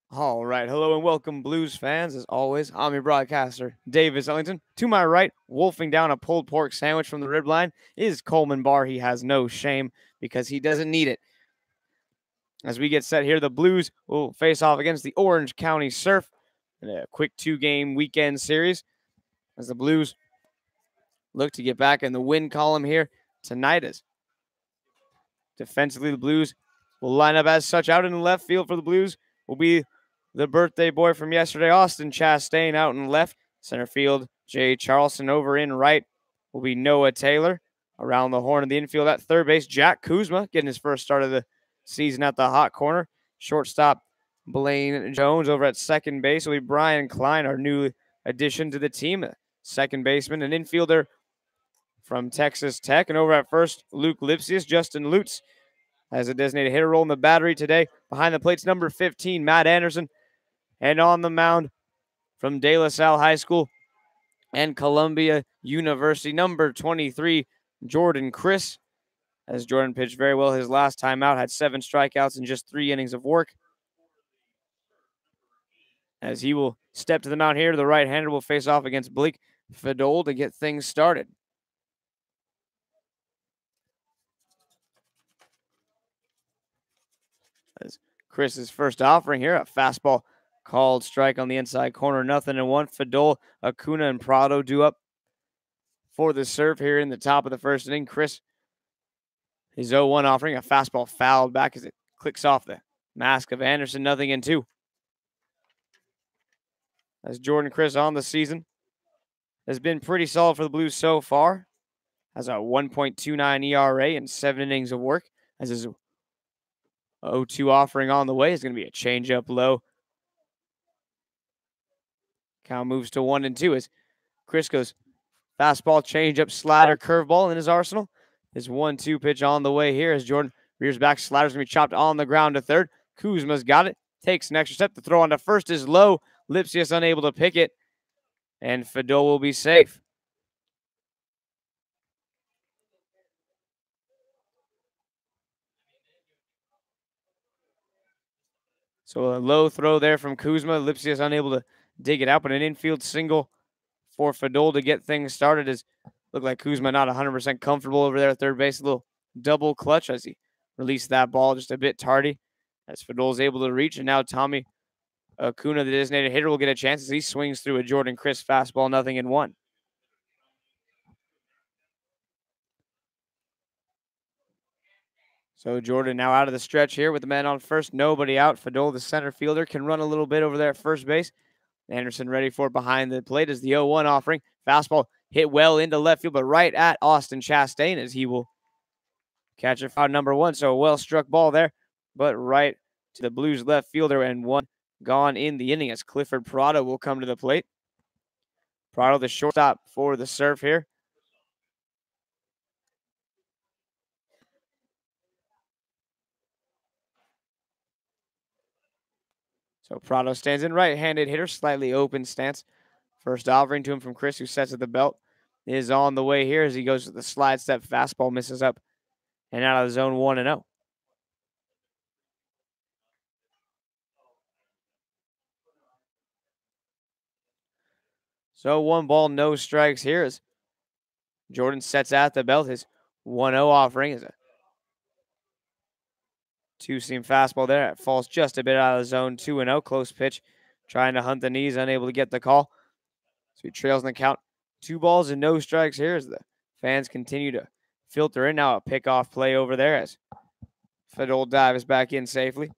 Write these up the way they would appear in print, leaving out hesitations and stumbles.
All right, hello and welcome, Blues fans. As always, I'm your broadcaster, Davis Ellington. To my right, wolfing down a pulled pork sandwich from the rib line, is Coleman Barr. He has no shame because he doesn't need it. As we get set here, the Blues will face off against the Orange County Surf in a quick two-game weekend series. As the Blues look to get back in the win column here tonight, as defensively the Blues will line up as such. Out in the left field for the Blues will be the birthday boy from yesterday, Austin Chastain, out in left. Center field, Jay Charleston. Over in right will be Noah Taylor. Around the horn of the infield at third base, Jack Kuzma getting his first start of the season at the hot corner. Shortstop, Blaine Jones. Over at second base will be Brian Klein, our new addition to the team. Second baseman and infielder from Texas Tech. And over at first, Luke Lipsius, Justin Lutz as a designated hitter role in the battery today. Behind the plates, number 15, Matt Anderson. And on the mound from De La Salle High School and Columbia University, number 23, Jordan Chris. As Jordan pitched very well his last time out, had 7 strikeouts in just 3 innings of work. As he will step to the mound here, the right-hander will face off against Blake Fadol to get things started. As Chris's first offering here, a fastball called strike on the inside corner, 0-1. Fadol, Acuna, and Prado due up for the serve here in the top of the first inning. Chris, his 0-1 offering, a fastball fouled back as it clicks off the mask of Anderson, 0-2. As Jordan Chris on the season has been pretty solid for the Blues so far. Has a 1.29 ERA and 7 innings of work. As his 0-2 offering on the way is going to be a changeup low. Count moves to 1-2 as Chris goes fastball, changeup, slider, curveball in his arsenal. His 1-2 pitch on the way here as Jordan rears back. Slider's going to be chopped on the ground to third. Kuzma's got it. Takes an extra step. The throw on to first is low. Lipsius unable to pick it. And Fadol will be safe. So a low throw there from Kuzma. Lipsius unable to dig it out, but an infield single for Fadol to get things started. As looked like Kuzma not 100% comfortable over there at third base. A little double clutch as he released that ball just a bit tardy. As Fadol is able to reach, and now Tommy Acuna, the designated hitter, will get a chance as he swings through a Jordan Chris fastball, 0-1. So Jordan now out of the stretch here with the man on first. Nobody out. Fadol, the center fielder, can run a little bit over there at first base. Anderson ready for it behind the plate as the 0-1 offering. Fastball hit well into left field, but right at Austin Chastain as he will catch it foul number 1. So a well-struck ball there, but right to the Blues left fielder, and 1 gone in the inning as Clifford Prado will come to the plate. Prado, the shortstop for the Surf here. So Prado stands in, right-handed hitter, slightly open stance. First offering to him from Chris, who sets at the belt, is on the way here as he goes to the slide step. Fastball misses up and out of the zone, 1-0. So 1 ball, no strikes here as Jordan sets at the belt. His 1-0 offering is a 2-seam fastball there. It falls just a bit out of the zone, 2-0. Close pitch, trying to hunt the knees, unable to get the call. So he trails in the count. 2 balls and no strikes here as the fans continue to filter in. Now a pickoff play over there as Fadol dives back in safely.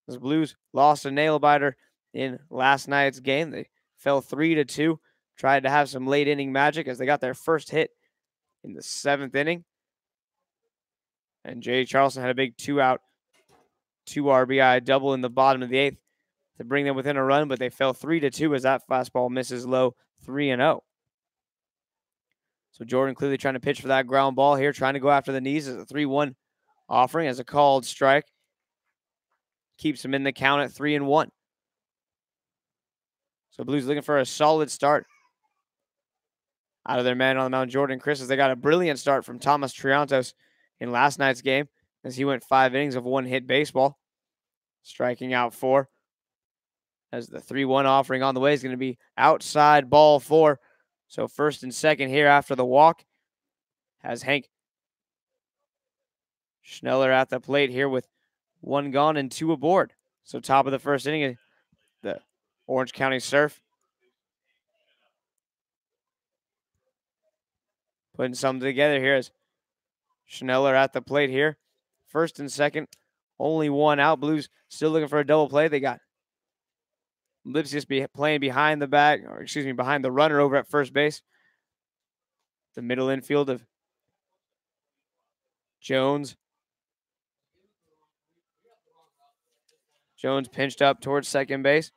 The Blues lost a nail biter in last night's game. They fell 3-2. Tried to have some late inning magic as they got their first hit in the 7th inning. And Jay Charleston had a big 2-out, 2 RBI double in the bottom of the 8th to bring them within a run, but they fell 3-2 as that fastball misses low, 3-0. So Jordan clearly trying to pitch for that ground ball here, trying to go after the knees as a 3-1 offering as a called strike. Keeps him in the count at 3-1. So Blues looking for a solid start out of their man on the mound, Jordan Chris, as they got a brilliant start from Thomas Triantos in last night's game as he went 5 innings of 1-hit baseball. striking out 4. As the 3-1 offering on the way is going to be outside ball 4. So first and second here after the walk has Hank Schneller at the plate here with 1 gone and 2 aboard. So top of the first inning, the Orange County Surf putting something together here as Schneller at the plate here. First and second, only 1 out. Blues still looking for a double play. They got Lipsius playing behind the bag, or excuse me, behind the runner over at first base. The middle infield of Jones. Jones pinched up towards second base,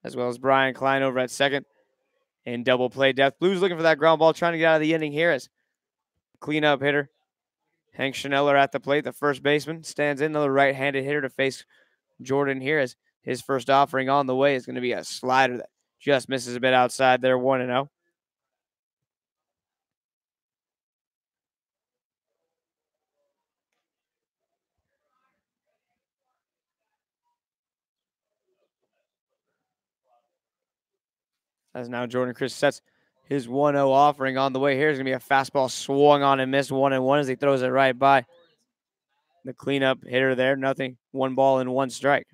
as well as Brian Klein over at second. In double play depth. Blues looking for that ground ball, trying to get out of the inning here as cleanup hitter Hank Schneller at the plate. The first baseman stands in, another right-handed hitter to face Jordan here as his first offering on the way is going to be a slider that just misses a bit outside there, 1-0. As now Jordan Chris sets his 1-0 offering on the way. Here's going to be a fastball swung on and missed 1-1 as he throws it right by the cleanup hitter there. Nothing. 1 ball and 1 strike.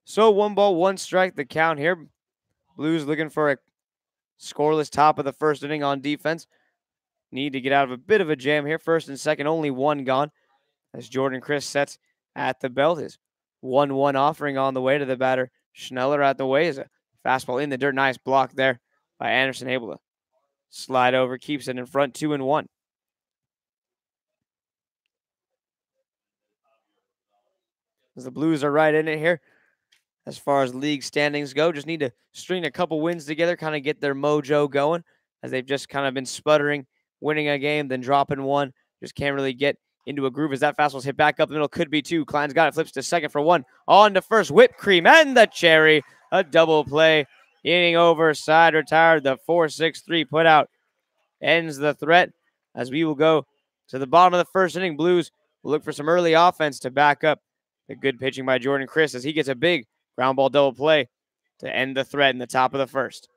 So 1 ball, 1 strike, the count here. Blues looking for a scoreless top of the first inning on defense. Need to get out of a bit of a jam here. First and second, only 1 gone. As Jordan Chris sets at the belt, his 1-1 offering on the way to the batter. Schneller at the way is a fastball in the dirt. Nice block there by Anderson, able to slide over, keeps it in front, 2-1. As the Blues are right in it here. As far as league standings go, just need to string a couple wins together, kind of get their mojo going, as they've just kind of been sputtering, winning a game, then dropping one. Just can't really get into a groove as that fastball's hit back up the middle. Could be 2. Klein's got it, flips to second for 1. On to first, whipped cream and the cherry. A double play. Inning over, side retired. The 4-6-3 put out ends the threat as we will go to the bottom of the first inning. Blues will look for some early offense to back up the good pitching by Jordan Chris as he gets a big ground ball double play to end the threat in the top of the first.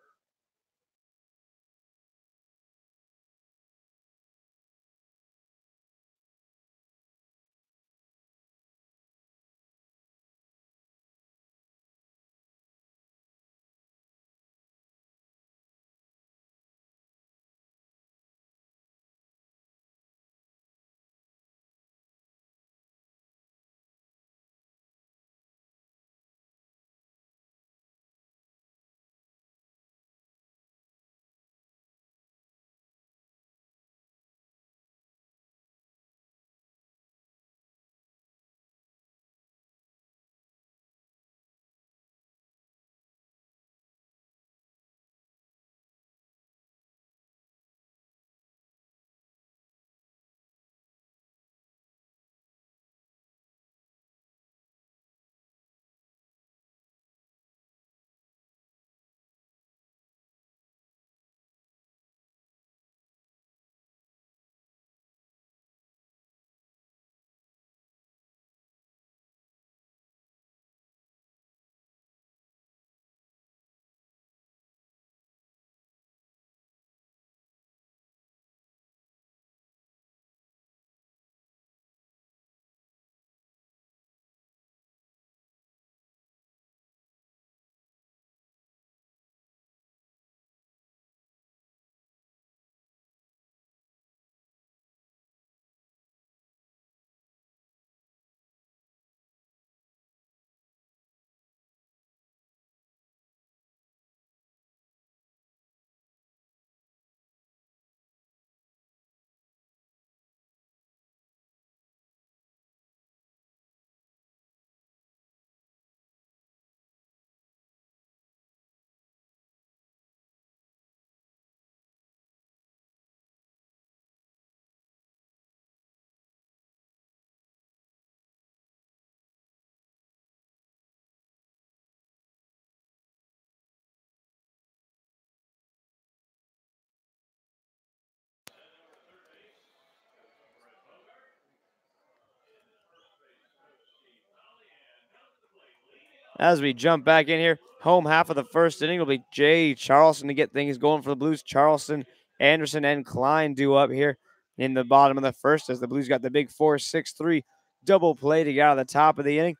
As we jump back in here, home half of the first inning will be Jay Charleston to get things going for the Blues. Charleston, Anderson, and Klein do up here in the bottom of the first as the Blues got the big 4-6-3 double play to get out of the top of the inning.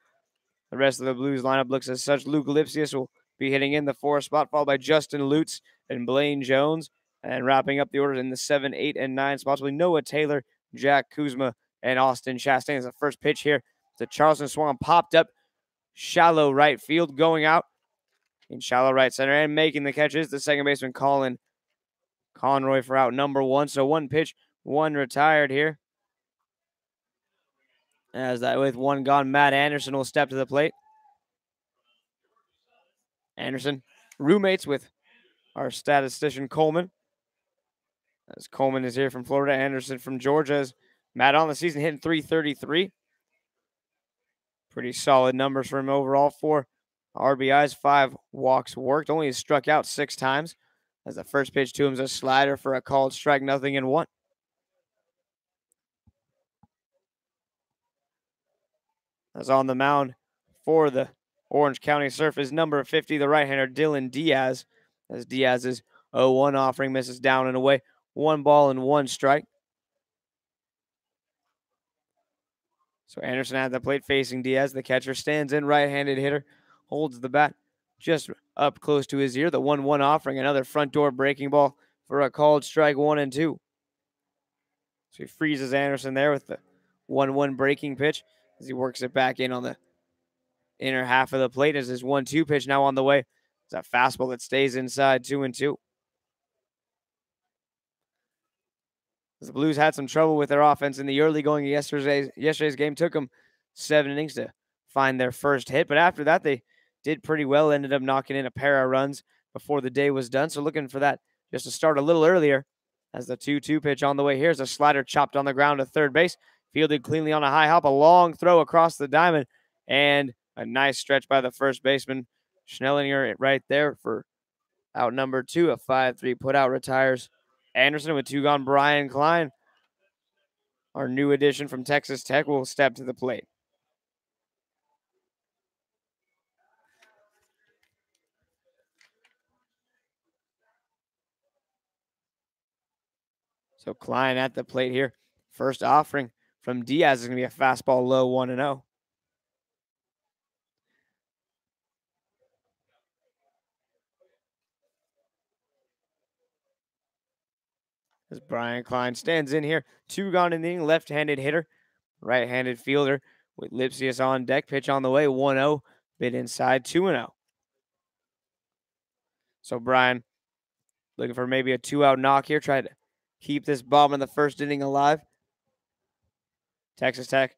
The rest of the Blues lineup looks as such. Luke Lipsius will be hitting in the 4 spot, followed by Justin Lutz and Blaine Jones. And wrapping up the order in the 7, 8, and 9 spots will be Noah Taylor, Jack Kuzma, and Austin Chastain. As the first pitch here to Charleston swung popped up shallow right field, going out in shallow right center and making the catch is the second baseman Colin Conroy for out number 1. So one pitch, one retired here. As that with one gone, Matt Anderson will step to the plate. Anderson, roommates with our statistician Coleman. As Coleman is here from Florida, Anderson from Georgia. As Matt on the season hitting .333. Pretty solid numbers for him overall. 4 RBIs, 5 walks worked. Only struck out 6 times. As the first pitch to him is a slider for a called strike, 0-1. As on the mound for the Orange County Surf is number 50, the right-hander Dylan Diaz. As Diaz's 0-1 offering misses down and away. 1 ball and 1 strike. So Anderson at the plate facing Diaz. The catcher stands in, right-handed hitter. Holds the bat just up close to his ear. The 1-1 offering, another front door breaking ball for a called strike, 1-2. So he freezes Anderson there with the 1-1 breaking pitch as he works it back in on the inner half of the plate as his 1-2 pitch now on the way. It's a fastball that stays inside, 2-2. The Blues had some trouble with their offense in the early going of yesterday's game. Took them 7 innings to find their first hit, but after that they did pretty well. Ended up knocking in a pair of runs before the day was done. So looking for that just to start a little earlier. As the 2-2 pitch on the way, here's a slider chopped on the ground to third base. Fielded cleanly on a high hop, a long throw across the diamond, and a nice stretch by the first baseman. Schnellinger right there for out number 2. A 5-3 putout retires Anderson with 2 gone. Brian Klein, our new addition from Texas Tech, will step to the plate. So Klein at the plate here. First offering from Diaz is going to be a fastball low, 1-0. As Brian Klein stands in here. 2 gone in the inning, left-handed hitter, right-handed fielder with Lipsius on deck. Pitch on the way, 1-0. Bit inside, 2-0. So Brian looking for maybe a 2-out knock here. Try to keep this bomb in the first inning alive. Texas Tech,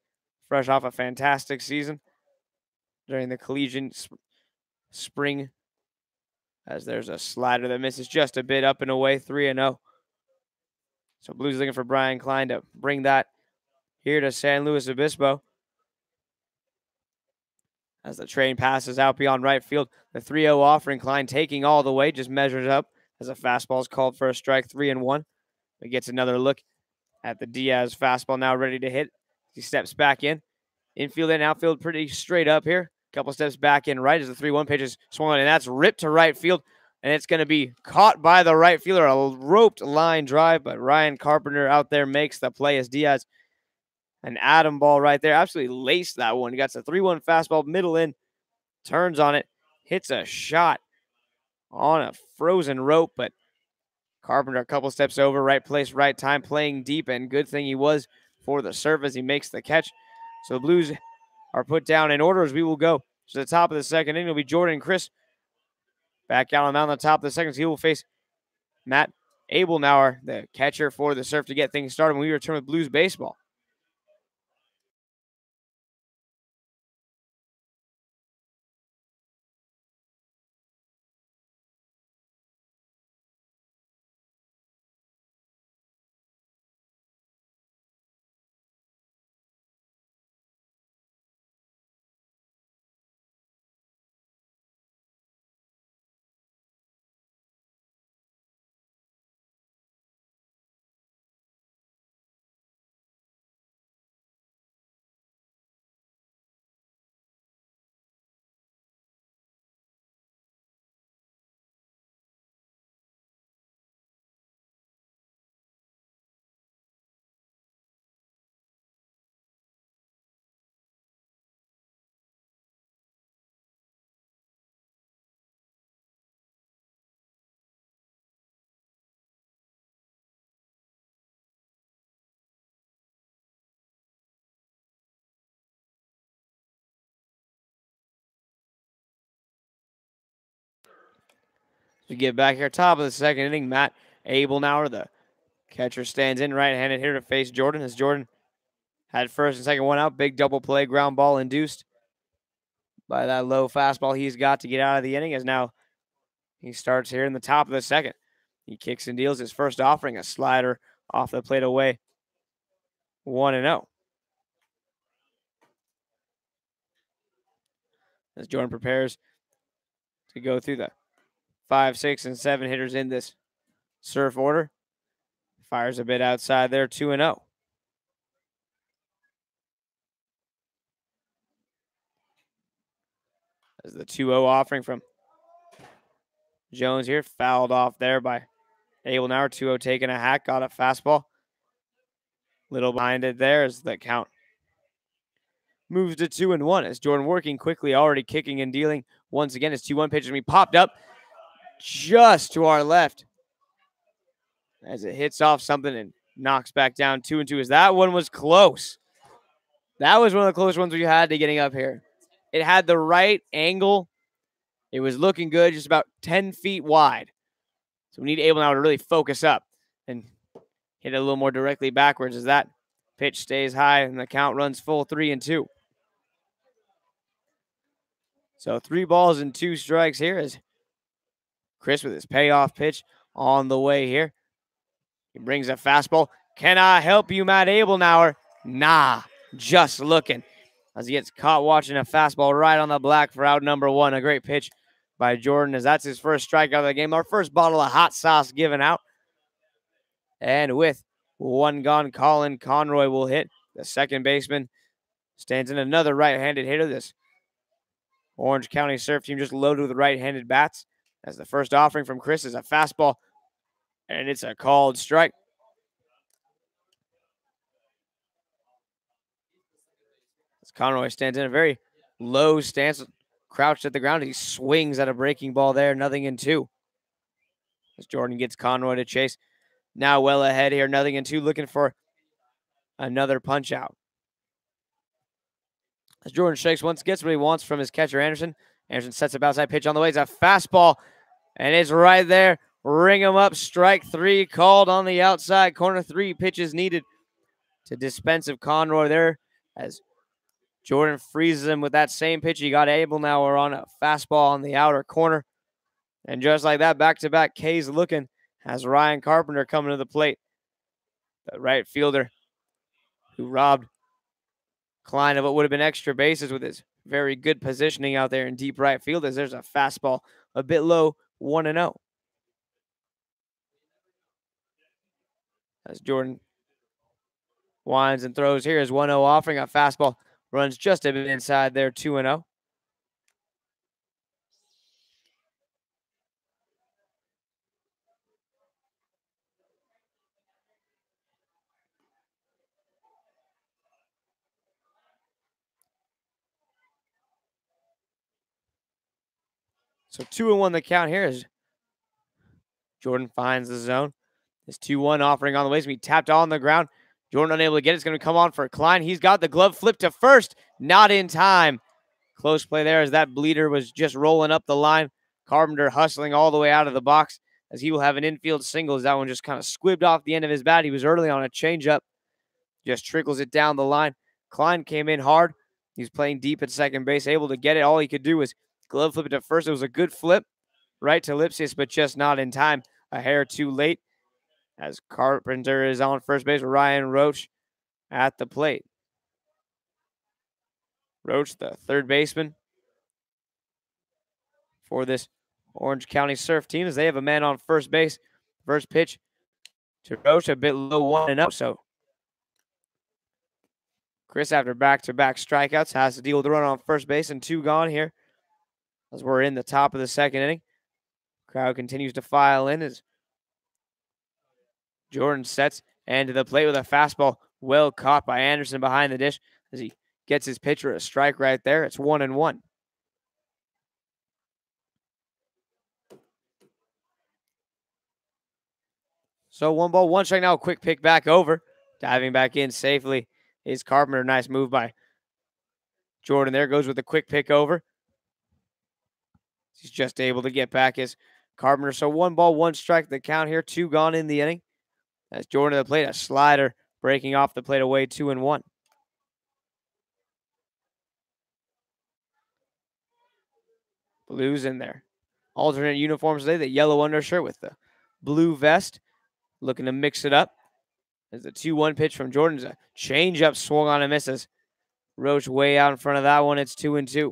fresh off a fantastic season during the collegiate spring. As there's a slider that misses just a bit up and away, 3-0. So Blues looking for Brian Klein to bring that here to San Luis Obispo. As the train passes out beyond right field, the 3-0 offering, Klein taking all the way, just measures up as a fastball is called for a strike, 3-1. He gets another look at the Diaz fastball now ready to hit. He steps back in. Infield and outfield pretty straight up here. Couple steps back in right as the 3-1 pitch is swung on, and that's ripped to right field. And it's going to be caught by the right fielder, a roped line drive, but Ryan Carpenter out there makes the play as Diaz, an atom ball right there, absolutely laced that one. He got the 3-1 fastball, middle in, turns on it, hits a shot on a frozen rope, but Carpenter a couple steps over, right place, right time, playing deep, and good thing he was for the serve as he makes the catch. So the Blues are put down in order as we will go to the top of the second inning. It'll be Jordan Chris back out on the top of the second. So he will face Matt Abelnauer, the catcher for the Surf, to get things started when we return with Blues baseball. We get back here, top of the second inning. Matt Abelnauer, the catcher, stands in, right-handed hitter to face Jordan, as Jordan had first and second one out. Big double play, ground ball induced by that low fastball he's got to get out of the inning, as now he starts here in the top of the second. He kicks and deals his first offering, a slider off the plate away, 1-0. As Jordan prepares to go through the 5, 6, and 7 hitters in this surf order. Fires a bit outside there, 2-0. As the 2-0 offering from Jones here, fouled off there by Abelnauer. 2-0 taking a hack, got a fastball. Little behind it there as the count moves to 2-1 as Jordan working quickly, already kicking and dealing. Once again, his 2-1 pitch is going to be popped up just to our left as it hits off something and knocks back down 2-2. As that one was close. That was one of the close ones we had to getting up here. It had the right angle. It was looking good, just about 10 feet wide. So we need Abelnauer to really focus up and hit it a little more directly backwards as that pitch stays high and the count runs full, 3-2. So 3 balls and 2 strikes here as Chris with his payoff pitch on the way here. He brings a fastball. Can I help you, Matt Abelnauer? Nah, just looking. As he gets caught watching a fastball right on the black for out number 1. A great pitch by Jordan as that's his first strikeout of the game. Our first bottle of hot sauce given out. And with 1 gone, Colin Conroy will hit. The second baseman stands in, another right-handed hitter. This Orange County Surf team just loaded with right-handed bats. As the first offering from Chris is a fastball, and it's a called strike. As Conroy stands in a very low stance, crouched at the ground. He swings at a breaking ball there, 0-2. As Jordan gets Conroy to chase. Now well ahead here, 0-2, looking for another punch out. As Jordan shakes once, gets what he wants from his catcher, Anderson. Anderson sets up outside pitch on the way. It's a fastball, and it's right there. Ring him up. Strike 3 called on the outside corner. 3 pitches needed to dispense of Conroy there as Jordan freezes him with that same pitch. He got Abelnauer on a fastball on the outer corner. And just like that, back-to-back K's looking as Ryan Carpenter coming to the plate. The right fielder who robbed Klein of what would have been extra bases with his very good positioning out there in deep right field as there's a fastball a bit low, 1-0. As Jordan winds and throws here is 1-0 offering a fastball. Runs just a bit inside there, 2-0. So 2-1 the count here as Jordan finds the zone. This 2-1 offering on the way is going to be tapped on the ground. Jordan unable to get it. It's going to come on for Klein. He's got the glove flipped to first. Not in time. Close play there as that bleeder was just rolling up the line. Carpenter hustling all the way out of the box as he will have an infield single as that one just kind of squibbed off the end of his bat. He was early on a changeup. Just trickles it down the line. Klein came in hard. He's playing deep at second base, able to get it. All he could do was glove flip it to first. It was a good flip right to Lipsius, but just not in time. A hair too late as Carpenter is on first base with Ryan Roach at the plate. Roach, the third baseman for this Orange County Surf team, as they have a man on first base. First pitch to Roach, a bit low, 1-0. So Chris, after back-to-back strikeouts, has to deal with the run on first base and 2 gone here as we're in the top of the second inning. Crowd continues to file in as Jordan sets and to the plate with a fastball well caught by Anderson behind the dish as he gets his pitcher a strike right there. It's 1-1. So 1 ball, 1 strike now. Quick pick back over. Diving back in safely is Carpenter. Nice move by Jordan there. Goes with a quick pick over. He's just able to get back his Carpenter. So 1 ball, 1 strike, the count here, 2 gone in the inning. As Jordan to the plate, a slider breaking off the plate away, 2-1. Blues in there. Alternate uniforms today, the yellow undershirt with the blue vest. Looking to mix it up. As the 2-1 pitch from Jordan's a changeup swung on and misses. Roach way out in front of that one. It's 2-2.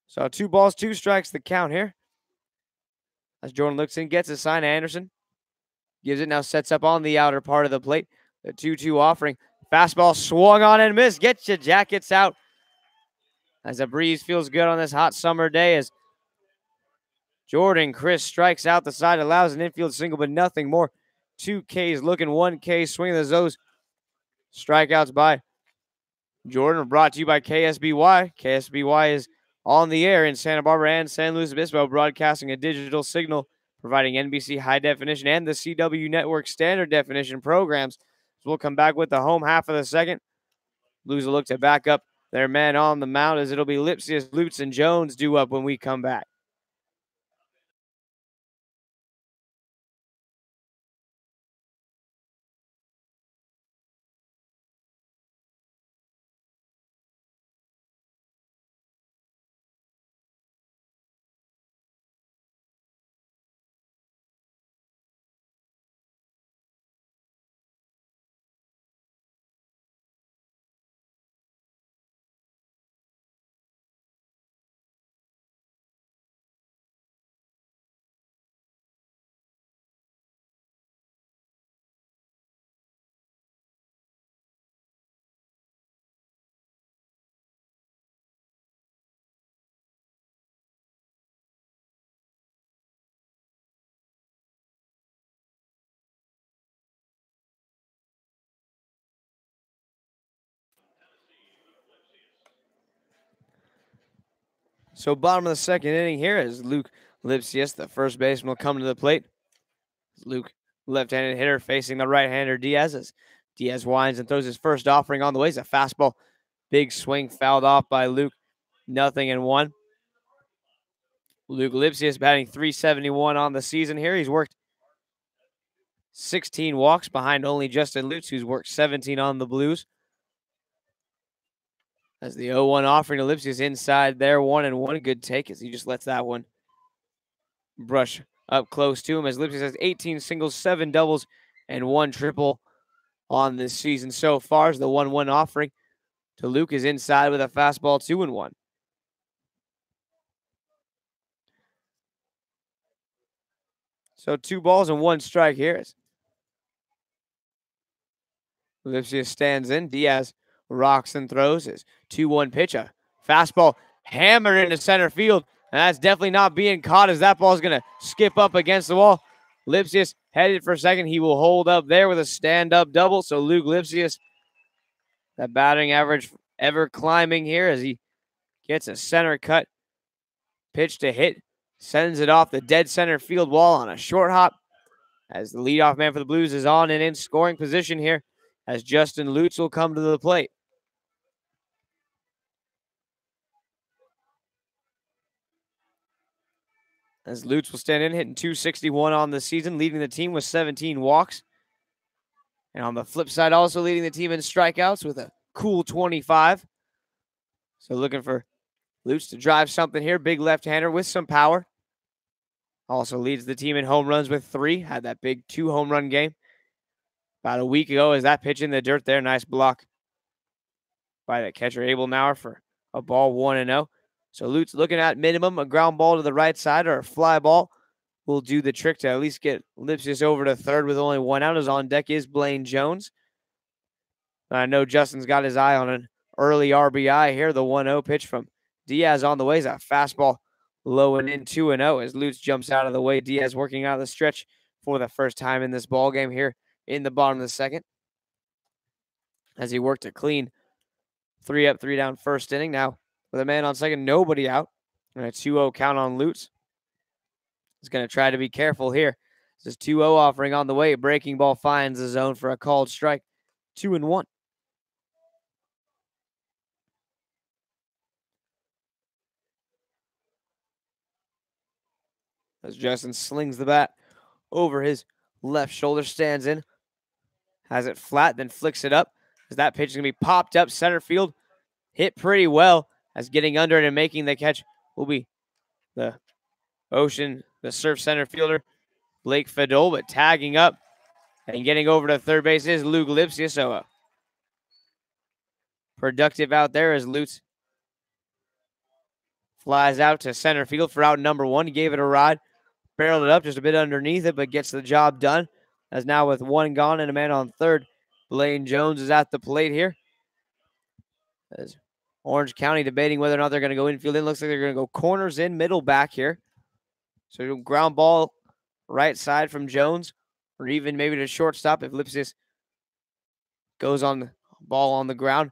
So 2 balls, 2 strikes, the count here. As Jordan looks in, gets a sign to Anderson. Gives it, now sets up on the outer part of the plate. The 2-2 offering. Fastball swung on and missed. Gets you, Jackets out. As the breeze feels good on this hot summer day as Jordan Chris strikes out the side, allows an infield single, but nothing more. 2 Ks looking, 1 K swinging the Zoes. Strikeouts by Jordan, brought to you by KSBY. KSBY is on the air in Santa Barbara and San Luis Obispo, broadcasting a digital signal, providing NBC high definition and the CW network standard definition programs. So we'll come back with the home half of the second. Blues will look to back up their man on the mound as it'll be Lipsius, Lutz, and Jones due up when we come back. So bottom of the second inning here is Luke Lipsius, the first baseman, will come to the plate. Luke, left-handed hitter, facing the right-hander Diaz as Diaz winds and throws his first offering on the way. It's a fastball. Big swing fouled off by Luke. 0-1. Luke Lipsius batting .371 on the season here. He's worked 16 walks behind only Justin Lutz, who's worked 17 on the Blues. As the 0-1 offering to Lipsius inside there, 1-1. Good take as he just lets that one brush up close to him. As Lipsius has 18 singles, 7 doubles, and 1 triple on this season so far. As the 1-1 offering to Luke is inside with a fastball, 2-1. So 2 balls and 1 strike here. Lipsius stands in. Diaz rocks and throws his 2-1 pitch. A fastball hammered into center field. And that's definitely not being caught as that ball is going to skip up against the wall. Lipsius headed for second. He will hold up there with a stand-up double. So Luke Lipsius, that batting average ever climbing here as he gets a center cut pitch to hit. Sends it off the dead center field wall on a short hop. As the leadoff man for the Blues is on and in scoring position here, as Justin Lutz will come to the plate. As Lutz will stand in, hitting .261 on the season, leading the team with 17 walks. And on the flip side, also leading the team in strikeouts with a cool 25. So looking for Lutz to drive something here. Big left-hander with some power. Also leads the team in home runs with 3. Had that big 2 home run game about a week ago. As that pitch in the dirt there. Nice block by the catcher, Abel Nauer, for a ball, 1-0. So Lutz looking at minimum a ground ball to the right side or a fly ball will do the trick to at least get Lipsius over to third with only 1 out. As on deck is Blaine Jones. I know Justin's got his eye on an early RBI here. The 1-0 pitch from Diaz on the way is a fastball low and in, 2-0 as Lutz jumps out of the way. Diaz working out of the stretch for the first time in this ball game here in the bottom of the second. As he worked a clean 3 up, 3 down first inning. Now with a man on second, nobody out. And a 2-0 count on Lutz. He's going to try to be careful here. This is 2-0 offering on the way. Breaking ball finds the zone for a called strike. 2-1. as Justin slings the bat over his left shoulder, stands in, has it flat, then flicks it up. As that pitch is going to be popped up center field, hit pretty well, as getting under it and making the catch will be the Surf center fielder, Blake Fadol, but tagging up and getting over to third base is Luke Lipsia. So productive out there as Lutz flies out to center field for out number one. He gave it a ride, barreled it up just a bit underneath it, but gets the job done. As now with one gone and a man on third, Blaine Jones is at the plate here. As Orange County debating whether or not they're going to go infield in. Looks like they're going to go corners in, middle back here. So ground ball right side from Jones, or even maybe to shortstop if Lipsius goes on the ball on the ground.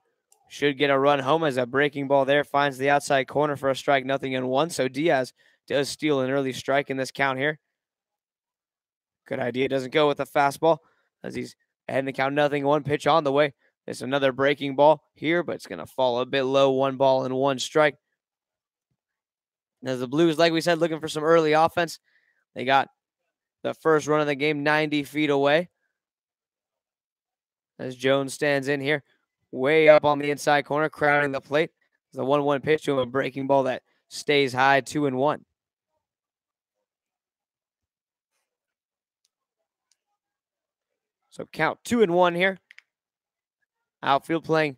Should get a run home as a breaking ball there finds the outside corner for a strike, 0-1. So Diaz does steal an early strike in this count here. Good idea. Doesn't go with the fastball as he's ahead in the count, 0-1. Pitch on the way. It's another breaking ball here, but it's going to fall a bit low. 1-1 strike. As the Blues, like we said, looking for some early offense. They got the first run of the game 90 feet away. As Jones stands in here, way up on the inside corner, crowding the plate. The 1-1 pitch to him, a breaking ball that stays high, 2-1. So count 2-1 here. Outfield playing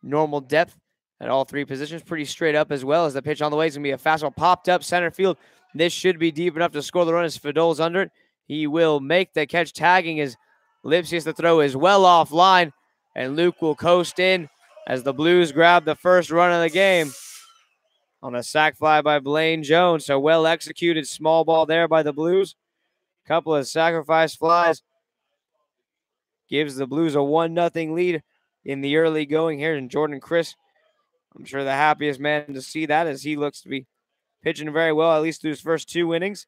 normal depth at all three positions, pretty straight up as well. As the pitch on the way is going to be a fastball popped up center field. This should be deep enough to score the run as Fadol's under it. He will make the catch, tagging his Lipsius. The throw is well offline, and Luke will coast in as the Blues grab the first run of the game on a sac fly by Blaine Jones. So well executed small ball there by the Blues. Couple of sacrifice flies gives the Blues a 1-0 lead in the early going here. And Jordan Chris, I'm sure the happiest man to see that, as he looks to be pitching very well, at least through his first two innings.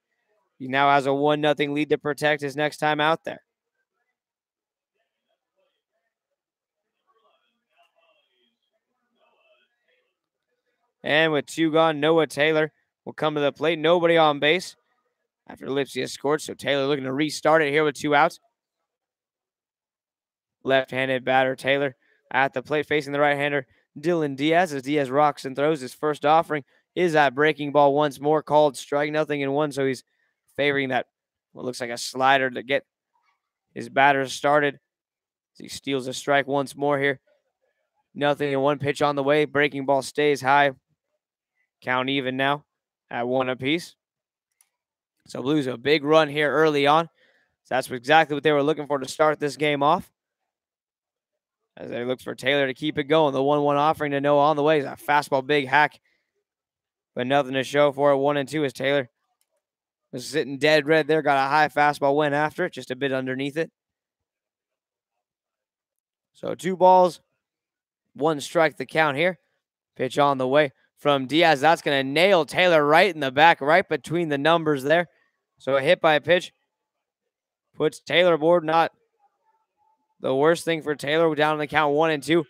He now has a 1-0 lead to protect his next time out there. And with two gone, Noah Taylor will come to the plate. Nobody on base after Lipsia scored. So Taylor looking to restart it here with two outs. Left-handed batter Taylor at the plate facing the right-hander Dylan Diaz, as Diaz rocks and throws. His first offering is that breaking ball once more, called strike, 0-1. So he's favoring that what looks like a slider to get his batter started. He steals a strike once more here. 0-1. Pitch on the way. Breaking ball stays high. Count even now at 1 apiece. So Blues a big run here early on. So that's exactly what they were looking for to start this game off. As they look for Taylor to keep it going. The 1-1 offering to Noah on the way is a fastball, big hack, but nothing to show for it. 1-2 as Taylor was sitting dead red there. Got a high fastball, went after it, just a bit underneath it. So 2 balls, 1 strike the count here. Pitch on the way from Diaz. That's going to nail Taylor right in the back, right between the numbers there. So a hit by a pitch puts Taylor aboard. Not the worst thing for Taylor. Down on the count 1-2.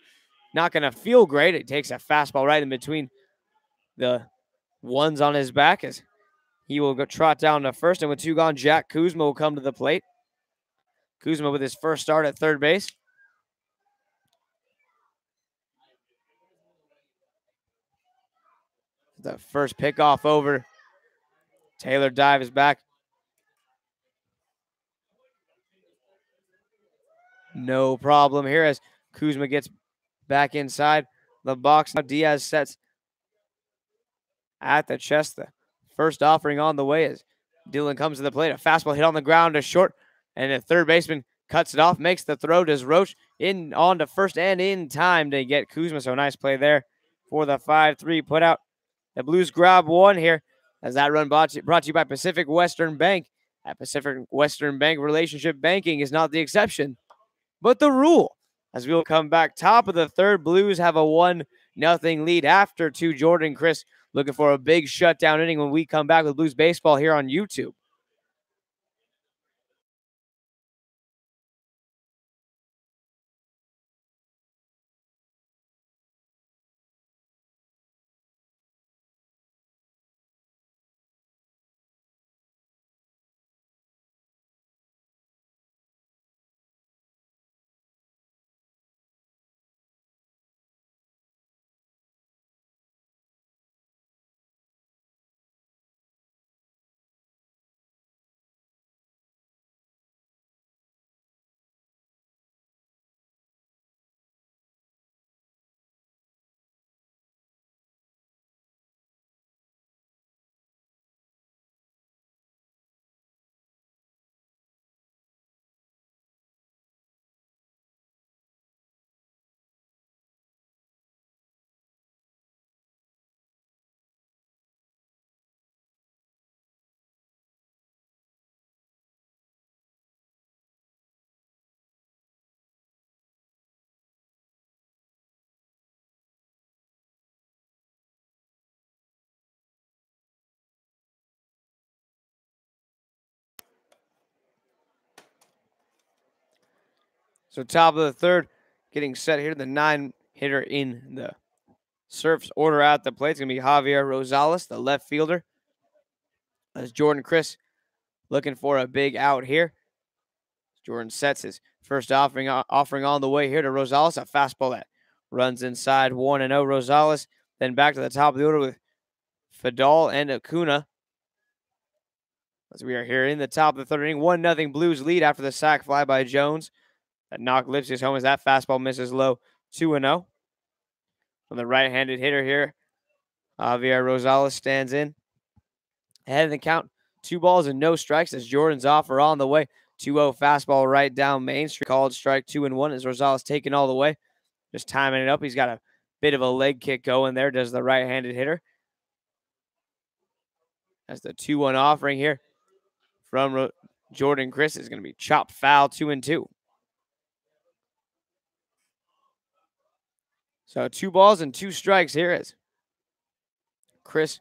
Not going to feel great. It takes a fastball right in between the ones on his back as he will go trot down to first. And with 2 gone, Jack Kuzma will come to the plate. Kuzma with his first start at third base. The first pickoff over. Taylor dives back. No problem here as Kuzma gets back inside the box. Now Diaz sets at the chest. The first offering on the way as Dylan comes to the plate. A fastball hit on the ground to short, and the third baseman cuts it off, makes the throw. Does Roach in on to first and in time to get Kuzma. So nice play there for the 5-3 put out. The Blues grab one here as that run brought to you by Pacific Western Bank. At Pacific Western Bank, relationship banking is not the exception, but the rule. As we'll come back top of the third, Blues have a 1-0 lead after 2. Jordan Chris looking for a big shutdown inning when we come back with Blues baseball here on YouTube. So top of the third, getting set here. The 9-hitter in the Surfs order at the plate. It's going to be Javier Rosales, the left fielder. As Jordan Chris looking for a big out here. Jordan sets his first offering on the way here to Rosales. A fastball that runs inside 1-0. Rosales. Then back to the top of the order with Fadal and Acuna. As we are here in the top of the third inning, 1-0 Blues lead after the sac fly by Jones. That knocked Lipsius home as that fastball misses low, 2-0. From the right-handed hitter here, Javier Rosales stands in. Ahead of the count, 2 balls and no strikes as Jordan's offer on the way. 2-0 fastball right down Main Street. Called strike 2-1 as Rosales taking all the way. Just timing it up. He's got a bit of a leg kick going there, does the right-handed hitter. As the 2-1 offering here from Jordan Chris is going to be chopped foul, 2-2. So 2 balls and 2 strikes here as Chris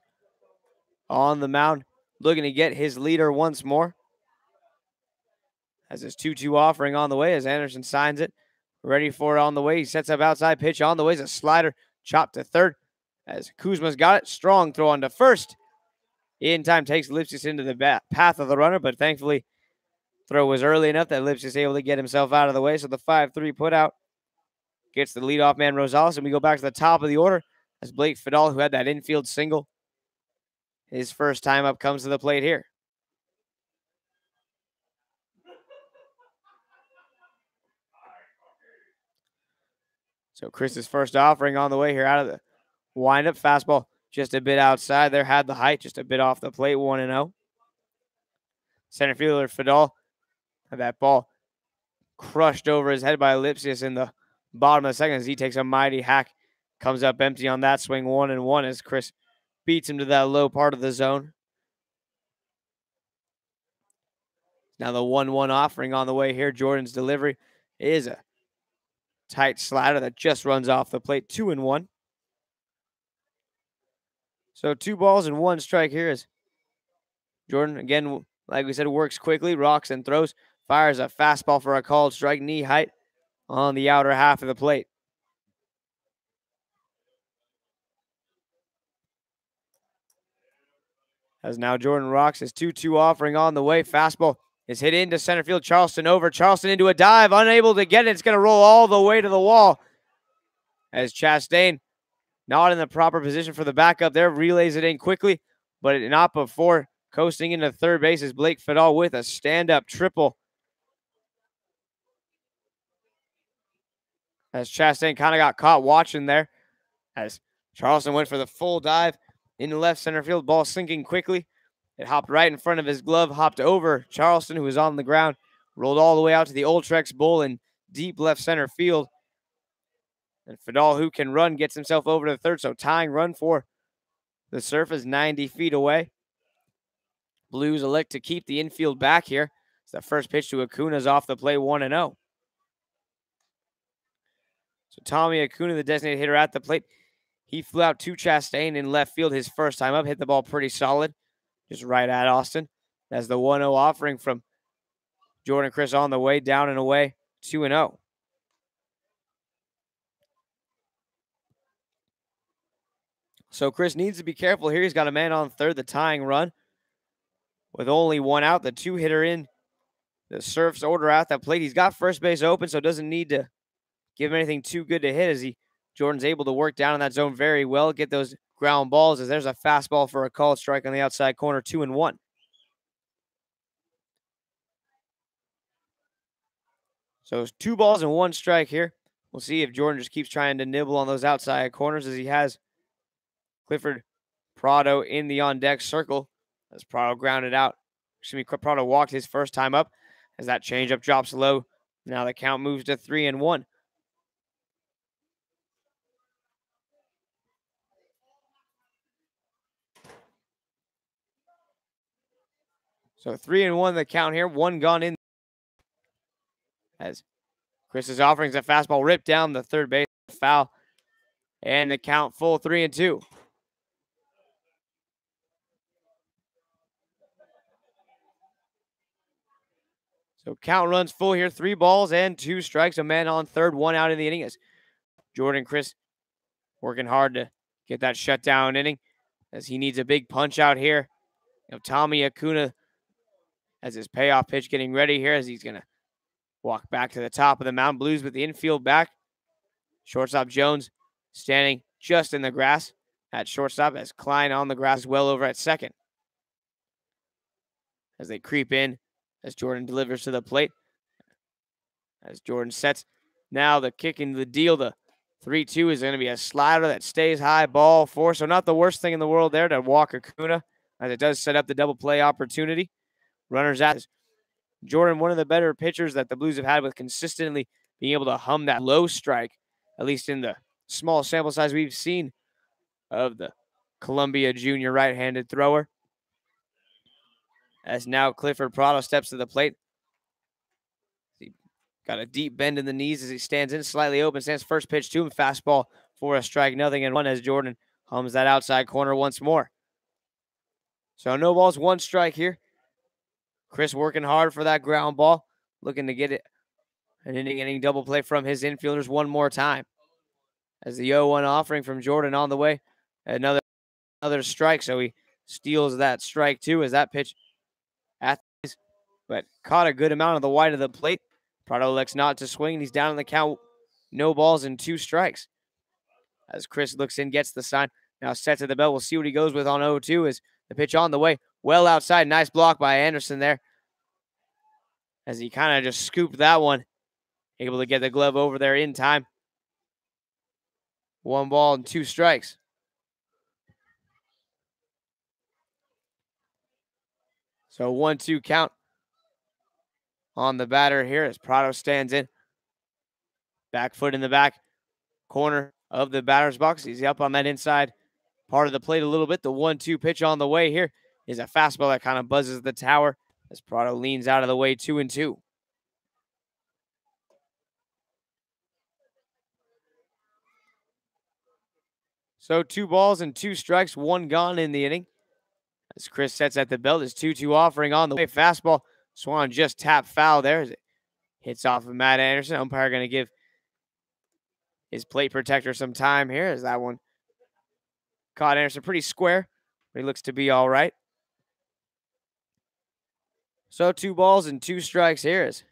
on the mound looking to get his leader once more. As his 2-2 offering on the way as Anderson signs it. Ready for it on the way. He sets up outside pitch on the way. It's a slider chopped to third as Kuzma's got it. Strong throw on to first. In time takes Lipsius into the path of the runner, but thankfully throw was early enough that Lipsius able to get himself out of the way. So the 5-3 put out gets the leadoff man Rosales, and we go back to the top of the order as Blake Fadal, who had that infield single, his first time up, comes to the plate here. So Chris's first offering on the way here out of the windup. Fastball just a bit outside there, had the height, just a bit off the plate, 1-0. Center fielder Fadal had that ball crushed over his head by Lipsius in the bottom of the second as he takes a mighty hack. Comes up empty on that swing, 1-1 as Chris beats him to that low part of the zone. Now the 1-1 offering on the way here. Jordan's delivery is a tight slider that just runs off the plate, 2-1. So 2 balls and 1 strike here as Jordan, again, like we said, works quickly, rocks and throws, fires a fastball for a called strike, knee height on the outer half of the plate. As now Jordan rocks his 2-2 offering on the way. Fastball is hit into center field. Charleston over. Charleston into a dive. Unable to get it. It's going to roll all the way to the wall. As Chastain, not in the proper position for the backup there, relays it in quickly, but not before coasting into third base is Blake Fadal with a stand-up triple. As Chastain kind of got caught watching there. As Charleston went for the full dive into left center field, ball sinking quickly. It hopped right in front of his glove, hopped over Charleston, who was on the ground, rolled all the way out to the Old Trex Bowl in deep left center field. And Fadal, who can run, gets himself over to the third, so tying run for the Surf is 90 feet away. Blues elect to keep the infield back here. It's the first pitch to Acuna's off the play, 1-0. So Tommy Acuna, the designated hitter at the plate, he flew out to Chastain in left field his first time up, hit the ball pretty solid, just right at Austin. As the 1-0 offering from Jordan Chris on the way, down and away, 2-0. So Chris needs to be careful here. He's got a man on third, the tying run. With only 1 out, the 2-hitter in the Surf's order out that plate. He's got first base open, so doesn't need to give him anything too good to hit as Jordan's able to work down in that zone very well, get those ground balls as there's a fastball for a called strike on the outside corner, 2-1. So it's 2 balls and 1 strike here. We'll see if Jordan just keeps trying to nibble on those outside corners as he has Clifford Prado in the on-deck circle as Prado grounded out. Prado walked his first time up as that changeup drops low. Now the count moves to 3-1. So 3-1 the count here. 1 gone in. As Chris's offerings a fastball ripped down the third base, foul, and the count full 3-2. So count runs full here. 3 balls and 2 strikes. A man on third, 1 out in the inning as Jordan Chris working hard to get that shutdown inning as he needs a big punch out here. Tommy Acuna as his payoff pitch getting ready here as he's going to walk back to the top of the mound. Blues with the infield back. Shortstop Jones standing just in the grass at shortstop as Klein on the grass well over at second. As they creep in, as Jordan delivers to the plate. As Jordan sets, now the kick into the deal. The 3-2 is going to be a slider that stays high, ball 4. So not the worst thing in the world there to walk Acuna, as it does set up the double play opportunity. Runners at Jordan, one of the better pitchers that the Blues have had with consistently being able to hum that low strike, at least in the small sample size we've seen of the Columbia Junior right-handed thrower. As now Clifford Prado steps to the plate. He got a deep bend in the knees as he stands in, slightly open, stands first pitch to him, fastball for a strike, 0-1 as Jordan hums that outside corner once more. So no balls, 1 strike here. Chris working hard for that ground ball, looking to get it an inning double play from his infielders one more time. As the 0-1 offering from Jordan on the way, another strike, so he steals that strike too as that pitch at these, but caught a good amount of the wide of the plate. Prado elects not to swing, and he's down in the count. No balls and 2 strikes. As Chris looks in, gets the sign, now sets at the belt. We'll see what he goes with on 0-2 as the pitch on the way. Well outside, nice block by Anderson there. As he kind of just scooped that one. Able to get the glove over there in time. 1 ball and 2 strikes. So 1-2 count on the batter here as Prado stands in. Back foot in the back corner of the batter's box. He's up on that inside part of the plate a little bit. The 1-2 pitch on the way here is a fastball that kind of buzzes the tower as Prado leans out of the way, 2-2. So 2 balls and 2 strikes, 1 gone in the inning. As Chris sets at the belt, his 2-2 offering on the way. Fastball, Swan just tapped foul there as it hits off of Matt Anderson. Umpire going to give his plate protector some time here as that one caught Anderson pretty square, but he looks to be all right. So 2 balls and 2 strikes here as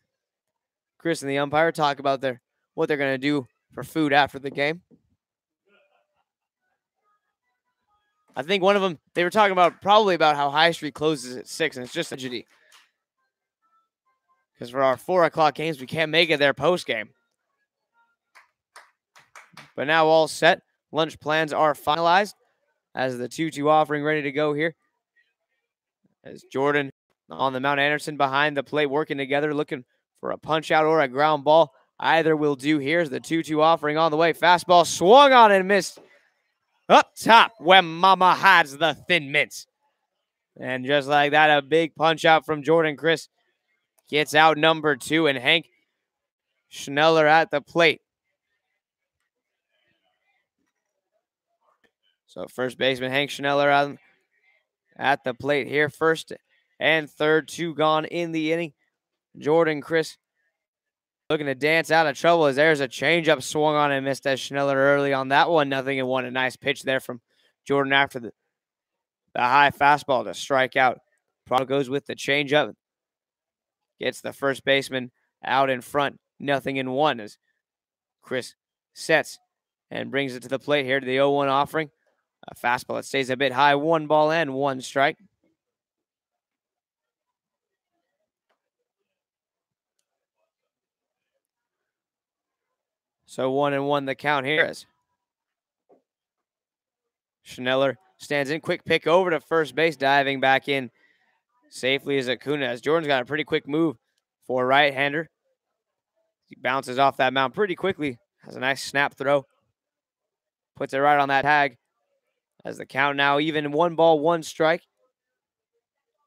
Chris and the umpire talk about what they're going to do for food after the game. I think one of them, they were talking about probably about how High Street closes at 6, and it's just a tragedy. Because for our 4 o'clock games, we can't make it there post-game. But now all set. Lunch plans are finalized as the 2-2 offering ready to go here. As Jordan on the Mount Anderson behind the plate working together, looking for a punch out or a ground ball. Either will do. Here's the 2-2 offering on the way. Fastball swung on and missed. Up top where mama hides the Thin Mints. And just like that, a big punch out from Jordan Chris. Gets out number 2, and Hank Schneller at the plate. So first baseman Hank Schneller at the plate here. First and third, 2 gone in the inning. Jordan Chris looking to dance out of trouble as there's a changeup swung on and missed as Schneller early on that one. 0-1. A nice pitch there from Jordan after the high fastball to strike out. Prado goes with the changeup. Gets the first baseman out in front. 0-1 as Chris sets and brings it to the plate here to the 0-1 offering. A fastball that stays a bit high. 1 ball and 1 strike. So 1-1 the count here as Schneller stands in. Quick pick over to first base, diving back in safely as Acuna. As Jordan's got a pretty quick move for a right-hander. He bounces off that mound pretty quickly. Has a nice snap throw. Puts it right on that tag. As the count now even, 1 ball, 1 strike.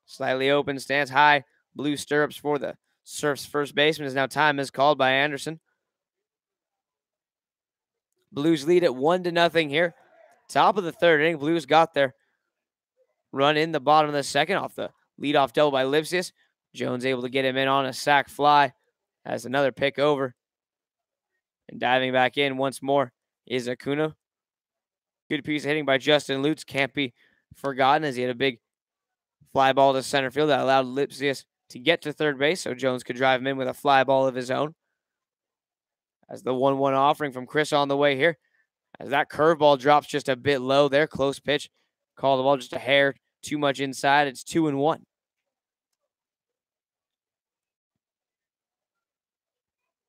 Slightly open, stands high. Blue stirrups for the Surfs first baseman as now time is called by Anderson. Blues lead at 1-0 here. Top of the third inning. Blues got their run in the bottom of the second off the leadoff double by Lipsius. Jones able to get him in on a sac fly. Has another pick over. And diving back in once more is Acuna. Good piece of hitting by Justin Lutz. Can't be forgotten as he had a big fly ball to center field that allowed Lipsius to get to third base, so Jones could drive him in with a fly ball of his own. As the 1-1 offering from Chris on the way here. As that curveball drops just a bit low there. Close pitch. Call the ball just a hair too much inside. It's 2-1.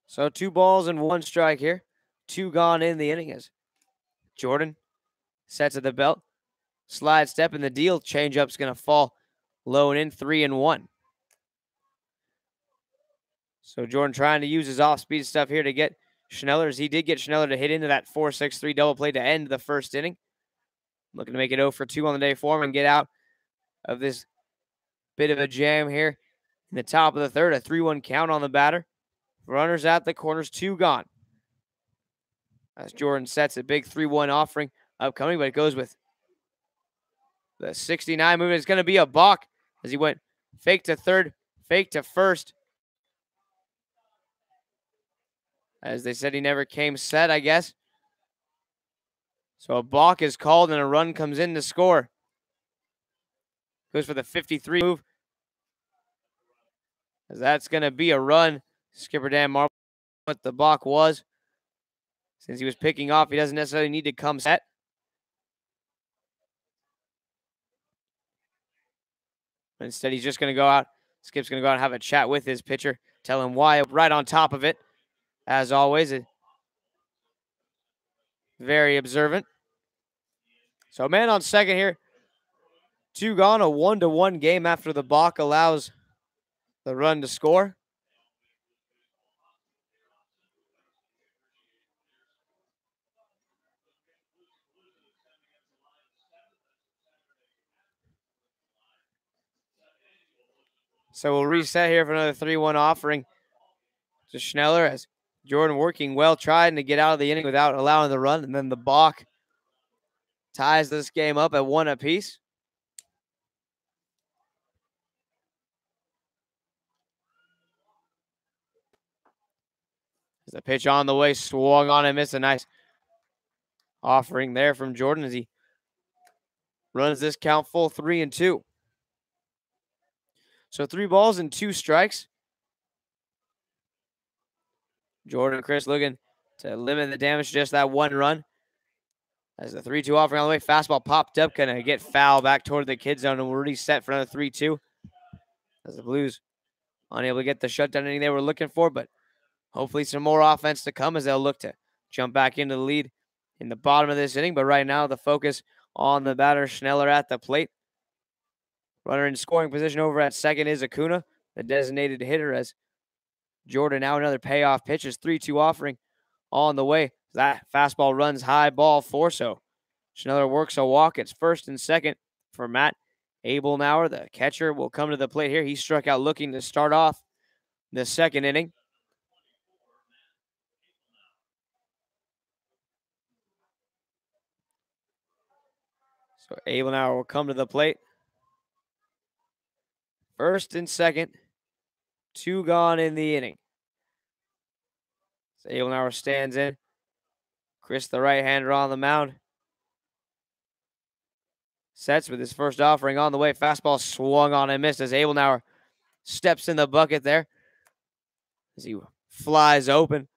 So 2 balls and 1 strike here. 2 gone in the inning as Jordan sets at the belt. Slide step in the deal. Changeup's going to fall low and in. 3-1. So Jordan trying to use his off-speed stuff here to get Schneller, as he did get Schneller to hit into that 4-6-3 double play to end the first inning. Looking to make it 0 for 2 on the day for him and get out of this bit of a jam here in the top of the third. A 3-1 count on the batter. Runners at the corners, 2 gone. As Jordan sets a big 3-1 offering upcoming, but it goes with the 69 movement. It's going to be a balk as he went fake to third, fake to first. As they said, he never came set, I guess. So a balk is called and a run comes in to score. Goes for the 53 move. As that's going to be a run. Skipper Dan Marble, what the balk was. Since he was picking off, he doesn't necessarily need to come set. But instead, he's just going to go out. Skip's going to go out and have a chat with his pitcher. Tell him why, right on top of it. As always, very observant. So man on second here. 2 gone, a 1-1 game after the balk allows the run to score. So we'll reset here for another 3-1 offering to Schneller as Jordan working well, trying to get out of the inning without allowing the run. And then the balk ties this game up at 1 apiece. As the pitch on the way, swung on and missed. A nice offering there from Jordan as he runs this count full 3-2. So 3 balls and 2 strikes. Jordan and Chris looking to limit the damage to just that 1 run. As the 3-2 offering on the way, fastball popped up, going to get foul back toward the kid zone, and we're reset for another 3-2. As the Blues unable to get the shutdown inning they were looking for, but hopefully some more offense to come as they'll look to jump back into the lead in the bottom of this inning. But right now, the focus on the batter, Schneller at the plate. Runner in scoring position over at second is Acuna, the designated hitter, as Jordan now another payoff pitch. Is 3-2 offering on the way. That fastball runs high, ball 4. So Schneller works a walk. It's first and second for Matt Abelnauer. The catcher will come to the plate here. He struck out looking to start off the second inning. So Abelnauer will come to the plate. First and second. 2 gone in the inning. So Abelnauer stands in. Chris, the right-hander, on the mound. Sets with his first offering on the way. Fastball swung on and missed as Abelnauer steps in the bucket there. As he flies open.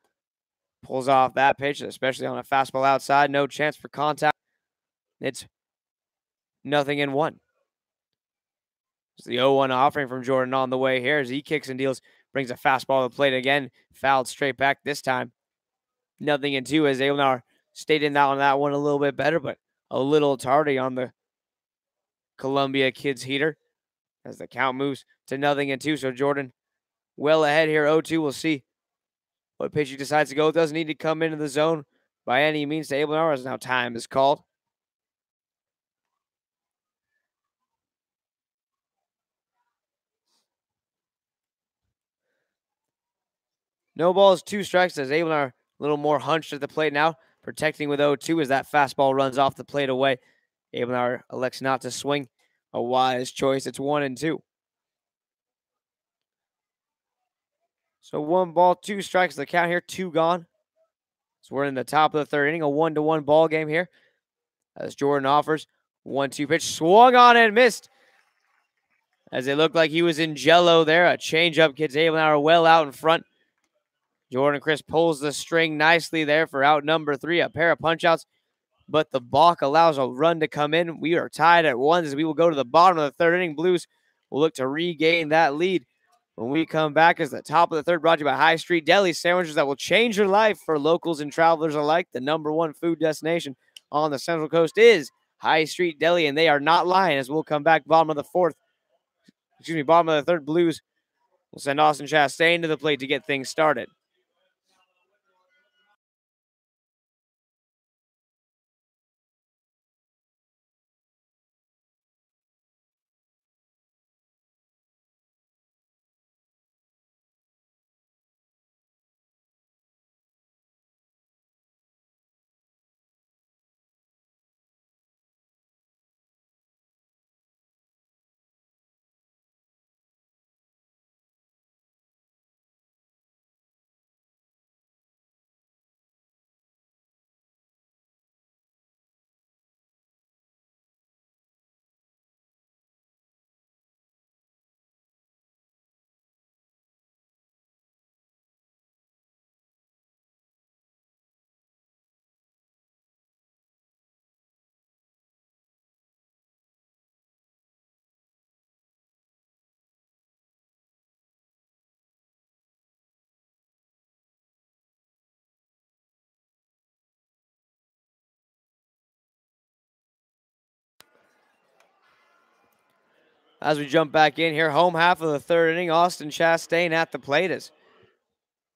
Pulls off that pitch, especially on a fastball outside. No chance for contact. It's 0-1. It's the 0-1 offering from Jordan on the way here as he kicks and deals. Brings a fastball to the plate again. Fouled straight back this time. 0-2 as Abelnauer stayed in on that one a little bit better, but a little tardy on the Columbia Kids heater as the count moves to 0-2. So Jordan well ahead here, 0-2. We'll see what pitch he decides to go. Doesn't need to come into the zone by any means to Abelnauer as now time is called. No balls, 2 strikes as Abelnauer a little more hunched at the plate now, protecting with 0-2 as that fastball runs off the plate away. Abelnauer elects not to swing. A wise choice. It's 1-2. So 1 ball, 2 strikes. The count here, 2 gone. So we're in the top of the third inning, a 1-1 ball game here. As Jordan offers 1-2 pitch, swung on and missed. As it looked like he was in jello there. A changeup gets able now well out in front. Jordan Chris pulls the string nicely there for out number 3. A pair of punchouts, but the balk allows a run to come in. We are tied at 1 as we will go to the bottom of the third inning. Blues will look to regain that lead when we come back. As the top of the third, brought to you by High Street Deli, sandwiches that will change your life for locals and travelers alike. The #1 food destination on the Central Coast is High Street Deli, and they are not lying. As we'll come back bottom of the third. Blues will send Austin Chastain to the plate to get things started. As we jump back in here, home half of the third inning, Austin Chastain at the plate as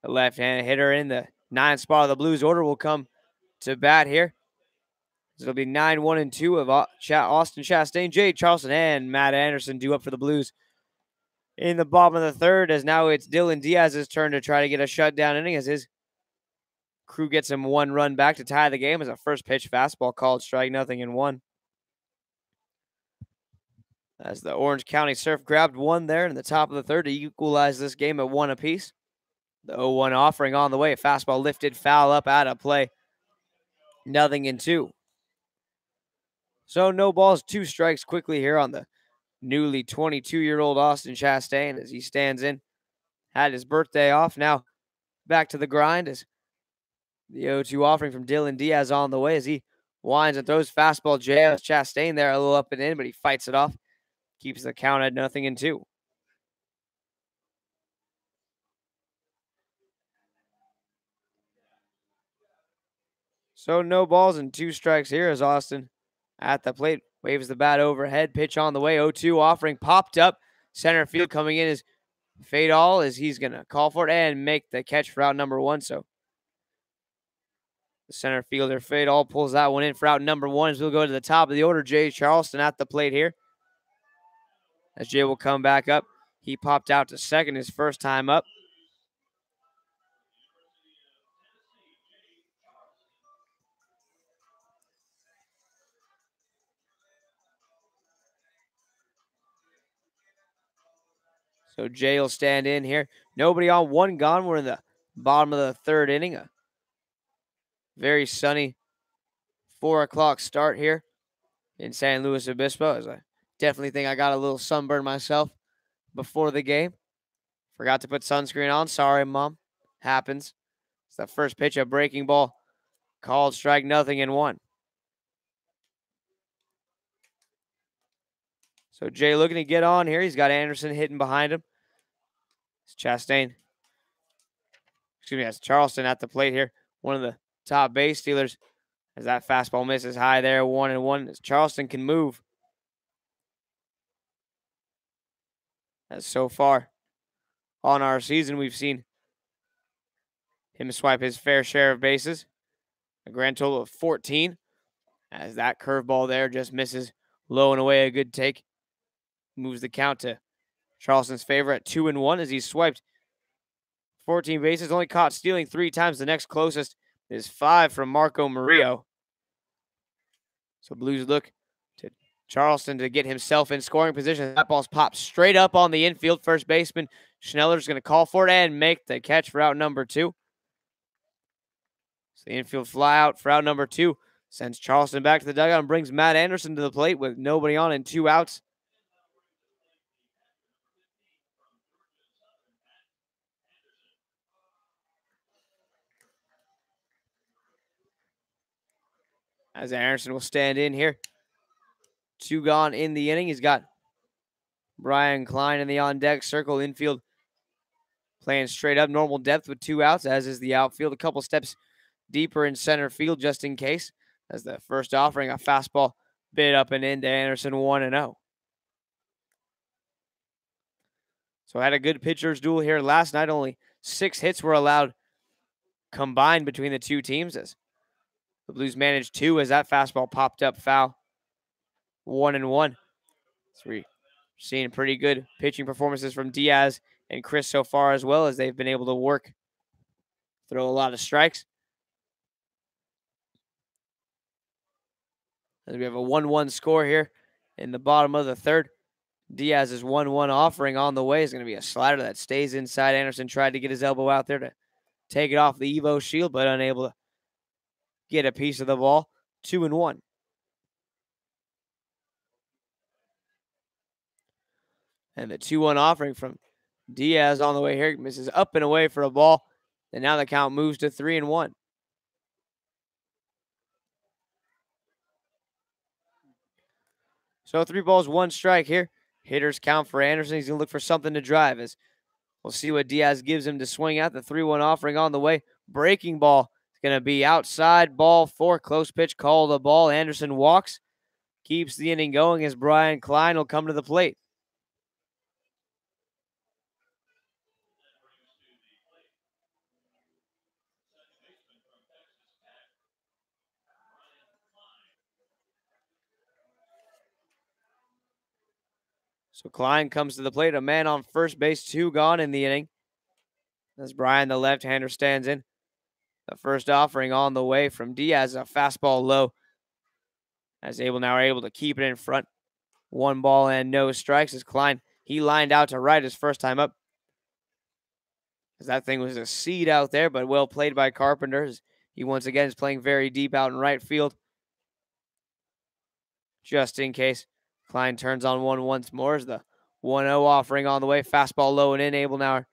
the left-handed hitter in the 9th spot of the Blues order will come to bat here. It'll be 9-1-2 of Austin Chastain, Jay Charleston, and Matt Anderson due up for the Blues in the bottom of the third, as now it's Dylan Diaz's turn to try to get a shutdown inning as his crew gets him 1 run back to tie the game as a first pitch fastball called strike 0-1. As the Orange County Surf grabbed 1 there in the top of the third to equalize this game at 1 apiece. The 0-1 offering on the way. A fastball lifted, foul up, out of play. 0-2. So no balls, 2 strikes quickly here on the newly 22-year-old Austin Chastain as he stands in. Had his birthday off. Now back to the grind as the 0-2 offering from Dylan Diaz on the way as he winds and throws fastball. Chastain there a little up and in, but he fights it off. Keeps the count at 0-2. So no balls and 2 strikes here as Austin at the plate waves the bat overhead. Pitch on the way. 0-2 offering popped up. Center field coming in is Fadal as he's going to call for it and make the catch for out number 1. So the center fielder Fadal pulls that one in for out number 1 as we'll go to the top of the order. Jay Charleston at the plate here. As Jay will come back up. He popped out to second his first time up. So Jay will stand in here. Nobody on, 1 gone. We're in the bottom of the third inning. A very sunny 4 o'clock start here in San Luis Obispo. As I definitely think I got a little sunburn myself before the game. Forgot to put sunscreen on. Sorry, Mom. Happens. It's the first pitch, a breaking ball. Called strike 0-1. So Jay looking to get on here. He's got Anderson hitting behind him. It's Chastain. Excuse me, that's Charleston at the plate here. One of the top base stealers. As that fastball misses high there, 1-1. As Charleston can move. As so far on our season, we've seen him swipe his fair share of bases. A grand total of 14. As that curveball there just misses low and away, a good take. Moves the count to Charleston's favor at 2-1 as he's swiped 14 bases, only caught stealing 3 times. The next closest is 5 from Marco Murillo. So Blues look to Charleston to get himself in scoring position. That ball's popped straight up on the infield. First baseman Schneller's going to call for it and make the catch for out number 2. So the infield fly out for out number 2 sends Charleston back to the dugout and brings Matt Anderson to the plate with nobody on and 2 outs. As Anderson will stand in here. 2 gone in the inning. He's got Brian Klein in the on-deck circle. Infield playing straight up, normal depth with 2 outs, as is the outfield. A couple steps deeper in center field just in case. As the first offering, a fastball bit up and into Anderson, 1-0. So had a good pitcher's duel here last night. Only 6 hits were allowed combined between the two teams, as the Blues managed 2 as that fastball popped up foul. 1-1. So we're seeing pretty good pitching performances from Diaz and Chris so far, as well as they've been able to work, throw a lot of strikes. As we have a 1-1 score here in the bottom of the third. Diaz's 1-1 offering on the way is going to be a slider that stays inside. Anderson tried to get his elbow out there to take it off the Evo shield, but unable to get a piece of the ball. 2-1. And the 2-1 offering from Diaz on the way here misses up and away for a ball. And now the count moves to 3-1. So 3 balls, 1 strike here. Hitters count for Anderson. He's going to look for something to drive, as we'll see what Diaz gives him to swing at. The 3-1 offering on the way. Breaking ball is going to be outside. Ball 4. Close pitch called a ball. Anderson walks. Keeps the inning going as Brian Klein will come to the plate. So Klein comes to the plate. A man on first base, 2 gone in the inning. As Brian, the left-hander, stands in. The first offering on the way from Diaz, a fastball low. As now able to keep it in front. 1 ball and no strikes as Klein, he lined out to right his first time up. As that thing was a seed out there, but well played by Carpenter. He once again is playing very deep out in right field. Just in case. Klein turns on 1 once more as the 1-0 offering on the way. Fastball low and in. Able now,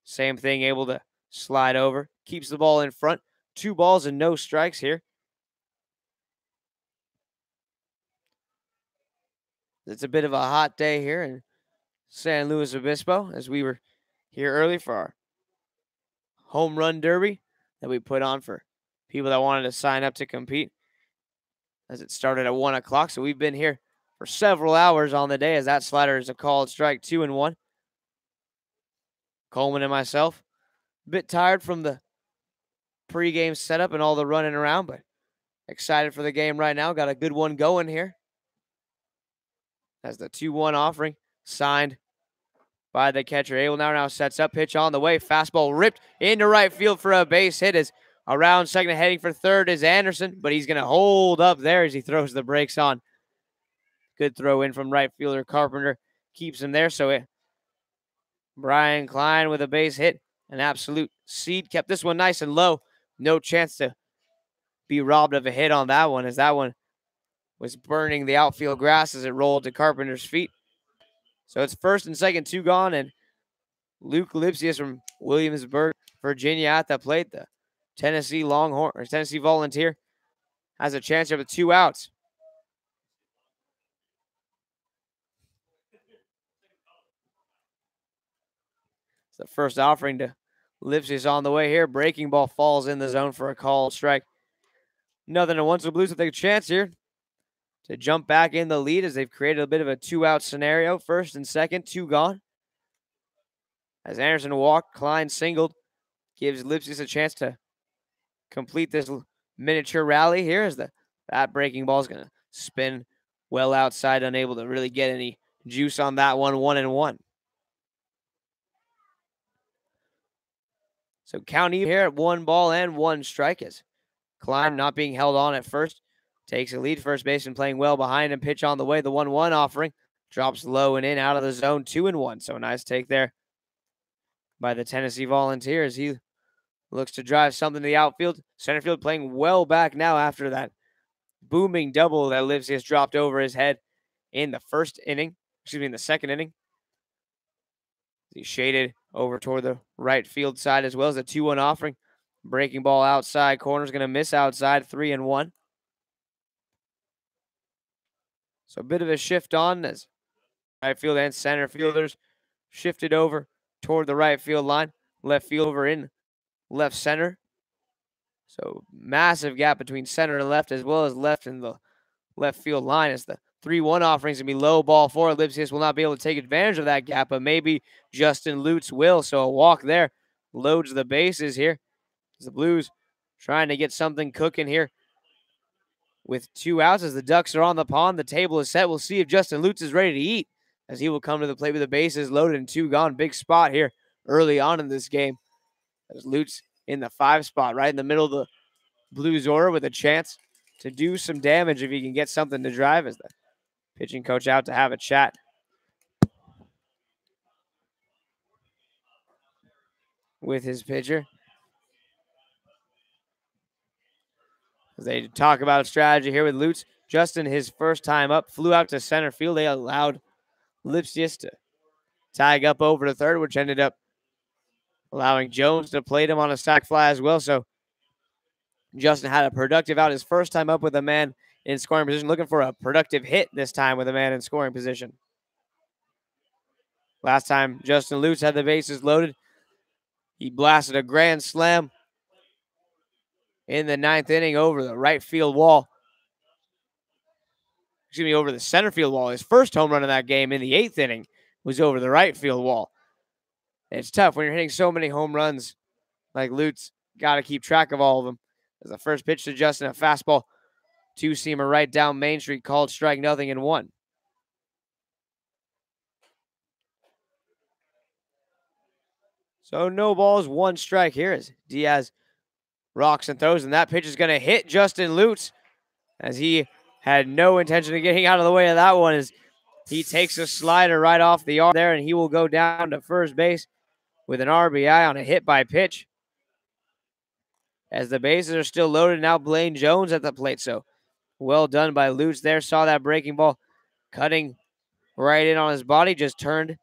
same thing, able to slide over. Keeps the ball in front. 2 balls and no strikes here. It's a bit of a hot day here in San Luis Obispo, as we were here early for our home run derby that we put on for people that wanted to sign up to compete, as it started at 1 o'clock. So we've been here for several hours on the day, as that slider is a called strike. 2-1. Coleman and myself, a bit tired from the pregame setup and all the running around, but excited for the game right now. Got a good one going here. As the 2-1 offering signed by the catcher. Abel now sets up, pitch on the way. Fastball ripped into right field for a base hit. As around second, heading for third is Anderson, but he's going to hold up there as he throws the brakes on. Good throw in from right fielder Carpenter. Keeps him there. So Brian Klein with a base hit. An absolute seed. Kept this one nice and low. No chance to be robbed of a hit on that one, as that one was burning the outfield grass as it rolled to Carpenter's feet. So it's first and second, 2 gone, and Luke Lipsius from Williamsburg, Virginia at the plate. The Tennessee Longhorn, or Tennessee Volunteer, has a chance here with 2 outs. It's the first offering to Lipsius on the way here. Breaking ball falls in the zone for a called strike. 0-1. So the Blues will take a chance here to jump back in the lead, as they've created a bit of a 2-out scenario. First and second, 2 gone. As Anderson walked, Klein singled. Gives Lipsius a chance to complete this miniature rally here, as that breaking ball is going to spin well outside, unable to really get any juice on that one. 1-1. So count even here at 1 ball and 1 strike, as Klein not being held on at first takes a lead. First baseman playing well behind him. Pitch on the way. The 1-1 offering drops low and in out of the zone. 2-1. So a nice take there by the Tennessee Volunteers. He looks to drive something to the outfield. Center field playing well back now after that booming double that Lipsius dropped over his head in the second inning. He shaded over toward the right field side as well as a 2-1 offering. Breaking ball outside. Corner's going to miss outside. 3-1. So a bit of a shift on as right field and center fielders shifted over toward the right field line. Left field over in left center. So massive gap between center and left as well as left in the left field line as the 3-1 offering is going to be low ball for Lipsius. Will not be able to take advantage of that gap, but maybe Justin Lutz will. So a walk there loads the bases here. As the Blues trying to get something cooking here with 2 outs as the Ducks are on the pond. The table is set. We'll see if Justin Lutz is ready to eat as he will come to the plate with the bases loaded and 2 gone. Big spot here early on in this game as Lutz in the 5 spot right in the middle of the Blues order with a chance to do some damage if he can get something to drive as the pitching coach out to have a chat with his pitcher. As they talk about strategy here with Lutz. Justin, his first time up, flew out to center field. They allowed Lipsius to tag up over to third, which ended up allowing Jones to plate him on a sac fly as well. So Justin had a productive out his first time up with a man in scoring position, looking for a productive hit this time with a man in scoring position. Last time Justin Lutz had the bases loaded, he blasted a grand slam in the 9th inning over the right field wall. Over the center field wall. His first home run in that game in the 8th inning was over the right field wall. And it's tough when you're hitting so many home runs like Lutz. Got to keep track of all of them. As the first pitch to Justin, a fastball, 2-seamer right down Main Street, called strike 0-1. So no balls, 1 strike here as Diaz rocks and throws, and that pitch is going to hit Justin Lutz as he had no intention of getting out of the way of that one as he takes a slider right off the arm there, and he will go down to first base with an RBI on a hit by pitch. As the bases are still loaded, now Blaine Jones at the plate. So well done by Lutz there. Saw that breaking ball cutting right in on his body, just turned,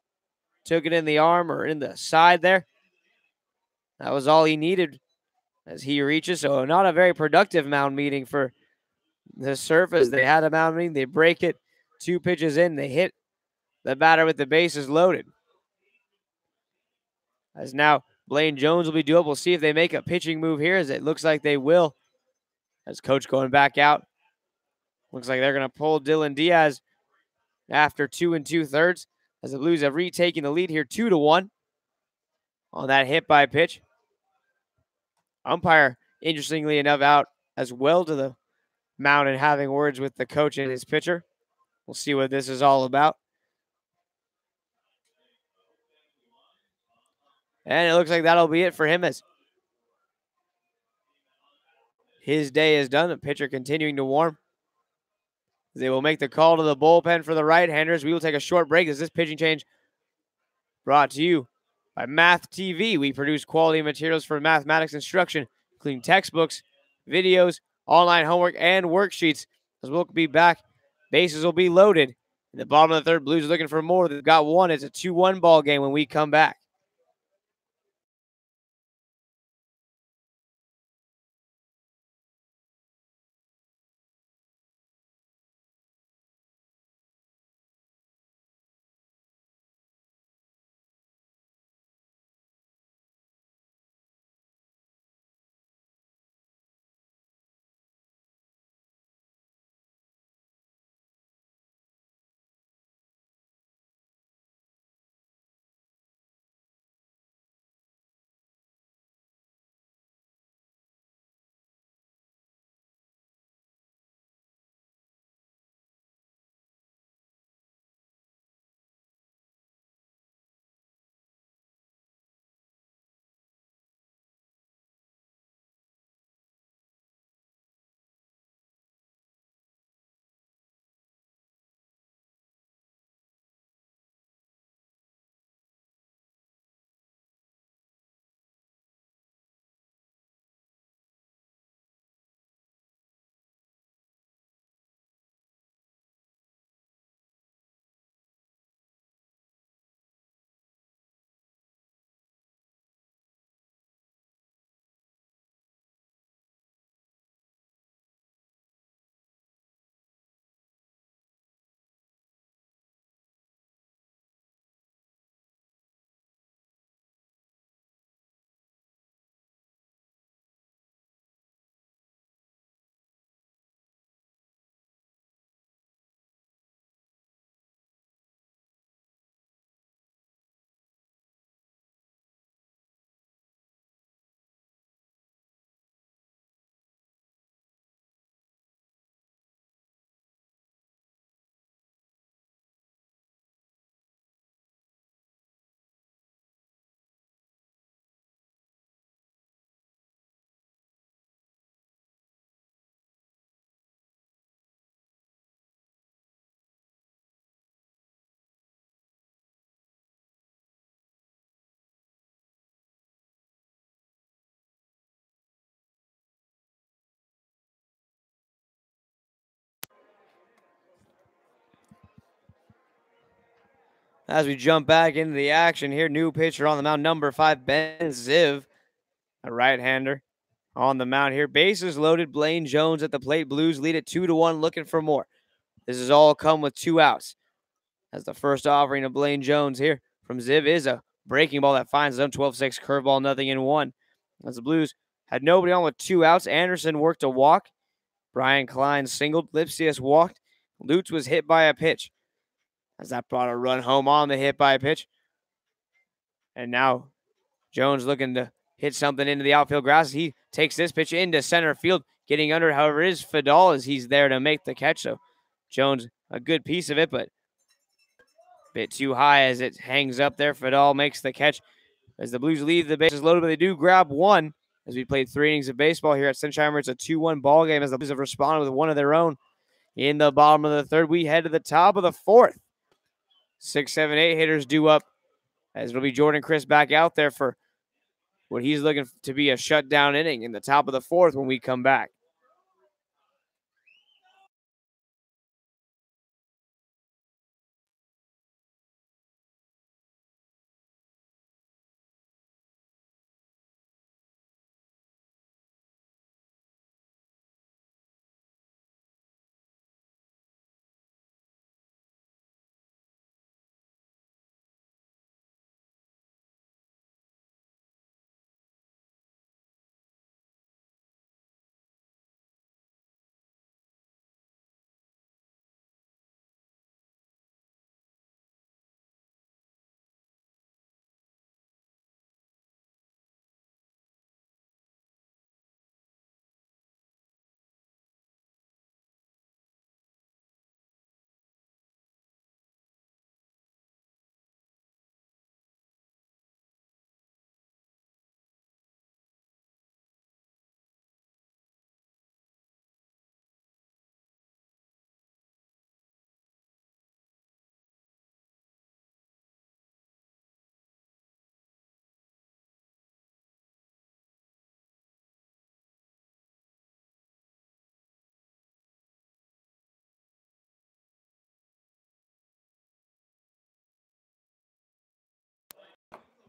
took it in the arm or in the side there. That was all he needed as he reaches. So not a very productive mound meeting for the Surface. They had a mound meeting. They break it 2 pitches in. They hit the batter with the bases loaded. As now Blaine Jones will be doable. We'll see if they make a pitching move here as it looks like they will. As coach going back out. Looks like they're going to pull Dylan Diaz after 2 2/3 as the Blues have retaken the lead here 2-1 on that hit by pitch. Umpire, interestingly enough, out as well to the mound and having words with the coach and his pitcher. We'll see what this is all about. And it looks like that'll be it for him as his day is done. The pitcher continuing to warm. They will make the call to the bullpen for the right-handers. We will take a short break as this pitching change brought to you by Math TV. We produce quality materials for mathematics instruction, including textbooks, videos, online homework, and worksheets. As we'll be back, bases will be loaded. In the bottom of the third, Blues are looking for more. They've got 1. It's a 2-1 ball game when we come back. As we jump back into the action here, new pitcher on the mound, number 5, Ben Ziv, a right-hander on the mound here. Bases loaded, Blaine Jones at the plate. Blues lead it 2-1, looking for more. This has all come with 2 outs. As the first offering of Blaine Jones here from Ziv is a breaking ball that finds them. 12-6 curveball, nothing in 1. As the Blues had nobody on with 2 outs, Anderson worked a walk. Brian Klein singled. Lipsius walked. Lutz was hit by a pitch. As that brought a run home on the hit by a pitch. And now Jones looking to hit something into the outfield grass. He takes this pitch into center field. Getting under, however, is Fadal as he's there to make the catch. So Jones, a good piece of it, but a bit too high as it hangs up there. Fadal makes the catch as the Blues leave the bases loaded, but they do grab one as we played 3 innings of baseball here at Sunshine. It's a 2-1 ball game as the Blues have responded with one of their own. In the bottom of the third, we head to the top of the fourth. 6, 7, 8 hitters due up as it'll be Jordan Chris back out there for what he's looking to be a shutdown inning in the top of the fourth when we come back.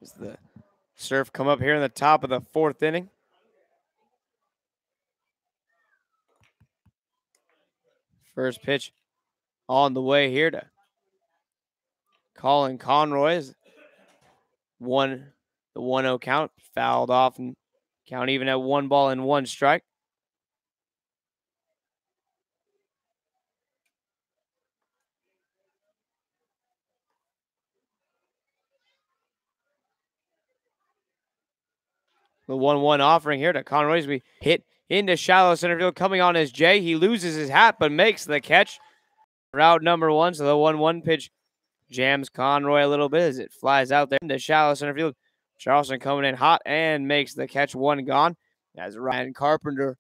As the Surf come up here in the top of the fourth inning. First pitch on the way here to Colin Conroy. The 1-0 count, fouled off and count even at 1 ball and 1 strike. The 1-1 offering here to Conroy as we hit into shallow center field. Coming on is Jay. He loses his hat but makes the catch. Route number 1. So the 1-1 pitch jams Conroy a little bit as it flies out there into shallow center field. Charleston coming in hot and makes the catch. 1 gone. As Ryan Carpenter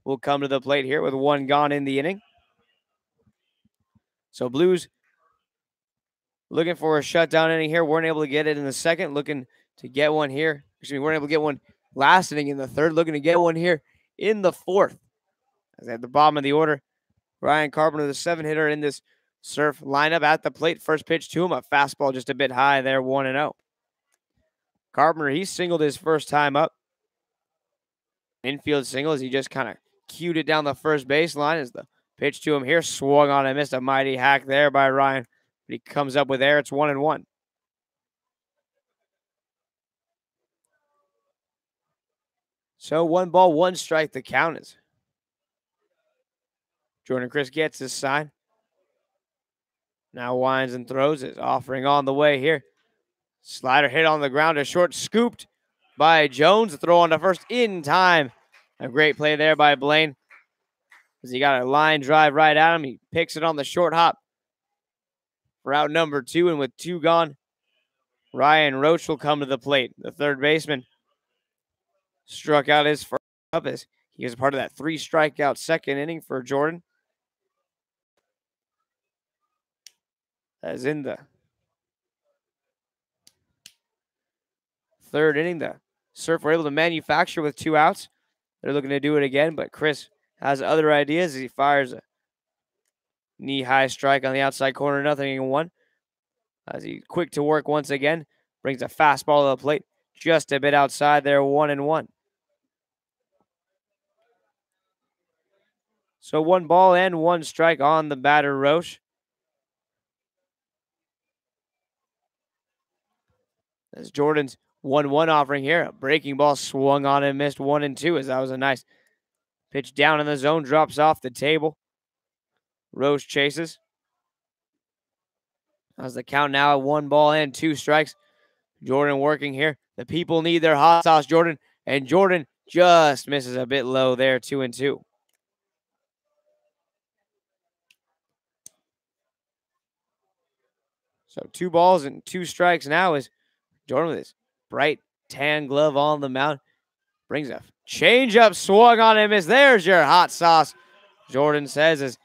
will come to the plate here with 1 gone in the inning. So Blues looking for a shutdown inning here. Weren't able to get it in the second. Looking to get one here. Excuse me, weren't able to get one last inning in the third. Looking to get one here in the fourth. As at the bottom of the order, Ryan Carpenter, the 7-hitter in this Surf lineup at the plate. First pitch to him, a fastball just a bit high there, 1-0. Carpenter, he singled his first time up. Infield single as he just kind of cued it down the first baseline as the pitch to him here swung on and missed. A mighty hack there by Ryan. But he comes up with air. It's 1-1. So 1 ball, 1 strike the count is. Jordan Chris gets his sign. Now winds and throws his offering on the way here. Slider hit on the ground, a short scooped by Jones. The throw on to first in time. A great play there by Blaine. As he got a line drive right at him. He picks it on the short hop. Route number 2, and with 2 gone, Ryan Roach will come to the plate. The third baseman struck out his first up as he was part of that 3 strikeout second inning for Jordan. As in the third inning, the Surf were able to manufacture with 2 outs. They're looking to do it again, but Chris has other ideas as he fires a knee-high strike on the outside corner, 0-1. As he quick to work once again, brings a fastball to the plate, just a bit outside there, 1-1. So 1 ball and 1 strike on the batter, Roche. As Jordan's 1-1 offering here, a breaking ball swung on and missed 1-2, as that was a nice pitch down in the zone, drops off the table. Roche chases. As the count now at 1 ball and 2 strikes. Jordan working here. The people need their hot sauce, Jordan. And Jordan just misses a bit low there, 2-2. So 2 balls and 2 strikes now as Jordan with his bright tan glove on the mound. Brings a changeup, swung on him. There's your hot sauce, Jordan says as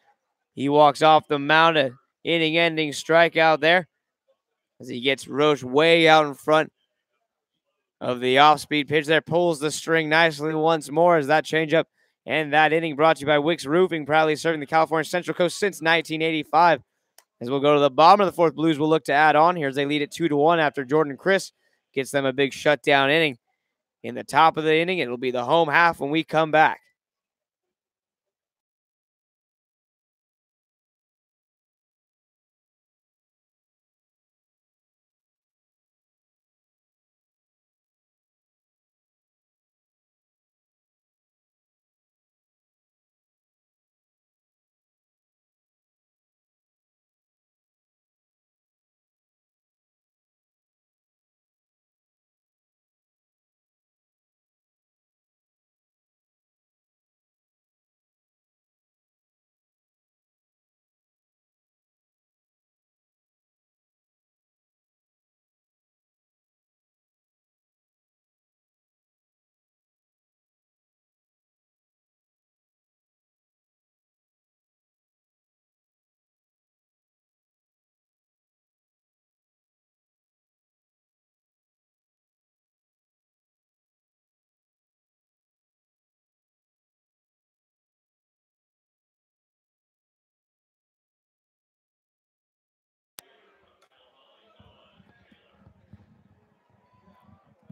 he walks off the mound. An inning-ending strikeout there as he gets Roche way out in front of the off-speed pitch there. Pulls the string nicely once more as that changeup and that inning brought to you by Wicks Roofing, proudly serving the California Central Coast since 1985. As we'll go to the bottom of the 4th, Blues will look to add on here as they lead it 2-1 after Jordan Chris gets them a big shutdown inning. In the top of the inning, it'll be the home half when we come back.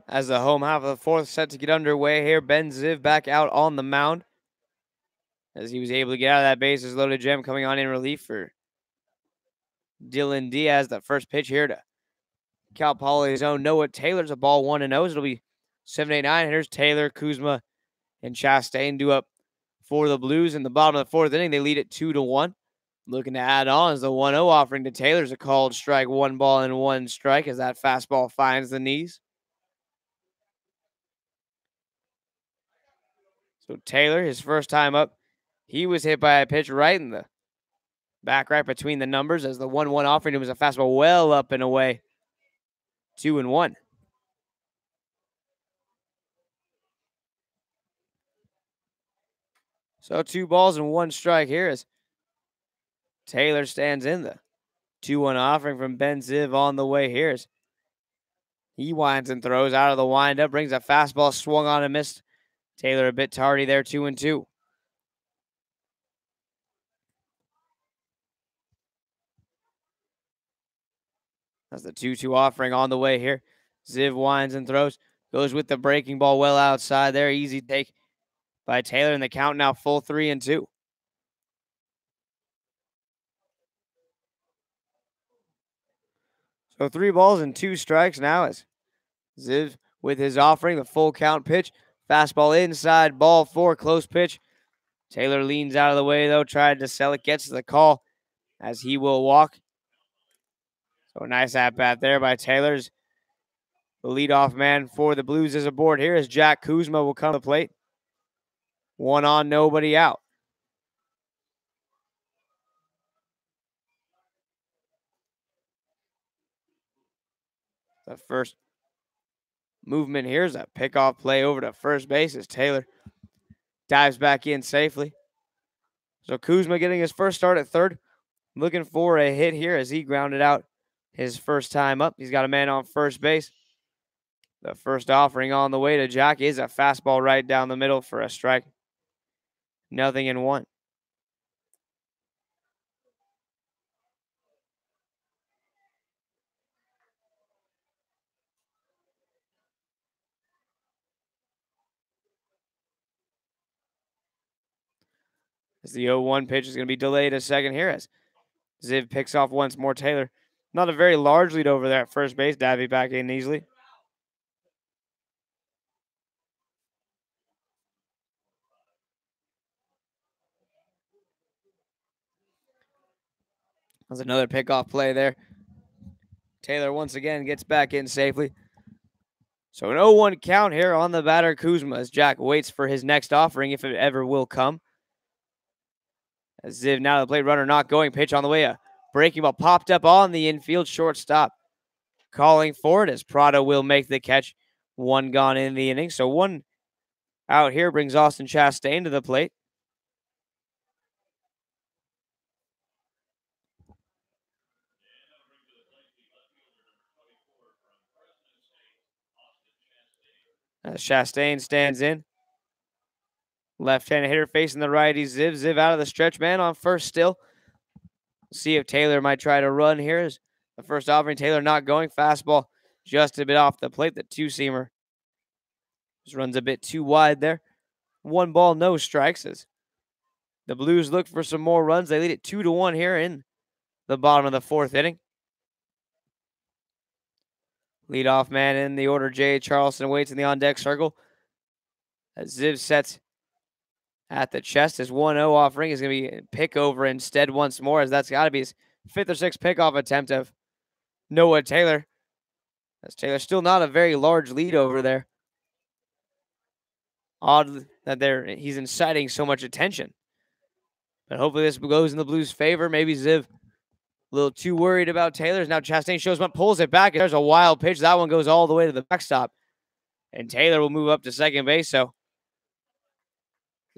As the home half of the 4th set to get underway here, Ben Ziv back out on the mound as he was able to get out of that bases loaded gem, coming on in relief for Dylan Diaz. The first pitch here to Cal Poly's own Noah Taylor's a ball 1-0. It'll be 7-8-9. Here's Taylor, Kuzma, and Chastain due up for the Blues in the bottom of the 4th inning. They lead it 2-1. Looking to add on as the 1-0 offering to Taylor's a called strike, 1 ball and 1 strike as that fastball finds the knees. So Taylor, his first time up, he was hit by a pitch right in the back right between the numbers as the 1-1 offering him was a fastball well up and away. 2-1. So 2 balls and 1 strike here as Taylor stands in the 2-1 offering from Ben Ziv on the way here. As he winds and throws out of the windup, brings a fastball swung on and missed. Taylor a bit tardy there, 2-2. That's the 2-2 offering on the way here. Ziv winds and throws, goes with the breaking ball well outside there. Easy take by Taylor, and the count now full 3-2. So 3 balls and 2 strikes now as Ziv with his offering, the full count pitch. Fastball inside, ball 4, close pitch. Taylor leans out of the way, though, tried to sell it, gets the call as he will walk. So a nice at-bat there by Taylor's. The leadoff man for the Blues is aboard here as Jack Kuzma will come to the plate. 1 on, nobody out. The first movement here is a pickoff play over to first base as Taylor dives back in safely. So Kuzma getting his first start at third. Looking for a hit here as he grounded out his first time up. He's got a man on first base. The first offering on the way to Jack is a fastball right down the middle for a strike. 0-1. As the 0-1 pitch is going to be delayed a second here as Ziv picks off once more Taylor. Not a very large lead over there at first base. Davy back in easily. That's another pickoff play there. Taylor once again gets back in safely. So an 0-1 count here on the batter Kuzma as Jack waits for his next offering if it ever will come. As Ziv now the plate runner not going. Pitch on the way. A breaking ball popped up on the infield shortstop. Calling for it as Prado will make the catch. One gone in the inning. So one out here brings Austin Chastain to the plate. As Chastain stands in. Left-handed hitter facing the righty Ziv. Ziv out of the stretch man on first still. See if Taylor might try to run here. As the first offering, Taylor not going. Fastball just a bit off the plate. The two-seamer just runs a bit too wide there. 1 ball, no strikes. As the Blues look for some more runs. They lead it 2-1 here in the bottom of the 4th inning. Leadoff man in the order, Jay Charleston waits in the on-deck circle. As Ziv sets at the chest. His 1-0 offering is going to be pick over instead once more, as that's got to be his 5th or 6th pickoff attempt of Noah Taylor. As Taylor still not a very large lead over there. Odd that he's inciting so much attention. But hopefully this goes in the Blues' favor. Maybe Ziv a little too worried about Taylor's. Now Chastain shows up, pulls it back, and there's a wild pitch. That one goes all the way to the backstop. And Taylor will move up to second base. So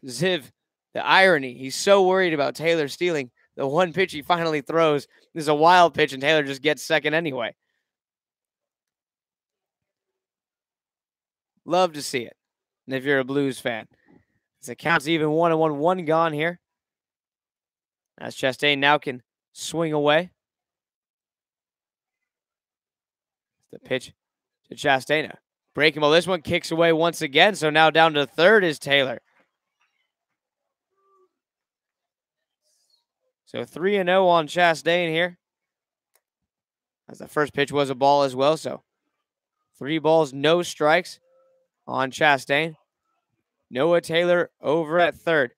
Ziv, the irony, he's so worried about Taylor stealing the one pitch he finally throws. This is a wild pitch, and Taylor just gets second anyway. Love to see it. And if you're a Blues fan, as it counts even 1-1, 1 gone here. As Chastain now can swing away. The pitch to Chastain. Breaking ball. This one kicks away once again. So now down to third is Taylor. So 3-0 on Chastain here. As the first pitch was a ball as well. So 3 balls, no strikes on Chastain. Noah Taylor over at third.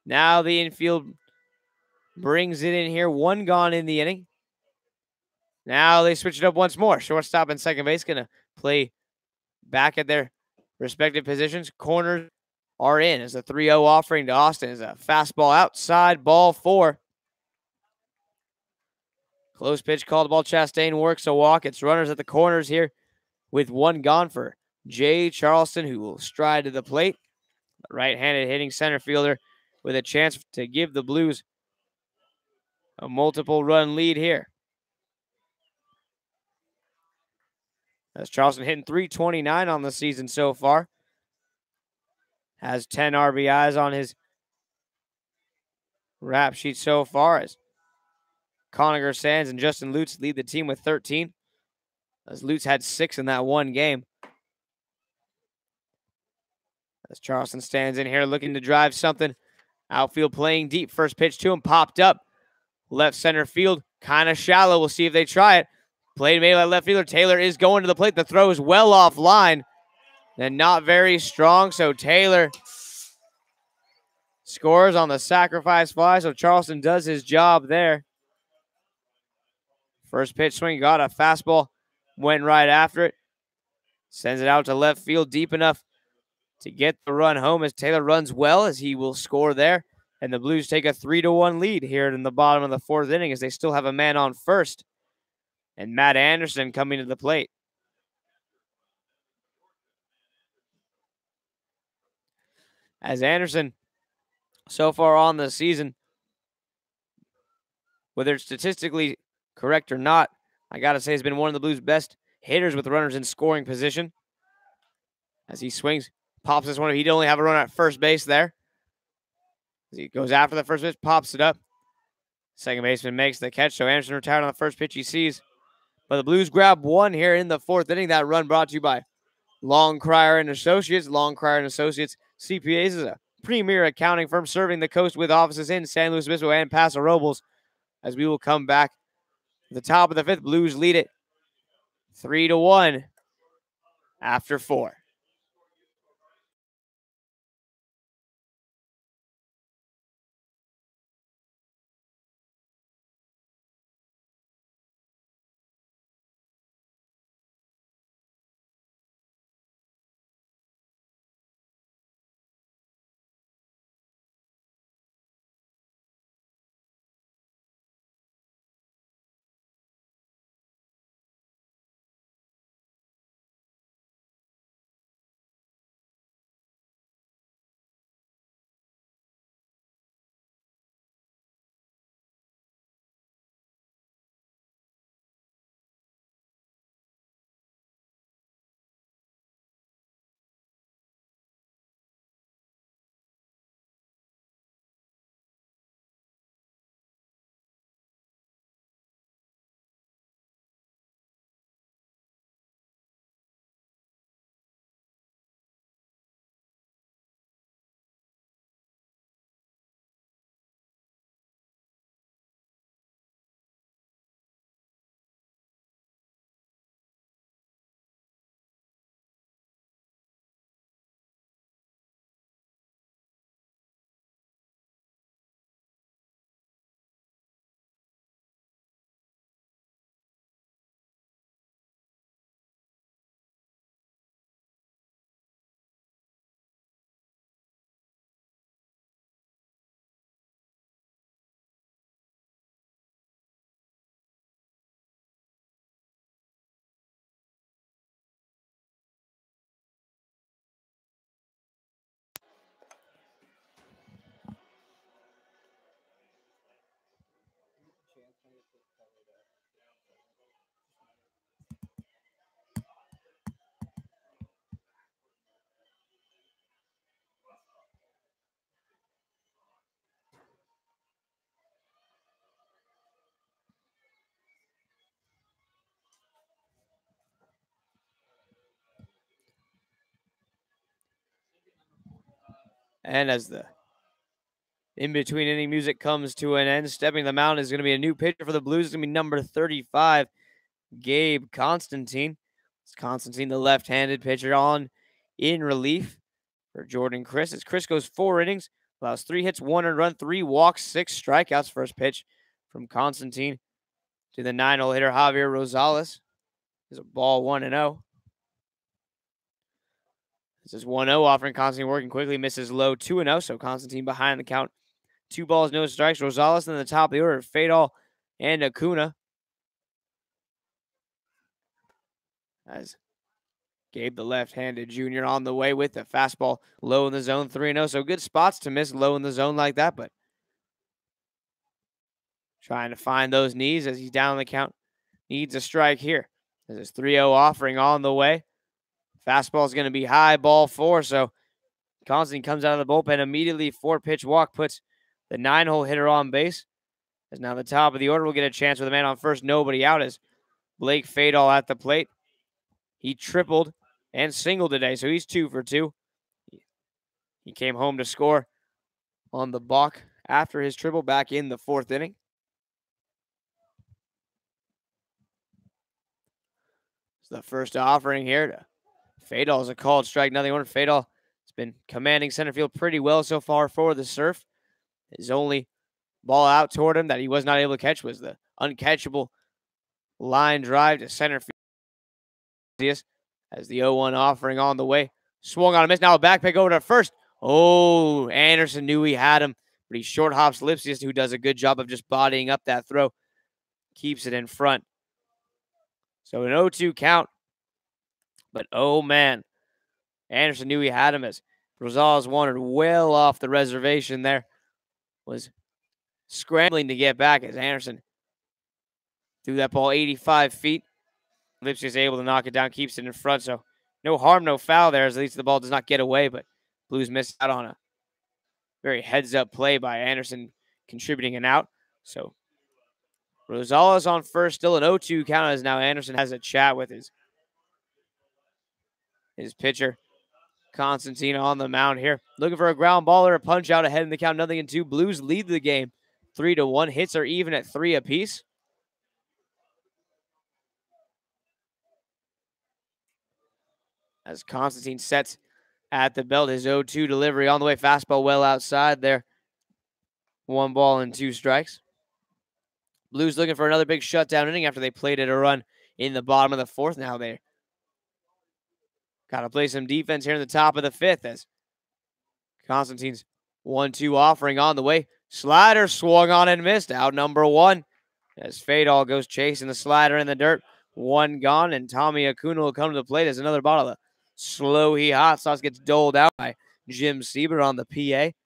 Now the infield brings it in here. 1 gone in the inning. Now they switch it up once more. Shortstop and second base going to play back at their respective positions. Corners are in as a 3-0 offering to Austin. Is a fastball outside, ball 4. Close pitch called, ball. Chastain works a walk. It's runners at the corners here with 1 gone for Jay Charleston, who will stride to the plate. Right-handed hitting center fielder with a chance to give the Blues a multiple run lead here. As Charleston hitting .329 on the season so far. Has 10 RBIs on his rap sheet so far, as Conager Sands and Justin Lutz lead the team with 13. As Lutz had 6 in that one game. As Charleston stands in here looking to drive something. Outfield playing deep. First pitch to him, popped up. Left center field, kind of shallow. We'll see if they try it. Play made by left fielder. Taylor is going to the plate. The throw is well offline and not very strong. So Taylor scores on the sacrifice fly. So Charleston does his job there. First pitch swing, got a fastball, went right after it. Sends it out to left field deep enough to get the run home as Taylor runs well, as he will score there. And the Blues take a 3-1 lead here in the bottom of the 4th inning, as they still have a man on first. And Matt Anderson coming to the plate. As Anderson, so far on the season, whether it's statistically correct or not, I got to say he's been one of the Blues' best hitters with runners in scoring position. As he swings, pops this one. He'd only have a run at first base there. As he goes after the first pitch, pops it up. Second baseman makes the catch, so Anderson retired on the first pitch he sees. But the Blues grab 1 here in the 4th inning. That run brought to you by Long Crier and Associates. Long Crier and Associates CPAs is a premier accounting firm serving the coast with offices in San Luis Obispo and Paso Robles. As we will come back to the top of the fifth, Blues lead it 3-1 after 4. And as the in-between inning music comes to an end, stepping the mound is going to be a new pitcher for the Blues. It's going to be number 35, Gabe Constantine. It's Constantine, the left-handed pitcher, on in relief for Jordan Chris. As Chris goes 4 innings, allows 3 hits, 1 earned run, 3 walks, 6 strikeouts. First pitch from Constantine to the 9-hole hitter, Javier Rosales. Is a ball 1-0. This is 1-0, offering Constantine working quickly, misses low 2-0. So Constantine behind the count. 2 balls, no strikes. Rosales in the top of the order, Fadal and Acuna. As Gabe, the left-handed junior, on the way with the fastball low in the zone, 3-0. So good spots to miss low in the zone like that, but trying to find those knees as he's down the count. Needs a strike here. There's his 3-0 offering on the way. Fastball is going to be high, ball 4. So Constantine comes out of the bullpen immediately. 4-pitch walk puts the 9-hole hitter on base. As now the top of the order will get a chance with a man on first, nobody out, as Blake Fadal at the plate. He tripled and singled today, so he's 2 for 2. He came home to score on the balk after his triple back in the 4th inning. It's the first offering here to Fadal is a called strike, nothing more. Fadal has been commanding center field pretty well so far for the Surf. His only ball out toward him that he was not able to catch was the uncatchable line drive to center field. As the 0-1 offering on the way. Swung on a miss. Now a back pick over to first. Oh, Anderson knew he had him, but he short hops Lipsius, who does a good job of just bodying up that throw. Keeps it in front. So an 0-2 count. But oh man, Anderson knew he had him as Rosales wandered well off the reservation there. Was scrambling to get back as Anderson threw that ball 85 feet. Lipsius able to knock it down, keeps it in front. So no harm, no foul there, as at least the ball does not get away, but Blues missed out on a very heads-up play by Anderson, contributing an out. So Rosales on first, still an 0-2 count, as now Anderson has a chat with his pitcher. Constantine on the mound here. Looking for a ground ball or a punch out ahead in the count. 0-2. Blues lead the game 3-1. Hits are even at 3 apiece. As Constantine sets at the belt, his 0-2 delivery on the way. Fastball well outside there. 1 ball and 2 strikes. Blues looking for another big shutdown inning after they played it a run in the bottom of the 4th. Now they got to play some defense here in the top of the 5th as Constantine's 1-2 offering on the way. Slider swung on and missed. Out number 1 as Fadal goes chasing the slider in the dirt. 1 gone, and Tommy Acuna will come to the plate as another bottle of Slow Heat Hot Sauce gets doled out by Jim Siebert on the PA,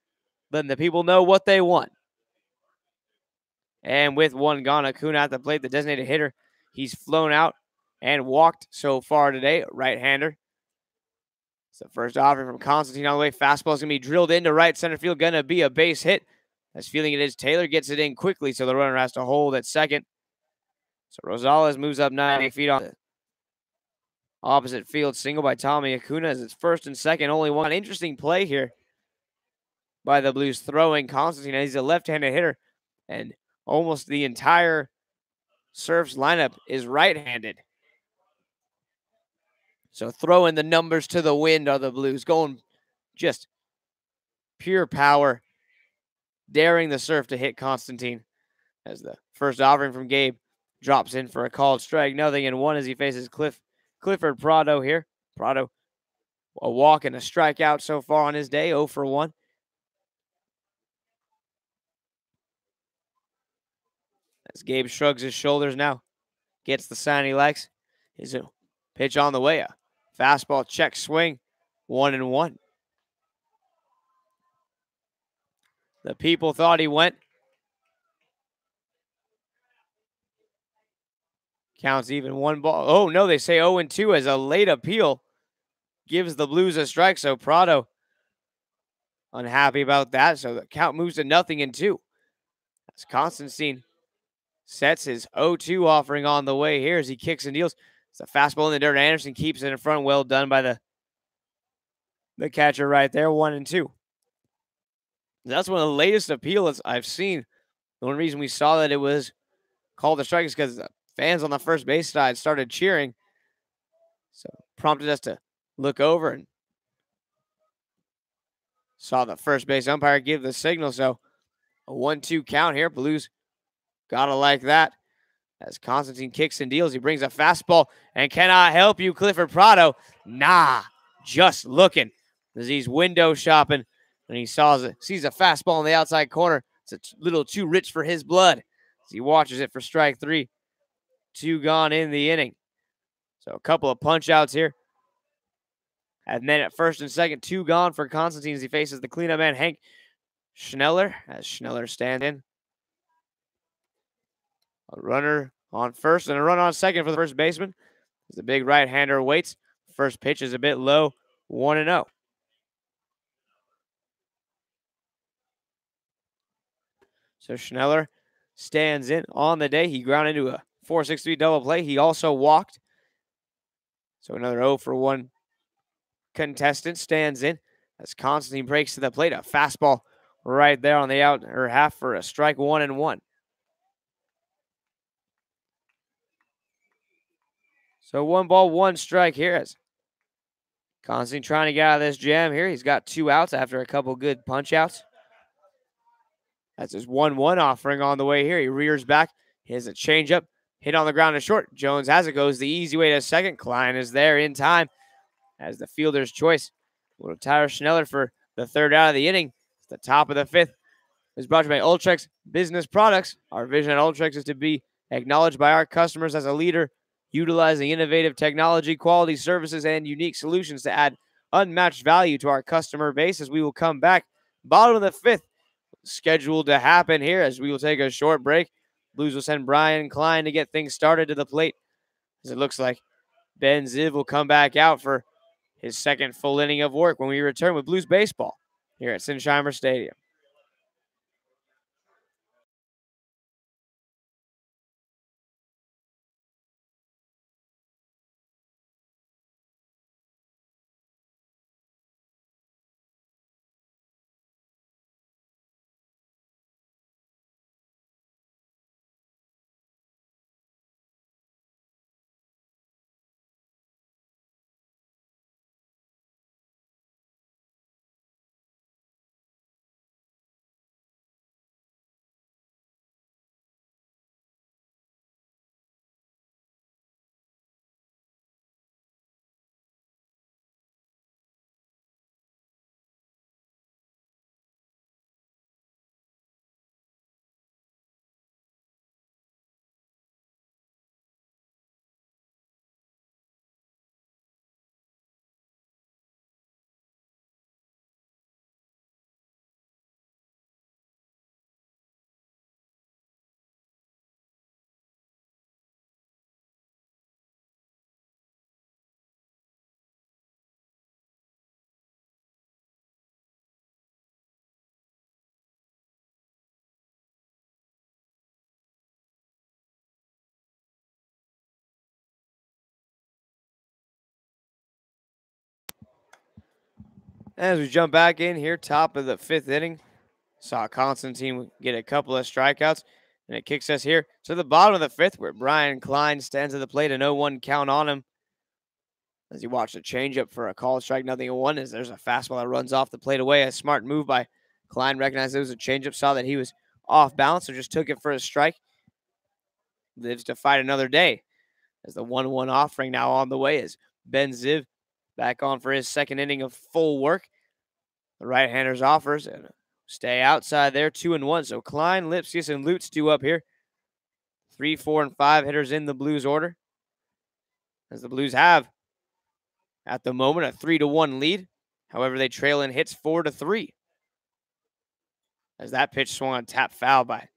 letting the people know what they want. And with 1 gone, Acuna at the plate, the designated hitter. He's flown out and walked so far today, right-hander. It's the first offering from Constantine on the way. Fastball is going to be drilled into right center field. Going to be a base hit. As feeling it is, Taylor gets it in quickly, so the runner has to hold at second. So Rosales moves up 90 feet on the opposite field. Single by Tommy Acuna as it's first and second. Only 1. Interesting play here by the Blues throwing Constantine. He's a left-handed hitter, and almost the entire Surfs lineup is right-handed. So throwing the numbers to the wind are the Blues, going just pure power, daring the Surf to hit Constantine as the first offering from Gabe drops in for a called strike. 0-1 as he faces Clifford Prado here. Prado, a walk and a strikeout so far on his day, 0 for 1. As Gabe shrugs his shoulders now, gets the sign he likes. His pitch on the way, a fastball check swing, 1-1. The people thought he went. Counts even 1 ball. Oh, no, they say 0-2 as a late appeal gives the Blues a strike. So Prado unhappy about that. So the count moves to 0-2. As Constantine sets his 0-2 offering on the way here as he kicks and deals. It's a fastball in the dirt. Anderson keeps it in front. Well done by the catcher right there. 1-2. That's one of the latest appeals I've seen. The only reason we saw that it was called a strike is because the fans on the first base side started cheering. So prompted us to look over and saw the first base umpire give the signal. So a 1-2 count here. Blues gotta like that. As Constantine kicks and deals, he brings a fastball and cannot help you, Clifford Prado. Nah, just looking as he's window shopping and he sees a fastball in the outside corner. It's a little too rich for his blood as he watches it for strike 3. 2 gone in the inning. So a couple of punch outs here. And then at first and second, 2 gone for Constantine as he faces the cleanup man, Hank Schneller, as Schneller stands in. A runner on first and a run on second for the first baseman. As the big right-hander waits. First pitch is a bit low, 1-0. So Schneller stands in on the day. He grounded into a 4-6-3 double play. He also walked. So another 0 for 1 contestant stands in as Constantine breaks to the plate. A fastball right there on the outer half for a strike, 1-1. So 1 ball, 1 strike here as Constantine trying to get out of this jam here. He's got 2 outs after a couple good punch outs. That's his 1-1 offering on the way here. He rears back. He has a changeup. Hit on the ground to short. Jones has it. Goes the easy way to second. Klein is there in time as the fielder's choice. Will retire Schneller for the 3rd out of the inning. It's the top of the 5th. It's brought to you by Ultrex Business Products. Our vision at Ultrex is to be acknowledged by our customers as a leader, utilizing innovative technology, quality services, and unique solutions to add unmatched value to our customer base. As we will come back, bottom of the 5th, scheduled to happen here as we will take a short break. Blues will send Brian Klein to get things started to the plate, as it looks like Ben Ziv will come back out for his 2nd full inning of work when we return with Blues baseball here at Sinsheimer Stadium. As we jump back in here, top of the 5th inning, saw Constantine get a couple of strikeouts, and it kicks us here to the bottom of the 5th, where Brian Klein stands at the plate, a 0-1 count on him. As you watch the changeup for a call strike, 0-1, as there's a fastball that runs off the plate away. A smart move by Klein, recognized it was a changeup, saw that he was off balance, so just took it for a strike. Lives to fight another day. As the 1-1 offering now on the way is Ben Ziv back on for his 2nd inning of full work. The right-handers offers and stay outside there, 2-1. So Klein, Lipsius, and Lutz due up here. 3, 4, and 5 hitters in the Blues order. As the Blues have, at the moment, a 3-1 lead. However, they trail in hits 4-3. As that pitch swung on tap foul by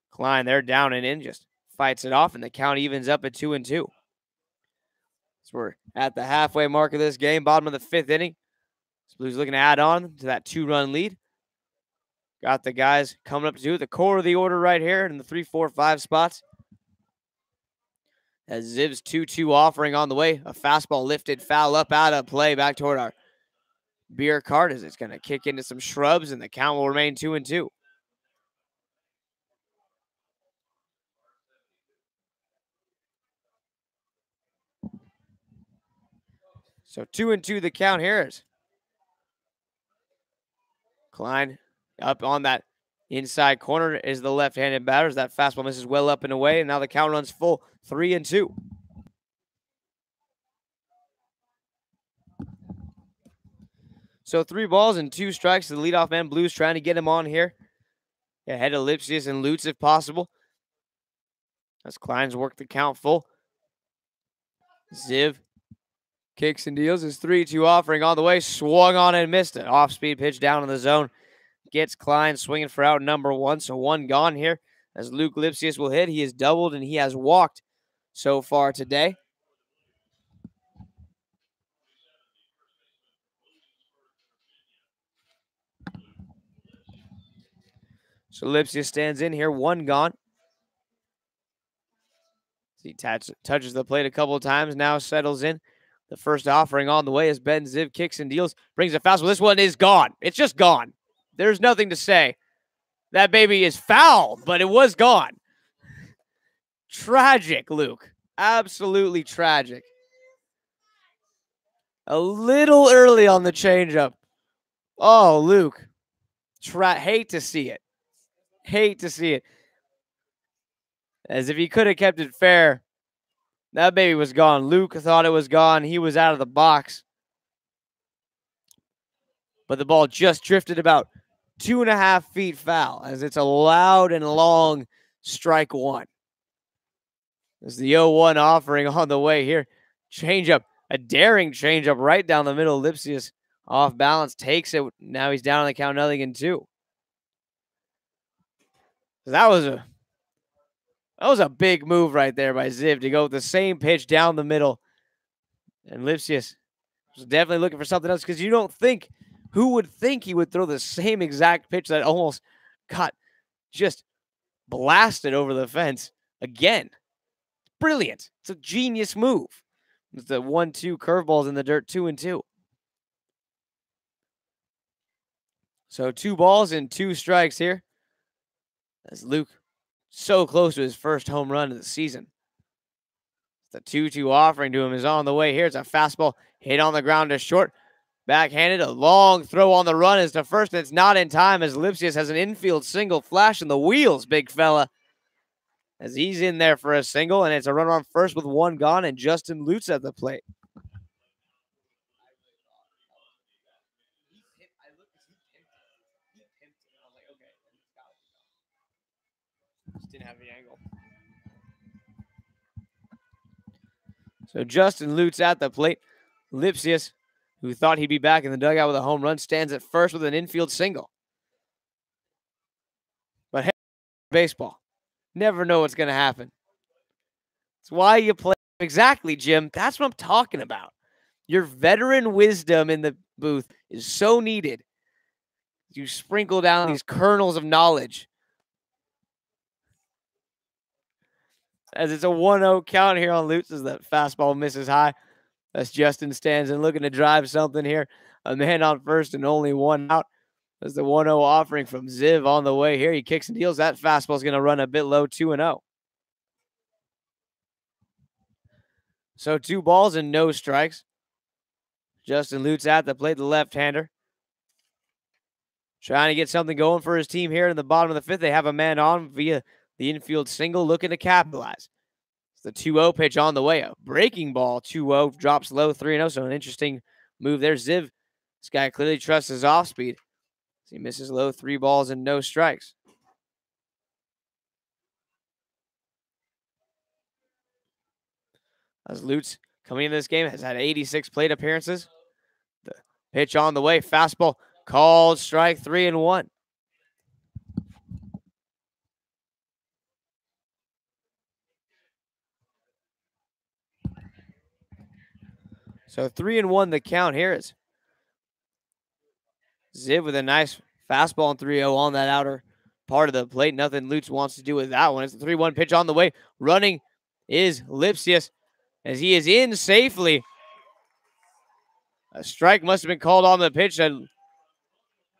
Klein. They're down and in, just fights it off, and the count evens up at 2-2. So we're at the halfway mark of this game, bottom of the 5th inning. Blues looking to add on to that 2-run lead. Got the guys coming up to the core of the order right here in the 3, 4, 5 spots. As Ziv's 2-2 offering on the way. A fastball lifted, foul up out of play back toward our beer cart as it's going to kick into some shrubs, and the count will remain 2-2. So 2-2 the count here is Klein up on that inside corner is the left-handed batter. As that fastball misses well up and away, and now the count runs full, 3-2. So 3 balls and 2 strikes to the leadoff man. Blues trying to get him on here. Ahead of Lipsius and Lutz if possible. As Klein's worked the count full. Ziv kicks and deals his 3-2 offering on the way. Swung on and missed it. Off-speed pitch down in the zone. Gets Klein swinging for out number 1. So 1 gone here as Luke Lipsius will hit. He has doubled and he has walked so far today. So Lipsius stands in here, 1 gone. He touches the plate a couple of times, now settles in. The first offering on the way as Ben Ziv kicks and deals, brings a fastball. This one is gone. It's just gone. There's nothing to say. That baby is foul, but it was gone. Tragic, Luke. Absolutely tragic. A little early on the changeup. Oh, Luke. Hate to see it. Hate to see it. As if he could have kept it fair, that baby was gone. Luke thought it was gone. He was out of the box. But the ball just drifted about 2.5 feet foul as it's a loud and long strike 1. There's the 0-1 offering on the way here. Changeup, a daring changeup right down the middle. Lipsius off balance, takes it. Now he's down on the count, 0-2. That was a big move right there by Ziv to go with the same pitch down the middle. And Lipsius was definitely looking for something else because you don't think, who would think he would throw the same exact pitch that almost got just blasted over the fence again? Brilliant. It's a genius move. It's the 1-2 curveballs in the dirt, 2-2. So 2 balls and 2 strikes here. As Luke so close to his first home run of the season. The 2-2 offering to him is on the way here. It's a fastball hit on the ground to short. Backhanded, a long throw on the run is to first, and it's not in time as Lipsius has an infield single flash in the wheels, big fella. As he's in there for a single, and it's a run on first with 1 gone, and Justin Lutz at the plate. Didn't have the angle. So Justin Lutz at the plate. Lipsius, who thought he'd be back in the dugout with a home run, stands at first with an infield single. But hey, baseball. Never know what's going to happen. It's why you play. Exactly, Jim. That's what I'm talking about. Your veteran wisdom in the booth is so needed. You sprinkle down these kernels of knowledge. As it's a 1-0 count here on Lutz as that fastball misses high. As Justin stands and looking to drive something here. A man on first and only one out. As the 1-0 offering from Ziv on the way here. He kicks and deals. That fastball is going to run a bit low, 2-0. So 2 balls and no strikes. Justin Lutz at the plate, the left-hander. Trying to get something going for his team here in the bottom of the 5th. They have a man on via the infield single, looking to capitalize. It's the 2-0 pitch on the way. A breaking ball, 2-0, drops low, 3-0. So an interesting move there. Ziv, this guy clearly trusts his off-speed. He misses low, 3 balls and no strikes. As Lutz coming into this game has had 86 plate appearances. The pitch on the way, fastball called strike 3-1. So 3-1 the count here is Ziv with a nice fastball and 3-0 on that outer part of the plate. Nothing Lutz wants to do with that one. It's the 3-1 pitch on the way. Running is Lipsius as he is in safely. A strike must have been called on the pitch. That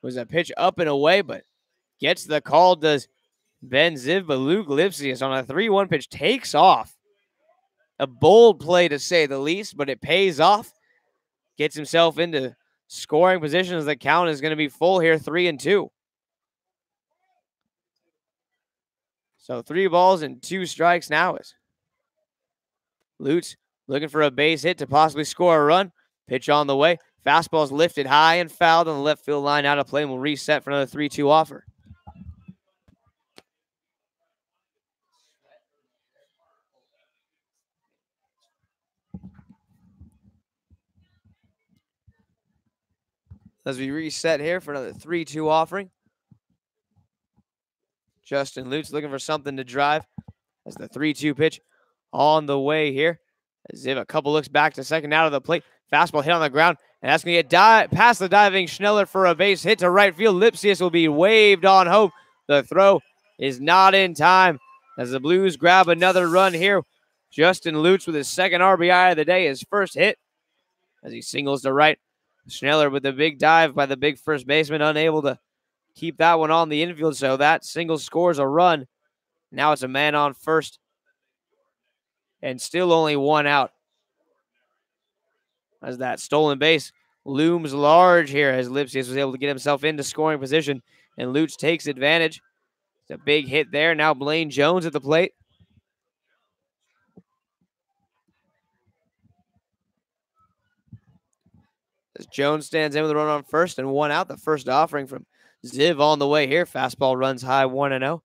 was a pitch up and away, but gets the call, does Ben Ziv. But Luke Lipsius on a 3-1 pitch takes off. A bold play to say the least, but it pays off. Gets himself into scoring position as the count is going to be full here, 3-2. So 3 balls and 2 strikes now is Lutz looking for a base hit to possibly score a run. Pitch on the way. Fastball is lifted high and fouled on the left field line, out of play, and will reset for another 3-2 offer. As we reset here for another 3-2 offering. Justin Lutz looking for something to drive as the 3-2 pitch on the way here. As if a couple looks back to second out of the plate. Fastball hit on the ground, and that's going to get past the diving Schneller for a base hit to right field. Lipsius will be waved on home. The throw is not in time as the Blues grab another run here. Justin Lutz with his second RBI of the day, his first hit as he singles to right. Schneller with the big dive by the big first baseman, unable to keep that one on the infield, so that single scores a run. Now it's a man on first and still only 1 out. As that stolen base looms large here as Lipsius was able to get himself into scoring position, and Lutz takes advantage. It's a big hit there. Now Blaine Jones at the plate. As Jones stands in with a run on first and 1 out. The first offering from Ziv on the way here. Fastball runs high, 1-0.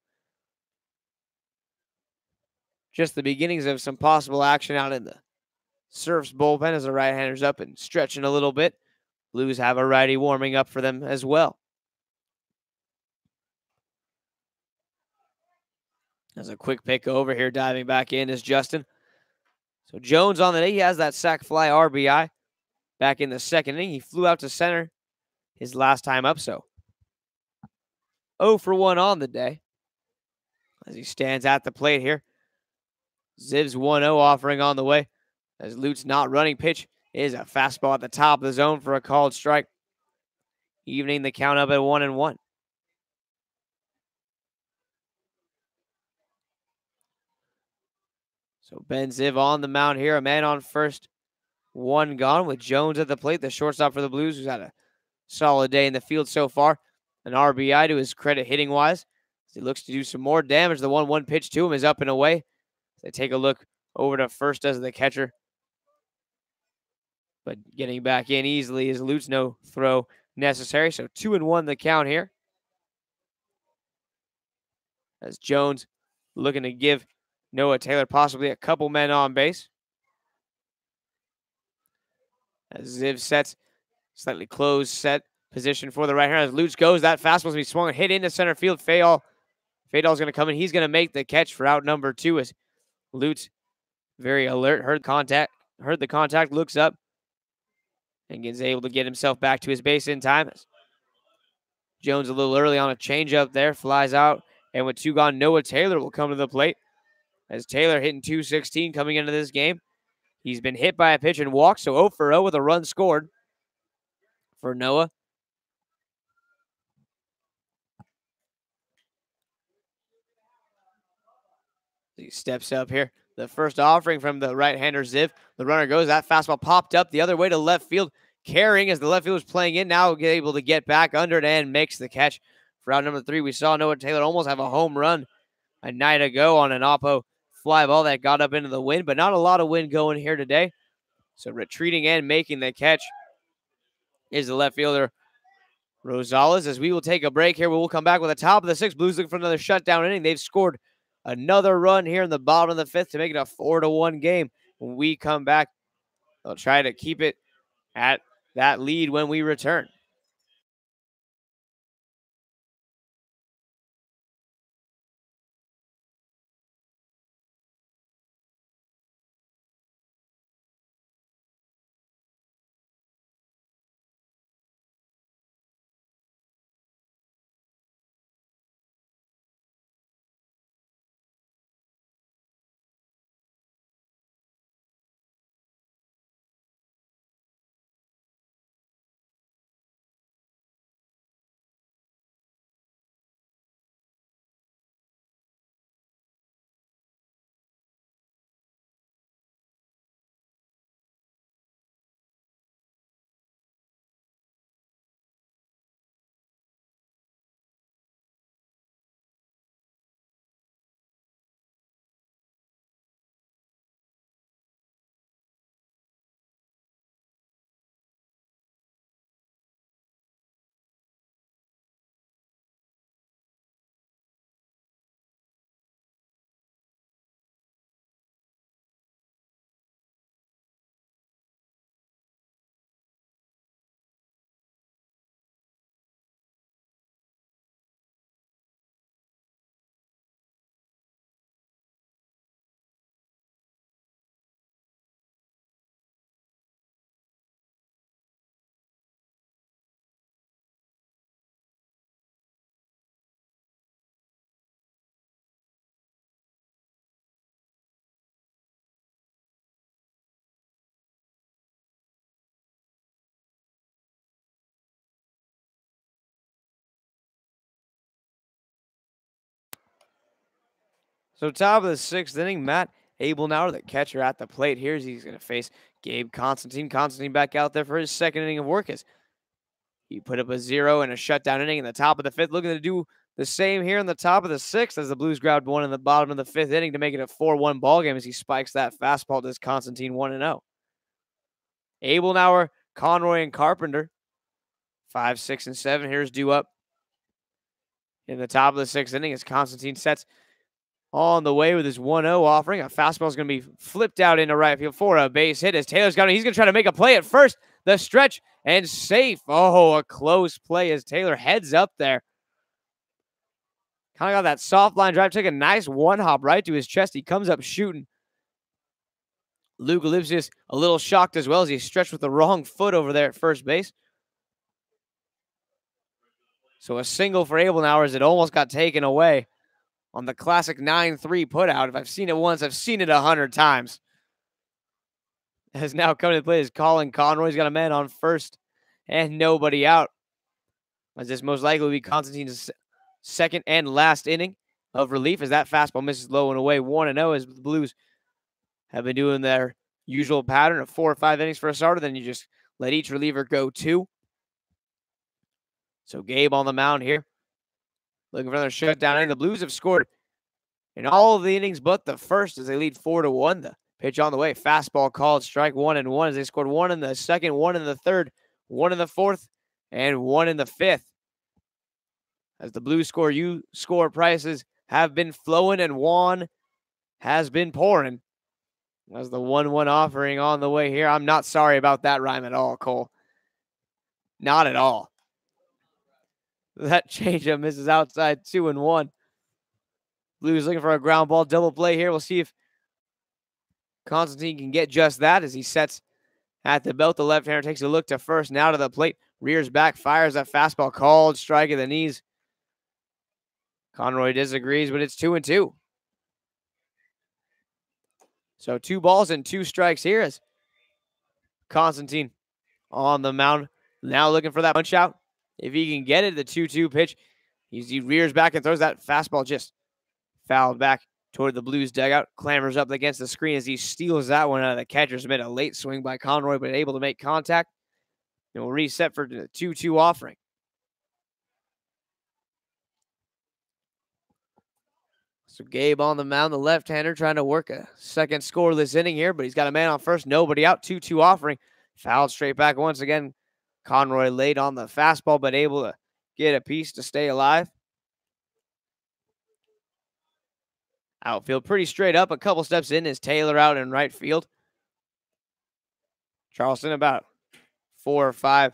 Just the beginnings of some possible action out in the Surfs bullpen as the right-hander's up and stretching a little bit. Blues have a righty warming up for them as well. As a quick pick over here, diving back in is Justin. So Jones on the day, he has that sac fly RBI. Back in the second inning, he flew out to center his last time up, so 0 for 1 on the day. As he stands at the plate here. Ziv's 1-0 offering on the way. As Lutz not running, pitch is a fastball at the top of the zone for a called strike. Evening the count up at 1-1. So Ben Ziv on the mound here, a man on first, 1 gone with Jones at the plate, the shortstop for the Blues, who's had a solid day in the field so far. An RBI to his credit hitting-wise. He looks to do some more damage. The 1-1 pitch to him is up and away. They take a look over to first as the catcher. But getting back in easily is Lutz, no throw necessary. So 2-1 the count here. As Jones looking to give Noah Taylor possibly a couple men on base. As Ziv sets slightly closed set position for the right hand. As Lutz goes, that fastball's going to be swung and hit into center field. Fayol's going to come in. He's going to make the catch for out number 2 as Lutz very alert, heard the contact, looks up, and is able to get himself back to his base in time. Jones a little early on a changeup there, flies out, and with 2 gone, Noah Taylor will come to the plate. As Taylor hitting .216 coming into this game. He's been hit by a pitch and walked, so 0 for 0 with a run scored. for Noah. He steps up here. The first offering from the right-hander Ziv. The runner goes. That fastball popped up the other way to left field. Carrying as the left field was playing in. Now able to get back under it and makes the catch. For out number 3, we saw Noah Taylor almost have a home run a night ago on an oppo fly ball that got up into the wind, but not a lot of wind going here today. So retreating and making the catch is the left fielder Rosales. As we will take a break here, we'll come back with the top of the 6th. Blues looking for another shutdown inning. They've scored another run here in the bottom of the 5th to make it a 4-1 game. When we come back, they'll try to keep it at that lead when we return. So top of the 6th inning, Matt Abelnauer, the catcher at the plate here. He's going to face Gabe Constantine. Constantine back out there for his 2nd inning of work as he put up a 0 and a shutdown inning in the top of the 5th. Looking to do the same here in the top of the 6th as the Blues grabbed one in the bottom of the 5th inning to make it a 4-1 ball game as he spikes that fastball to Constantine 1-0. Abelnauer, Conroy, and Carpenter, 5, 6, and 7. Here's due up in the top of the 6th inning as Constantine sets on the way with his 1-0 offering. A fastball is going to be flipped out into right field for a base hit as Taylor's got it. He's going to try to make a play at first. The stretch and safe. Oh, a close play as Taylor heads up there. Kind of got that soft line drive. Took a nice one-hop right to his chest. He comes up shooting. Luke Lipsius a little shocked as well as he stretched with the wrong foot over there at first base. So a single for Abelnauer as it almost got taken away on the classic 9-3 putout. If I've seen it once, I've seen it 100 times. Has now come to play is Colin Conroy. He's got a man on first and nobody out. As this most likely will be Constantine's 2nd and last inning of relief as that fastball misses low and away. 1-0 as the Blues have been doing their usual pattern of 4 or 5 innings for a starter. Then you just let each reliever go 2. So Gabe on the mound here, looking for another shutdown inning. The Blues have scored in all of the innings but the first as they lead 4-1. The pitch on the way. Fastball called strike 1-1 as they scored 1 in the 2nd, 1 in the 3rd, 1 in the 4th, and 1 in the 5th. As the Blues score prices have been flowing and Juan has been pouring. As the 1-1 offering on the way here. I'm not sorry about that rhyme at all, Cole. Not at all. That changeup misses outside 2-1. Blues looking for a ground ball double play here. We'll see if Constantine can get just that as he sets at the belt. The left-hander takes a look to first, now to the plate. Rears back, fires a fastball called strike at the knees. Conroy disagrees, but it's 2-2. So 2 balls and 2 strikes here as Constantine on the mound Now looking for that punch out. If he can get it, the 2-2 pitch. He rears back and throws that fastball just fouled back toward the Blues dugout. Clambers up against the screen as he steals that one out of the catcher's mitt. A late swing by Conroy, but able to make contact. And we'll reset for the 2-2 offering. So Gabe on the mound, the left-hander trying to work a second scoreless inning here, but he's got a man on first, nobody out, 2-2 offering. Fouled straight back once again. Conroy late on the fastball, but able to get a piece to stay alive. Outfield pretty straight up. A couple steps in is Taylor out in right field. Charleston about 4 or 5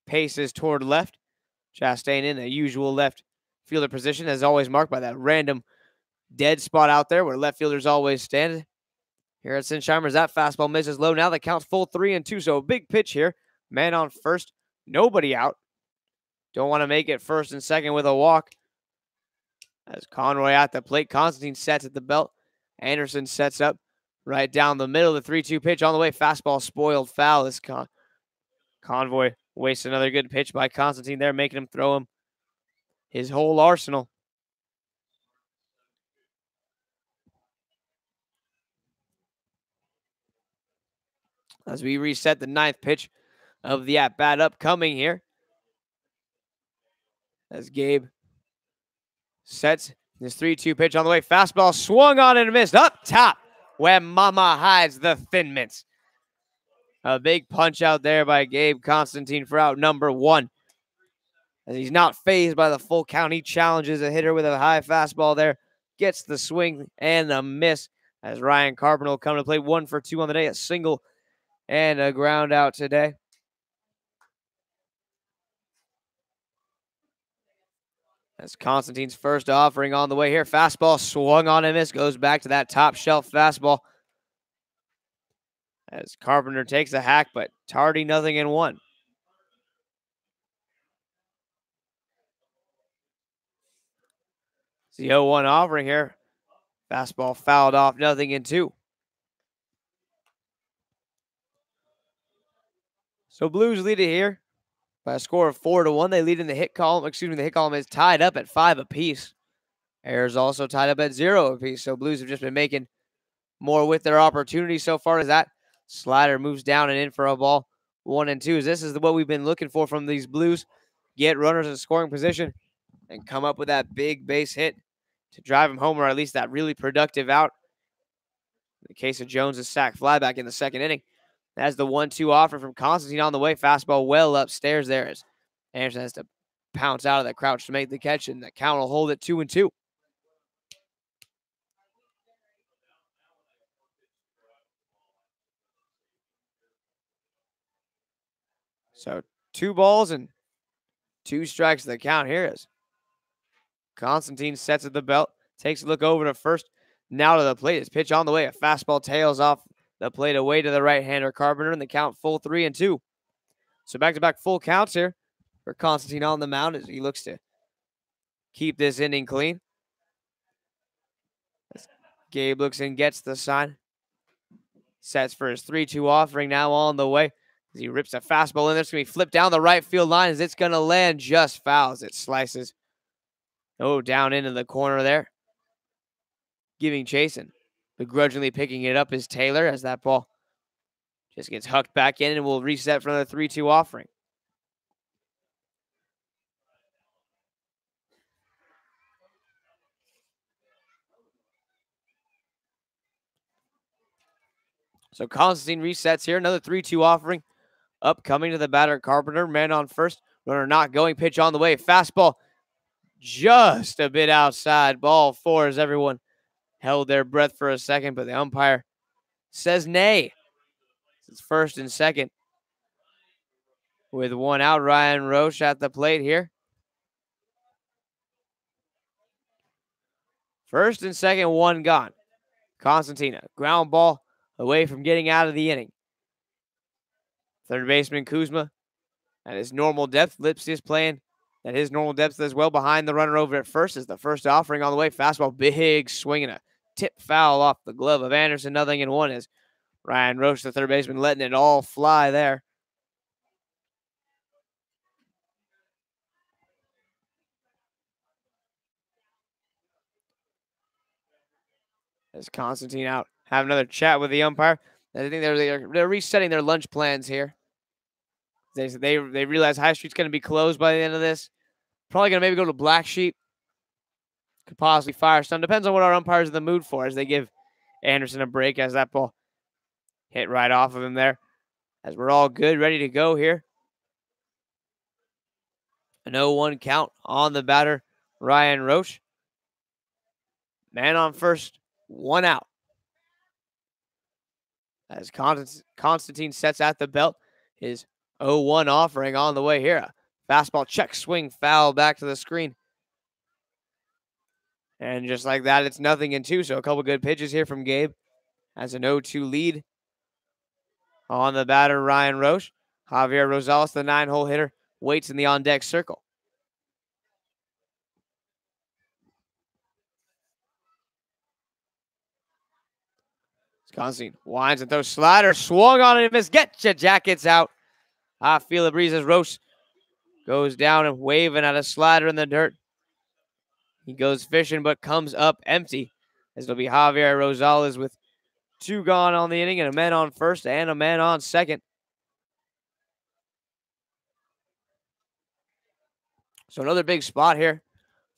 paces toward left. Chastain in the usual left fielder position, as always marked by that random dead spot out there where left fielders always stand. Here at Sinsheimer's, that fastball misses low. Now the count's full 3-2, so a big pitch here. Man on first, nobody out. Don't want to make it first and second with a walk. As Conroy at the plate, Constantine sets at the belt. Anderson sets up right down the middle. The 3-2 pitch on the way. Fastball spoiled foul. This Convoy wastes another good pitch by Constantine there, making him throw him his whole arsenal. As we reset the 9th pitch of the at-bat upcoming here. As Gabe sets this 3-2 pitch on the way. Fastball swung on and missed up top where Mama hides the Thin Mints. A big punch out there by Gabe Constantine for out number 1. As he's not fazed by the full count, he challenges a hitter with a high fastball there. Gets the swing and the miss. As Ryan Carpenter will come to play 1 for 2 on the day. A single and a ground out today. That's Constantine's first offering on the way here. Fastball swung on and missed. Goes back to that top shelf fastball. As Carpenter takes a hack, but Tardy 0-1. It's the 0-1 offering here. Fastball fouled off, 0-2. So Blues lead it here by a score of 4-1. They lead in the hit column. Excuse me, the hit column is tied up at 5 apiece. Errors also tied up at 0 apiece. So Blues have just been making more with their opportunities so far. As that slider moves down and in for a ball 1-2. This is what we've been looking for from these Blues. Get runners in scoring position and come up with that big base hit to drive them home, or at least that really productive out. In the case of Jones' sack fly back in the 2nd inning. That's the 1-2 offer from Constantine on the way. Fastball well upstairs there as Anderson has to pounce out of the crouch to make the catch, and the count will hold it 2-2. So 2 balls and 2 strikes to the count here as Constantine sets at the belt, takes a look over to first, now to the plate. His pitch on the way. A fastball tails off the plate away to the right-hander Carpenter, and the count full 3-2. So back-to-back full counts here for Constantine on the mound as he looks to keep this inning clean. As Gabe looks in, gets the sign. Sets for his 3-2 offering now on the way. As he rips a fastball in there. It's going to be flipped down the right field line as it's going to land just foul as it slices. Oh, down into the corner there. Giving chase, and begrudgingly picking it up is Taylor as that ball just gets hucked back in, and we'll reset for another 3-2 offering. So Constantine resets here. Another 3-2 offering upcoming to the batter Carpenter. Man on first. Runner not going. Pitch on the way. Fastball just a bit outside. Ball 4 as everyone held their breath for a second, but the umpire says nay. It's 1st and 2nd. With 1 out, Ryan Roche at the plate here. 1st and 2nd, 1 gone. Constantine, ground ball away from getting out of the inning. Third baseman Kuzma at his normal depth. Lipsius playing at his normal depth as well behind the runner over at first as the first offering on the way. Fastball, big swing and a tip foul off the glove of Anderson. 0-1 as Ryan Roche, the third baseman, letting it all fly there. As Constantine out, have another chat with the umpire. I think they're resetting their lunch plans here. They realize High Street's going to be closed by the end of this. Probably going to maybe go to Black Sheep. Could possibly Firestone. Depends on what our umpire's in the mood for as they give Anderson a break as that ball hit right off of him there. As we're all good, ready to go here. An 0-1 count on the batter, Ryan Roche. Man on first, one out. As Constantine sets at the belt, his 0-1 offering on the way here. A fastball check swing foul back to the screen. And just like that, it's 0-2. So a couple good pitches here from Gabe. Has an 0-2 lead on the batter, Ryan Roche. Javier Rosales, the 9-hole hitter, waits in the on-deck circle. Constantine winds and throws slider, swung on it and missed. Get your Jackets out. I feel the breeze as Roche goes down and waving at a slider in the dirt. He goes fishing but comes up empty. As it'll be Javier Rosales with 2 gone on the inning and a man on first and a man on second. So another big spot here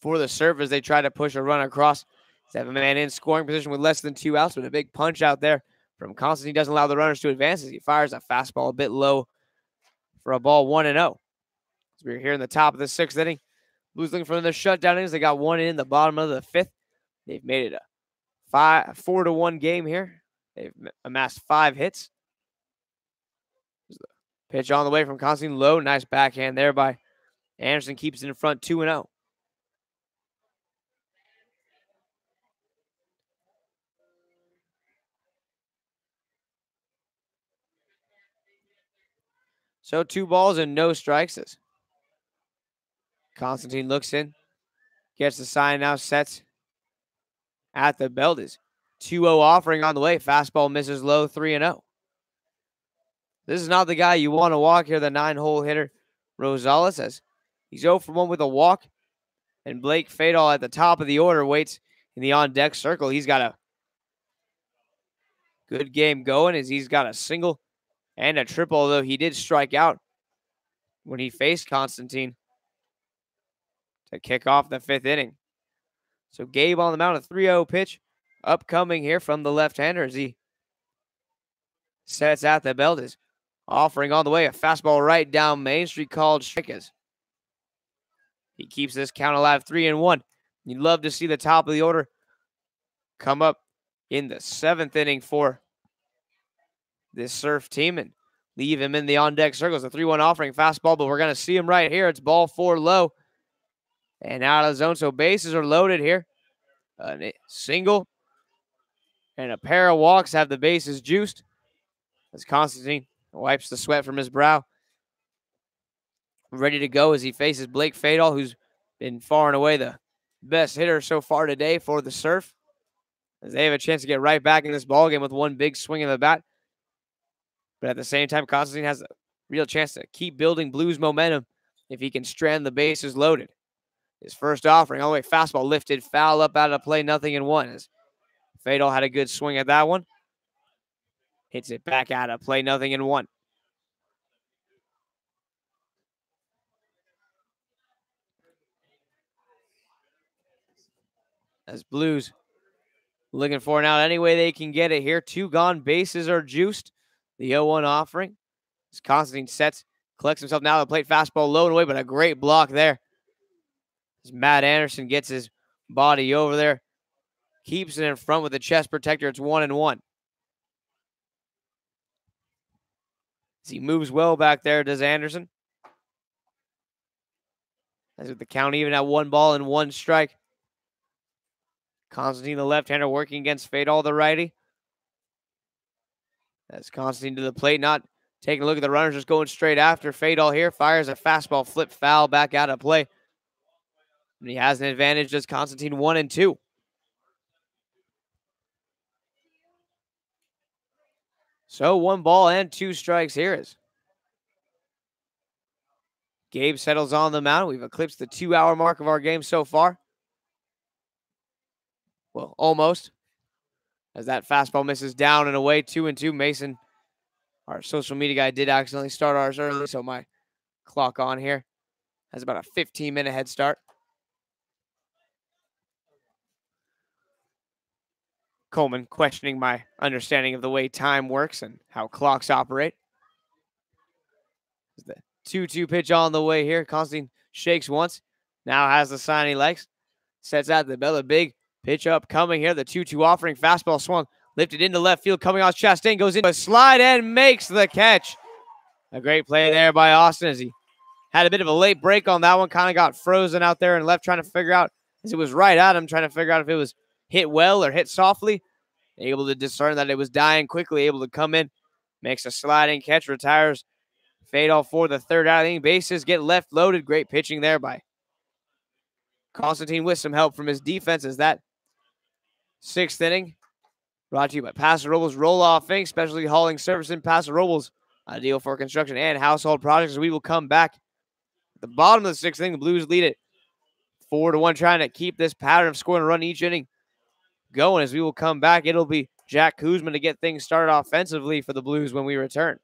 for the Surf as they try to push a run across. 7-man in scoring position with less than 2 outs, but a big punch out there from Constantine doesn't allow the runners to advance as he fires a fastball a bit low for a ball 1-0. So we're here in the top of the 6th inning. Blues looking for another shutdown innings. They got 1 in the bottom of the 5th. They've made it a 4-1 game here. They've amassed 5 hits. Pitch on the way from Constantine low. Nice backhand there by Anderson. Keeps it in front 2-0. So 2 balls and no strikes. Constantine looks in, gets the sign now, sets at the belt. Is 2-0 offering on the way. Fastball misses low, 3-0. This is not the guy you want to walk here, the 9-hole hitter, Rosales, says he's 0 for 1 with a walk. And Blake Fadal at the top of the order waits in the on-deck circle. He's got a good game going as he's got a single and a triple, although he did strike out when he faced Constantine to kick off the 5th inning. So Gabe on the mound, a 3-0 pitch upcoming here from the left-hander as he sets at the belt. Is offering on the way a fastball right down Main Street called strikes. He keeps this count alive, 3-1. You'd love to see the top of the order come up in the 7th inning for this Surf team and leave him in the on-deck circles. A 3-1 offering fastball, but we're going to see him right here. It's ball 4 low and out of the zone. So bases are loaded here. A single and a pair of walks have the bases juiced as Constantine wipes the sweat from his brow. Ready to go as he faces Blake Fadal, who's been far and away the best hitter so far today for the Surf. As they have a chance to get right back in this ballgame with one big swing of the bat. But at the same time, Constantine has a real chance to keep building Blues momentum if he can strand the bases loaded. His first offering, all the way fastball lifted, foul up out of play, 0-1. As Fadal had a good swing at that one. Hits it back out of play, 0-1. As Blues looking for it out any way they can get it here. 2 gone, bases are juiced. The 0-1 offering. As Constantine sets, collects himself now. The plate fastball low and away, but a great block there. As Matt Anderson gets his body over there. Keeps it in front with the chest protector. It's 1-1. As he moves well back there, does Anderson. As with the count even at 1 ball and 1 strike. Constantine, the left-hander, working against Fadal, the righty. As Constantine to the plate, not taking a look at the runners, just going straight after. Fadal here fires a fastball, flip foul, back out of play. And he has an advantage, does Constantine, 1-2. So 1 ball and 2 strikes here is Gabe settles on the mound. We've eclipsed the 2-hour mark of our game so far. Well, almost. As that fastball misses down and away, 2-2. Mason, our social media guy, did accidentally start ours early, so my clock on here has about a 15-minute head start. Coleman questioning my understanding of the way time works and how clocks operate. The 2-2 pitch on the way here. Constantine shakes once. Now has the sign he likes. Sets out the Bella. Big pitch up coming here. The 2-2 offering. Fastball swung. Lifted into left field. Coming off Chastain. Goes into a slide and makes the catch. A great play there by Austin as he had a bit of a late break on that one. Kind of got frozen out there and left trying to figure out, as it was right at him, trying to figure out if it was hit well or hit softly. Able to discern that it was dying quickly. Able to come in. Makes a sliding catch. Retires Fatal for the third out of the inning. Bases get left loaded. Great pitching there by Constantine with some help from his defense as that sixth inning brought to you by Paso Robles Roll-Off Inc., specialty hauling service in Paso Robles, ideal for construction and household projects. We will come back at the bottom of the sixth inning. The Blues lead it 4-1, trying to keep this pattern of scoring a run each inning going. As we will come back, it'll be Jack Kuzma to get things started offensively for the Blues when we return.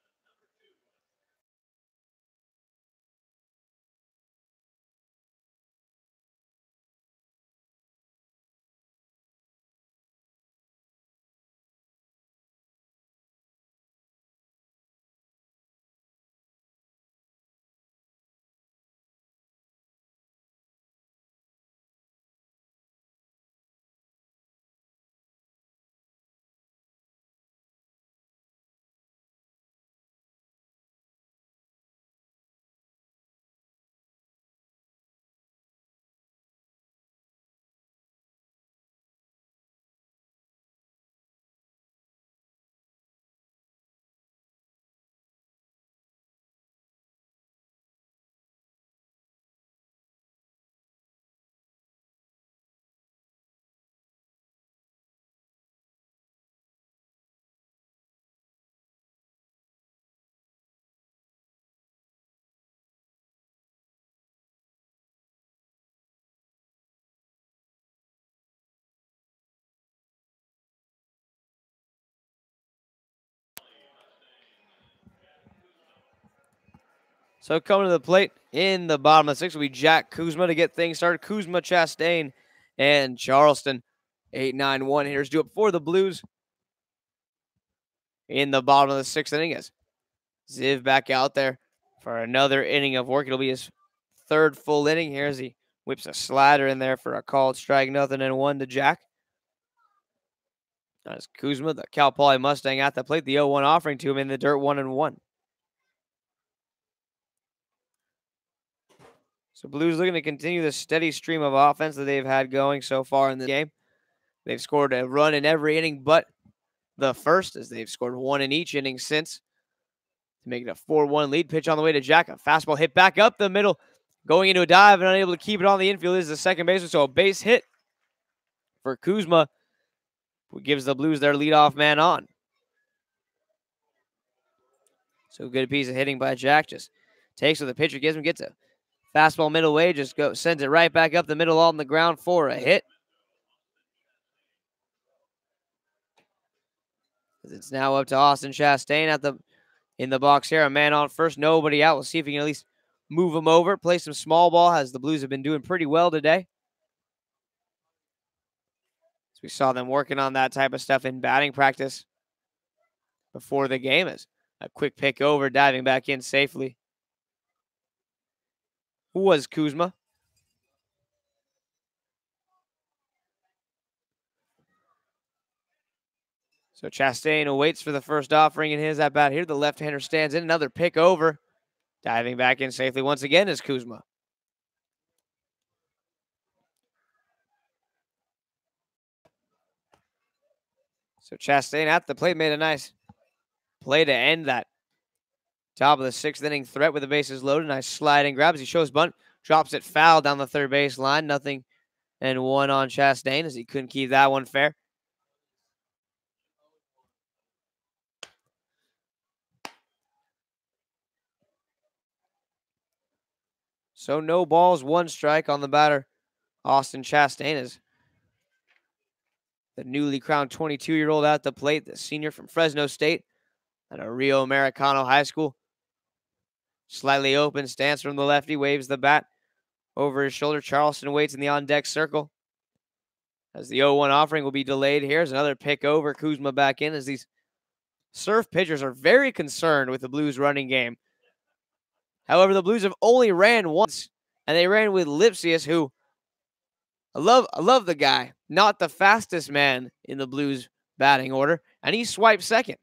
So coming to the plate in the bottom of the sixth will be Jack Kuzma to get things started. Kuzma, Chastain, and Charleston. 8-9-1 hitters do it for the Blues in the bottom of the sixth inning as Ziv back out there for another inning of work. It'll be his third full inning here as he whips a slider in there for a called strike, 0-1 to Jack. As Kuzma, the Cal Poly Mustang at the plate, the 0-1 offering to him in the dirt, 1-1. So Blues looking to continue the steady stream of offense that they've had going so far in the game. They've scored a run in every inning but the first, as they've scored one in each inning since, to make it a 4-1 lead. Pitch on the way to Jack. A fastball hit back up the middle, going into a dive and unable to keep it on the infield. This is the second baseman, so a base hit for Kuzma, who gives the Blues their leadoff man on. So good piece of hitting by Jack. Just takes what the pitcher gives him, gets a fastball middle way, just sends it right back up the middle on the ground for a hit. It's now up to Austin Chastain in the box here. A man on first, nobody out. We'll see if he can at least move him over, play some small ball, as the Blues have been doing pretty well today. So we saw them working on that type of stuff in batting practice before the game. As a quick pick over, diving back in safely. Who was Kuzma? So Chastain awaits for the first offering in his at-bat here. The left-hander stands in. Another pick over. Diving back in safely once again is Kuzma. So Chastain at the plate made a nice play to end that top of the sixth inning threat with the bases loaded. Nice sliding grab as he shows bunt. Drops it foul down the third base line. 0-1 on Chastain as he couldn't keep that one fair. So no balls, one strike on the batter. Austin Chastain is the newly crowned 22-year-old at the plate, the senior from Fresno State at a Rio Americano High School. Slightly open stance from the lefty, waves the bat over his shoulder. Charleston waits in the on-deck circle as the 0-1 offering will be delayed. Here's another pick over. Kuzma back in as these Surf pitchers are very concerned with the Blues running game. However, the Blues have only ran once, and they ran with Lipsius, who I love the guy. Not the fastest man in the Blues batting order, and he swiped second.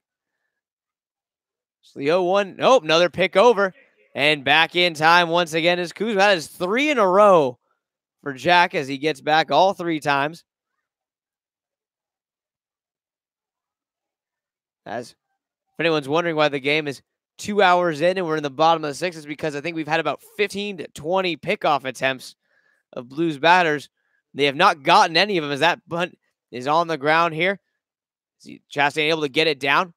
So the 0-1, nope, another pick over. And back in time once again is Kuzma. That is 3 in a row for Jack as he gets back all 3 times. As if anyone's wondering why the game is 2 hours in and we're in the bottom of the 6th, it's because I think we've had about 15 to 20 pickoff attempts of Blues batters. They have not gotten any of them as that bunt is on the ground here. Chastain able to get it down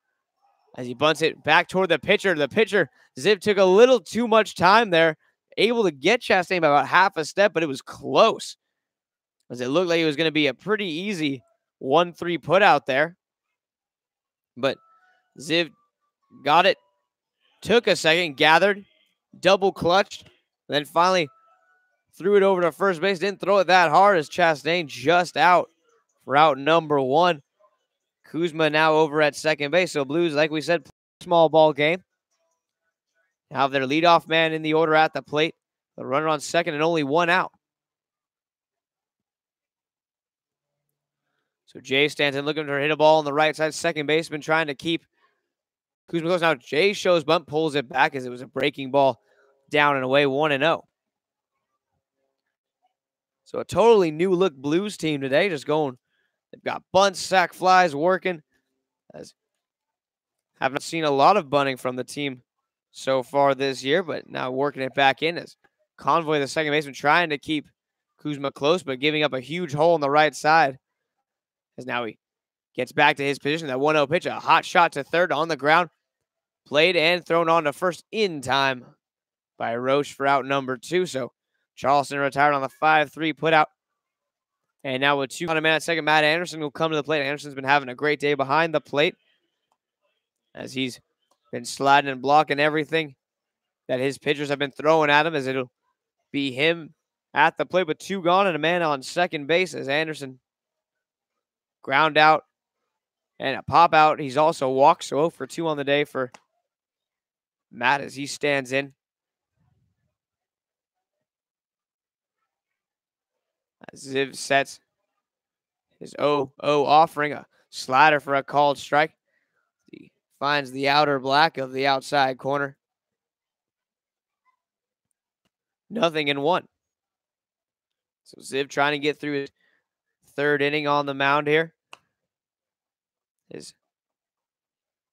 as he bunts it back toward the pitcher. The pitcher, Ziv, took a little too much time there, able to get Chastain by about half a step, but it was close as it looked like it was going to be a pretty easy 1-3 put out there. But Ziv got it, took a second, gathered, double clutched, then finally threw it over to first base. Didn't throw it that hard as Chastain just out for out number 1. Kuzma now over at second base. So Blues, like we said, small ball game. Have their leadoff man in the order at the plate. The runner on second and only 1 out. So Jay stands in looking to hit a ball on the right side. Second baseman trying to keep Kuzma close. Now Jay shows bunt, pulls it back as it was a breaking ball down and away, 1-0. So a totally new look Blues team today, just going. They've got bunts, sac flies working. As haven't seen a lot of bunting from the team so far this year, but now working it back in as Convoy, the second baseman, trying to keep Kuzma close, but giving up a huge hole on the right side. As now he gets back to his position. That 1-0 pitch, a hot shot to third on the ground. Played and thrown on to first in time by Roche for out number 2. So Charleston retired on the 5-3 putout. And now with 2 on a man at second, Matt Anderson will come to the plate. Anderson's been having a great day behind the plate as he's been sliding and blocking everything that his pitchers have been throwing at him, as it'll be him at the plate with 2 gone and a man on second base as Anderson ground out and a pop out. He's also walked, so 0 for 2 on the day for Matt as he stands in. Ziv sets his 0-0 offering, a slider for a called strike. He finds the outer black of the outside corner. 0-1. So Ziv trying to get through his 3rd inning on the mound here.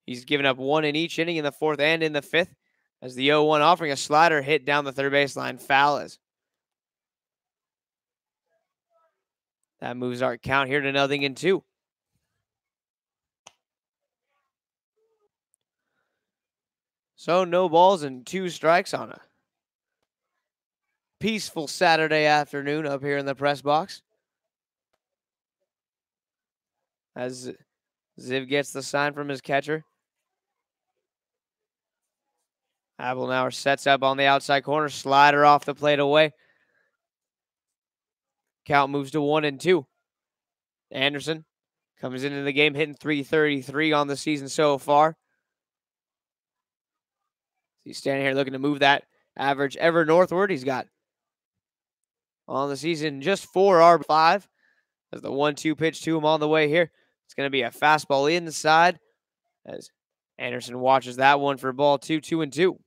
He's given up 1 in each inning in the 4th and in the 5th as the 0-1 offering, a slider hit down the third baseline, foul as that moves our count here to 0-2. So no balls and 2 strikes on a peaceful Saturday afternoon up here in the press box. As Ziv gets the sign from his catcher. Abelnauer sets up on the outside corner. Slider off the plate away. Count moves to 1-2. Anderson comes into the game hitting .333 on the season so far. He's standing here looking to move that average ever northward. He's got on the season just 4 RB5. As the 1-2 pitch to him on the way here. It's going to be a fastball inside as Anderson watches that one for ball 2, 2-2.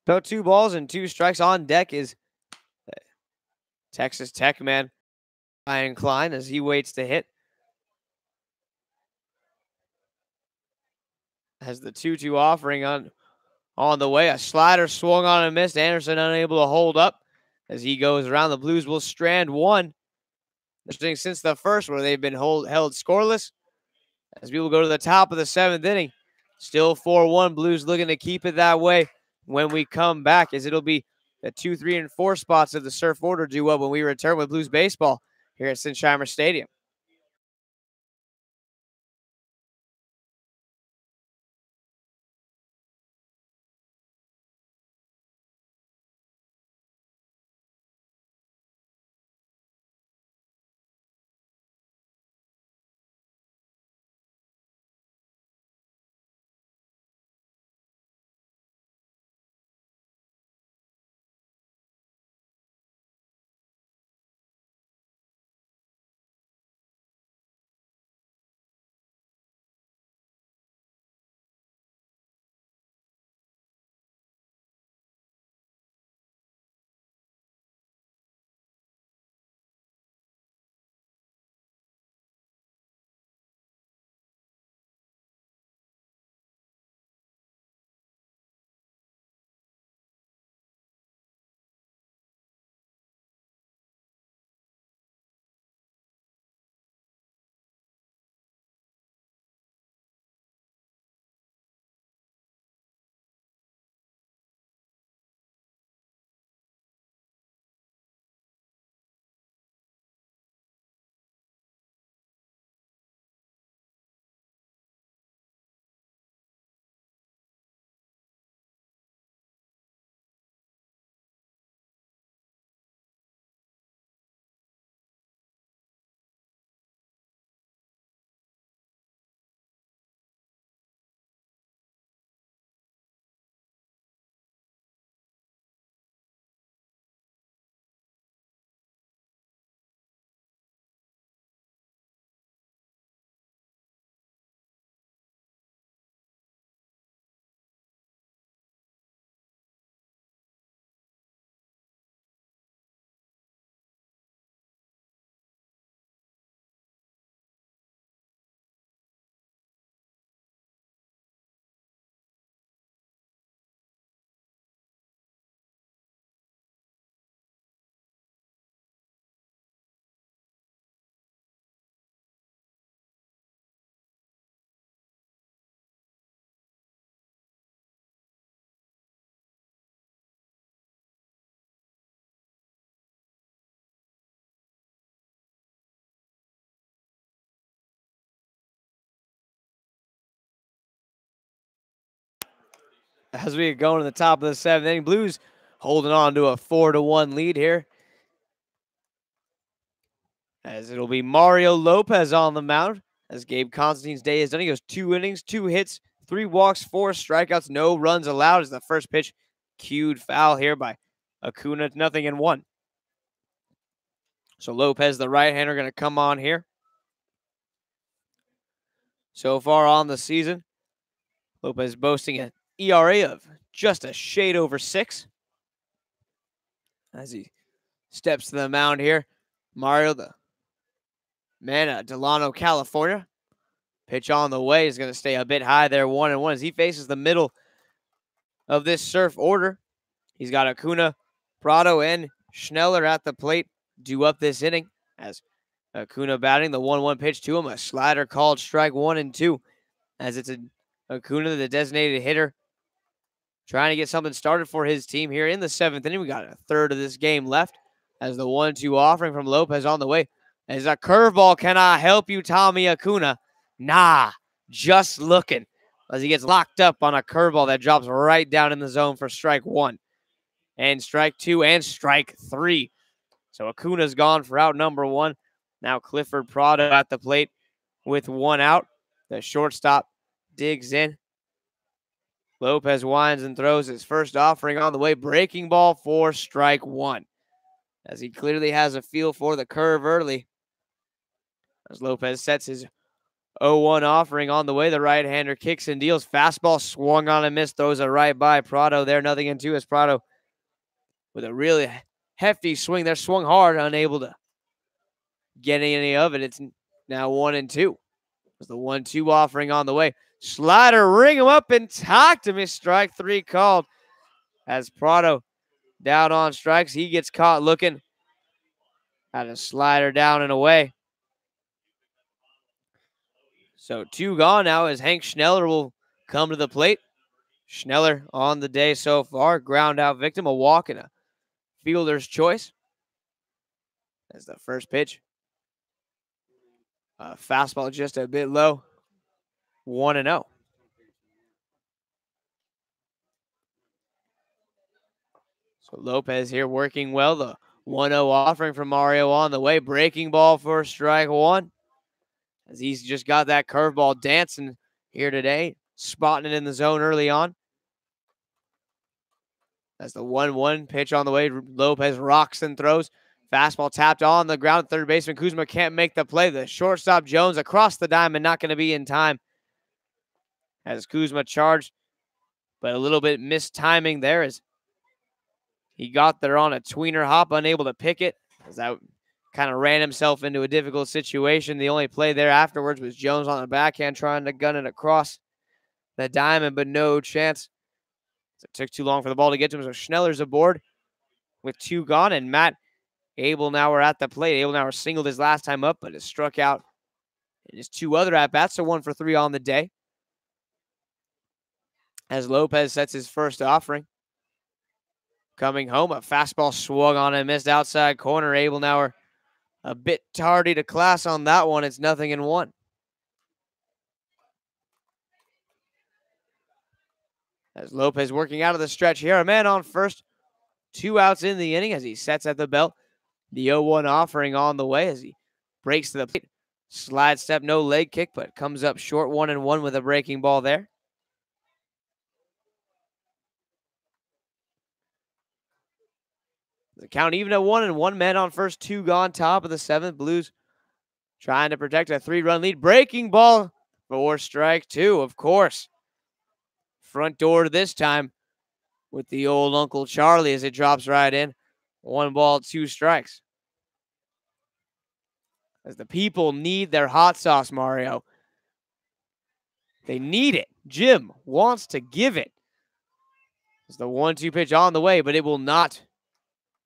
So 2 balls and 2 strikes on deck is Texas Tech man Ryan Klein as he waits to hit. Has the 2-2 offering on the way. A slider swung on and missed. Anderson unable to hold up as he goes around. The Blues will strand 1. Interesting since the first where they've been held scoreless. As we will go to the top of the 7th inning. Still 4-1. Blues looking to keep it that way when we come back, as it'll be The 2, 3, and 4 spots of the Surf Order do well when we return with Blues baseball here at Sinsheimer Stadium. As we go to the top of the 7th inning, Blues holding on to a 4-1 lead here. As it'll be Mario Lopez on the mound. As Gabe Constantine's day is done, he goes 2 innings, 2 hits, 3 walks, 4 strikeouts, no runs allowed. As the first pitch cued foul here by Acuna, 0-1. So Lopez, the right-hander, going to come on here. So far on the season, Lopez boasting an ERA of just a shade over 6. As he steps to the mound here, Mario, the man at Delano, California. Pitch on the way is going to stay a bit high there, 1-1, as he faces the middle of this Surf Order. He's got Acuna, Prado, and Schneller at the plate due up this inning. As Acuna batting the 1-1 pitch to him, a slider called strike 1 and 2. As it's Acuna, the designated hitter, trying to get something started for his team here in the 7th inning. We got a third of this game left. As the 1-2 offering from Lopez on the way. As a curveball, can I help you, Tommy Acuna? Nah, just looking. As he gets locked up on a curveball that drops right down in the zone for strike 1. And strike 2 and strike 3. So Acuna's gone for out number 1. Now Clifford Prado at the plate with 1 out. The shortstop digs in. Lopez winds and throws his first offering on the way. Breaking ball for strike 1. As he clearly has a feel for the curve early. As Lopez sets his 0-1 offering on the way. The right-hander kicks and deals. Fastball swung on and missed. Throws it right by Prado there. 0-2 as Prado with a really hefty swing there. Swung hard, unable to get any of it. It's now 1-2. As the 1-2 offering on the way. Slider, ring him up and talk to me. Strike 3 called. As Prado down on strikes. He gets caught looking at a slider down and away. So 2 gone now as Hank Schneller will come to the plate. Schneller on the day so far. Ground out victim, a walk and a fielder's choice. As the first pitch. Fastball just a bit low. 1-0. So Lopez here working well. The 1-0 offering from Mario on the way. Breaking ball for strike one. As he's just got that curveball dancing here today. Spotting it in the zone early on. As the 1-1 pitch on the way. Lopez rocks and throws. Fastball tapped on the ground. Third baseman Kuzma can't make the play. The shortstop Jones across the diamond, not going to be in time. As Kuzma charged, but a little bit missed timing there as he got there on a tweener hop, unable to pick it. As that kind of ran himself into a difficult situation. The only play there afterwards was Jones on the backhand trying to gun it across the diamond, but no chance. It took too long for the ball to get to him. So Schneller's aboard with 2 gone, and Matt Abelnauer at the plate. Abelnauer singled his last time up, but has struck out in his 2 other at-bats, so 1 for 3 on the day. As Lopez sets his first offering. Coming home, a fastball swung on and missed outside corner. Abelnauer a bit tardy to class on that one. It's 0-1. As Lopez working out of the stretch here. A man on first. 2 outs in the inning as he sets at the belt. The 0-1 offering on the way as he breaks to the plate. Slide step, no leg kick, but comes up short 1-1 with a breaking ball there. The count even at 1-1. Man on first, 2 gone, top of the 7th. Blues trying to protect a 3-run lead. Breaking ball for strike 2, of course. Front door this time with the old Uncle Charlie as it drops right in. 1 ball, 2 strikes. As the people need their hot sauce, Mario. They need it. Jim wants to give it. It's the 1-2 pitch on the way, but it will not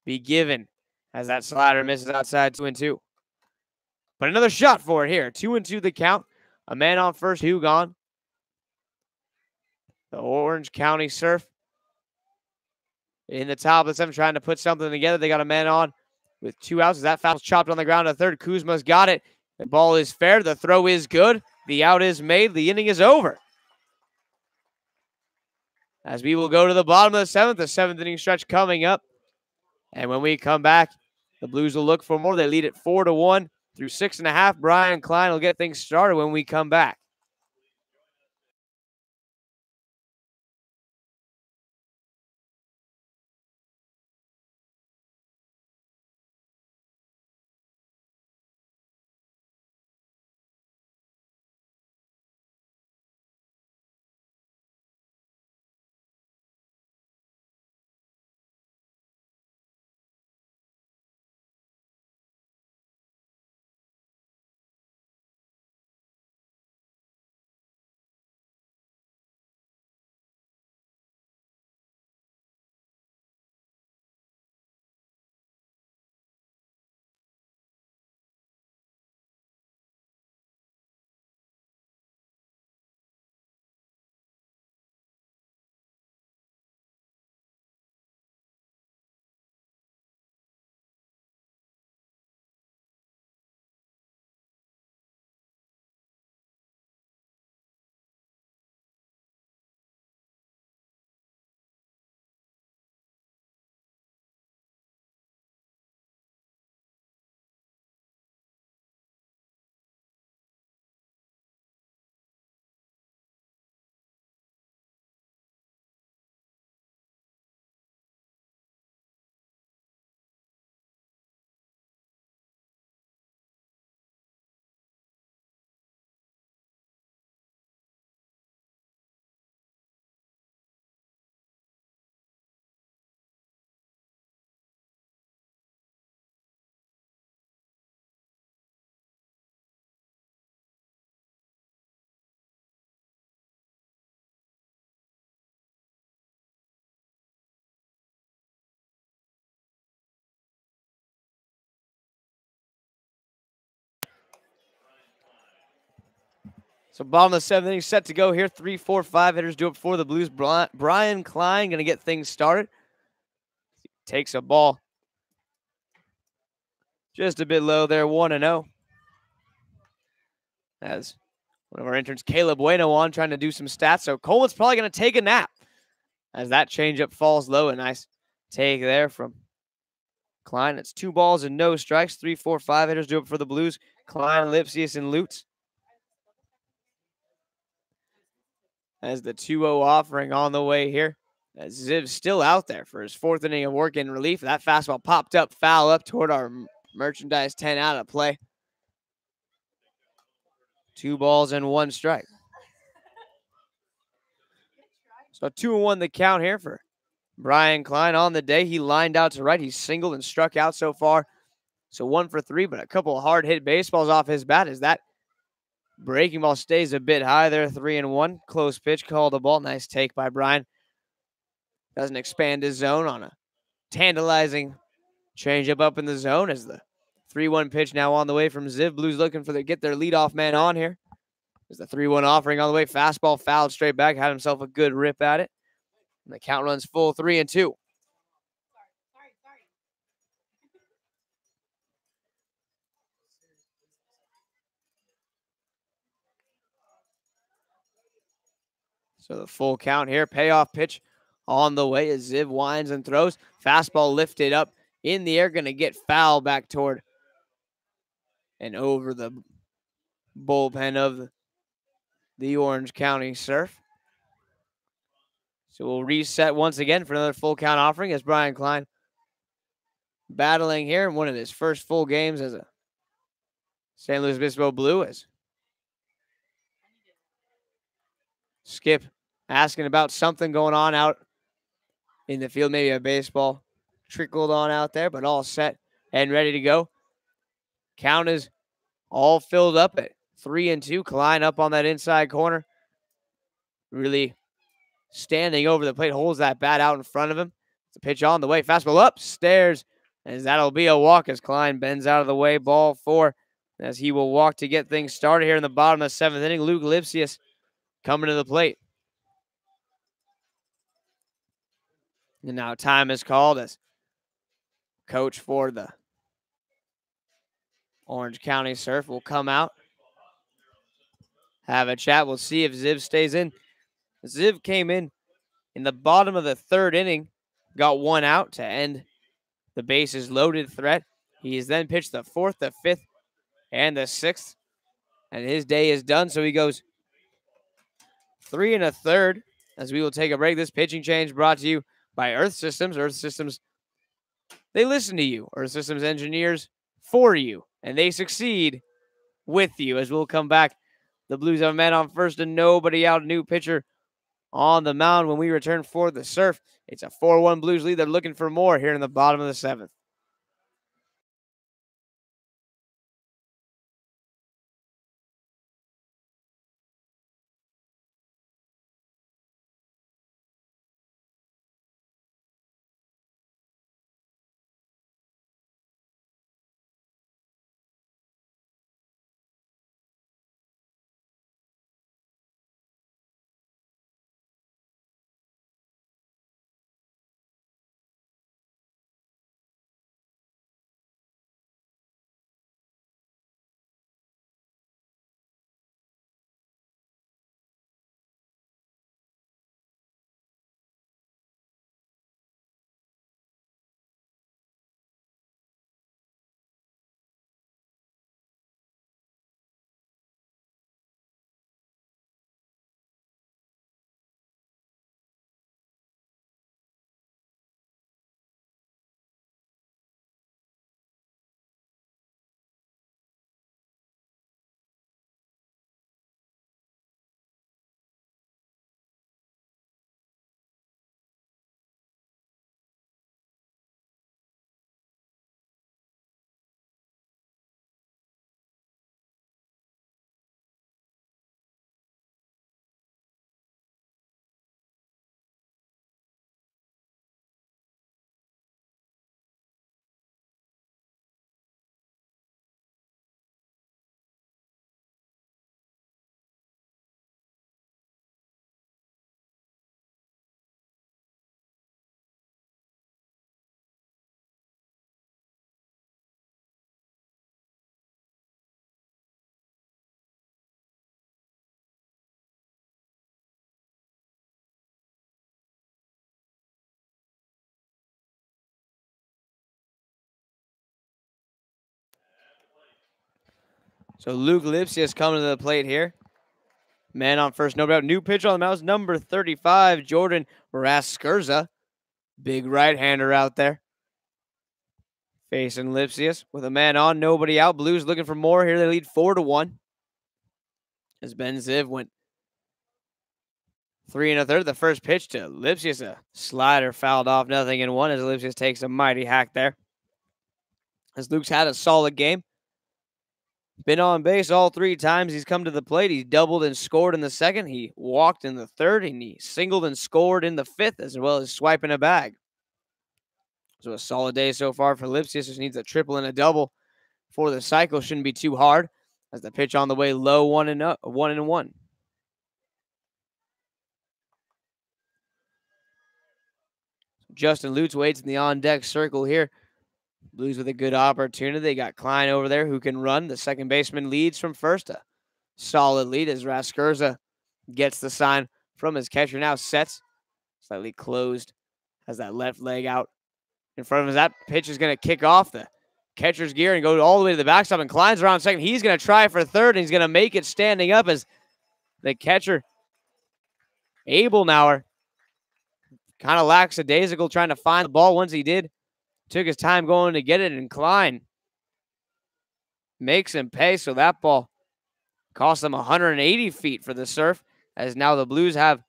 be given as that slider misses outside 2-2. But another shot for it here. 2-2 the count. A man on first, 2 gone. The Orange County Surf in the top of the 7th trying to put something together. They got a man on with 2 outs. That foul's chopped on the ground at third. Kuzma's got it. The ball is fair. The throw is good. The out is made. The inning is over. As we will go to the bottom of the 7th. The 7th inning stretch coming up. And when we come back, the Blues will look for more. They lead it 4-1 through 6.5. Brian Klein will get things started when we come back. So bottom of the 7th inning set to go here. 3, 4, 5 hitters do it for the Blues. Brian Klein going to get things started. Takes a ball Just a bit low there, 1-0. As one of our interns, Caleb Bueno, on trying to do some stats. So Coleman's probably going to take a nap as that changeup falls low. A nice take there from Klein. It's 2 balls and no strikes. 3, 4, 5 hitters do it for the Blues. Klein, Lipsius, and Lutz. As the 2-0 offering on the way here. As Ziv's still out there for his 4th inning of work in relief. That fastball popped up, foul up toward our merchandise 10 out of play. 2 balls and 1 strike. So 2-1 the count here for Brian Klein. On the day, he lined out to right. He's singled and struck out so far. So 1 for 3, but a couple of hard hit baseballs off his bat as that breaking ball stays a bit high there. 3-1. Close pitch, called a ball. Nice take by Brian. Doesn't expand his zone on a tantalizing changeup up in the zone as the 3-1 pitch now on the way from Ziv. Blues looking for get their leadoff man on here. As the 3-1 offering on the way. Fastball fouled straight back. Had himself a good rip at it. And the count runs full 3-2. So the full count here. Payoff pitch on the way as Ziv winds and throws. Fastball lifted up in the air. Going to get foul back toward and over the bullpen of the Orange County Surf. So we'll reset once again for another full count offering as Brian Klein battling here in one of his first full games as a St. Louis Obispo Blue. As Skip asking about something going on out in the field, maybe a baseball trickled on out there, but all set and ready to go. Count is all filled up at 3-2. Klein up on that inside corner, really standing over the plate, holds that bat out in front of him. It's a pitch on the way, fastball upstairs, as that'll be a walk as Klein bends out of the way. Ball 4 as he will walk to get things started here in the bottom of the 7th inning. Luke Lipsius coming to the plate. And now time is called as coach for the Orange County Surf will come out, have a chat. We'll see if Ziv stays in. Ziv came in the bottom of the 3rd inning, got 1 out to end the bases loaded threat. He has then pitched the 4th, the 5th, and the 6th, and his day is done. So he goes 3 1/3 as we will take a break. This pitching change brought to you by Earth Systems. Earth Systems, they listen to you. Earth Systems engineers for you, and they succeed with you. As we'll come back, the Blues have a man on first and nobody out. New pitcher on the mound when we return for the Surf. It's a 4-1 Blues lead. They're looking for more here in the bottom of the 7th. So Luke Lipsius coming to the plate here. Man on first, nobody out. New pitcher on the mound, number 35, Jordan Raskurza. Big right-hander out there. Facing Lipsius with a man on, nobody out. Blues looking for more here. They lead 4-1. As Ben Ziv went 3 1/3. The first pitch to Lipsius, a slider fouled off, 0-1 as Lipsius takes a mighty hack there. As Luke's had a solid game. Been on base all 3 times he's come to the plate. He doubled and scored in the second. He walked in the third, and he singled and scored in the fifth, as well as swiping a bag. So a solid day so far for Lipsius. Just needs a triple and a double for the cycle. Shouldn't be too hard. As the pitch on the way low, 1-1. Justin Lutz waits in the on-deck circle here. Blues with a good opportunity. They got Klein over there who can run. The second baseman leads from first. A solid lead as Raskurza gets the sign from his catcher. Now sets. Slightly closed. Has that left leg out in front of him. That pitch is going to kick off the catcher's gear and go all the way to the backstop. And Klein's around second. He's going to try for third, and he's going to make it standing up as the catcher, Abelnauer, kind of lackadaisical trying to find the ball. Once he did, took his time going to get it, and Klein makes him pay. So that ball cost them 180 feet for the Surf, as now the Blues have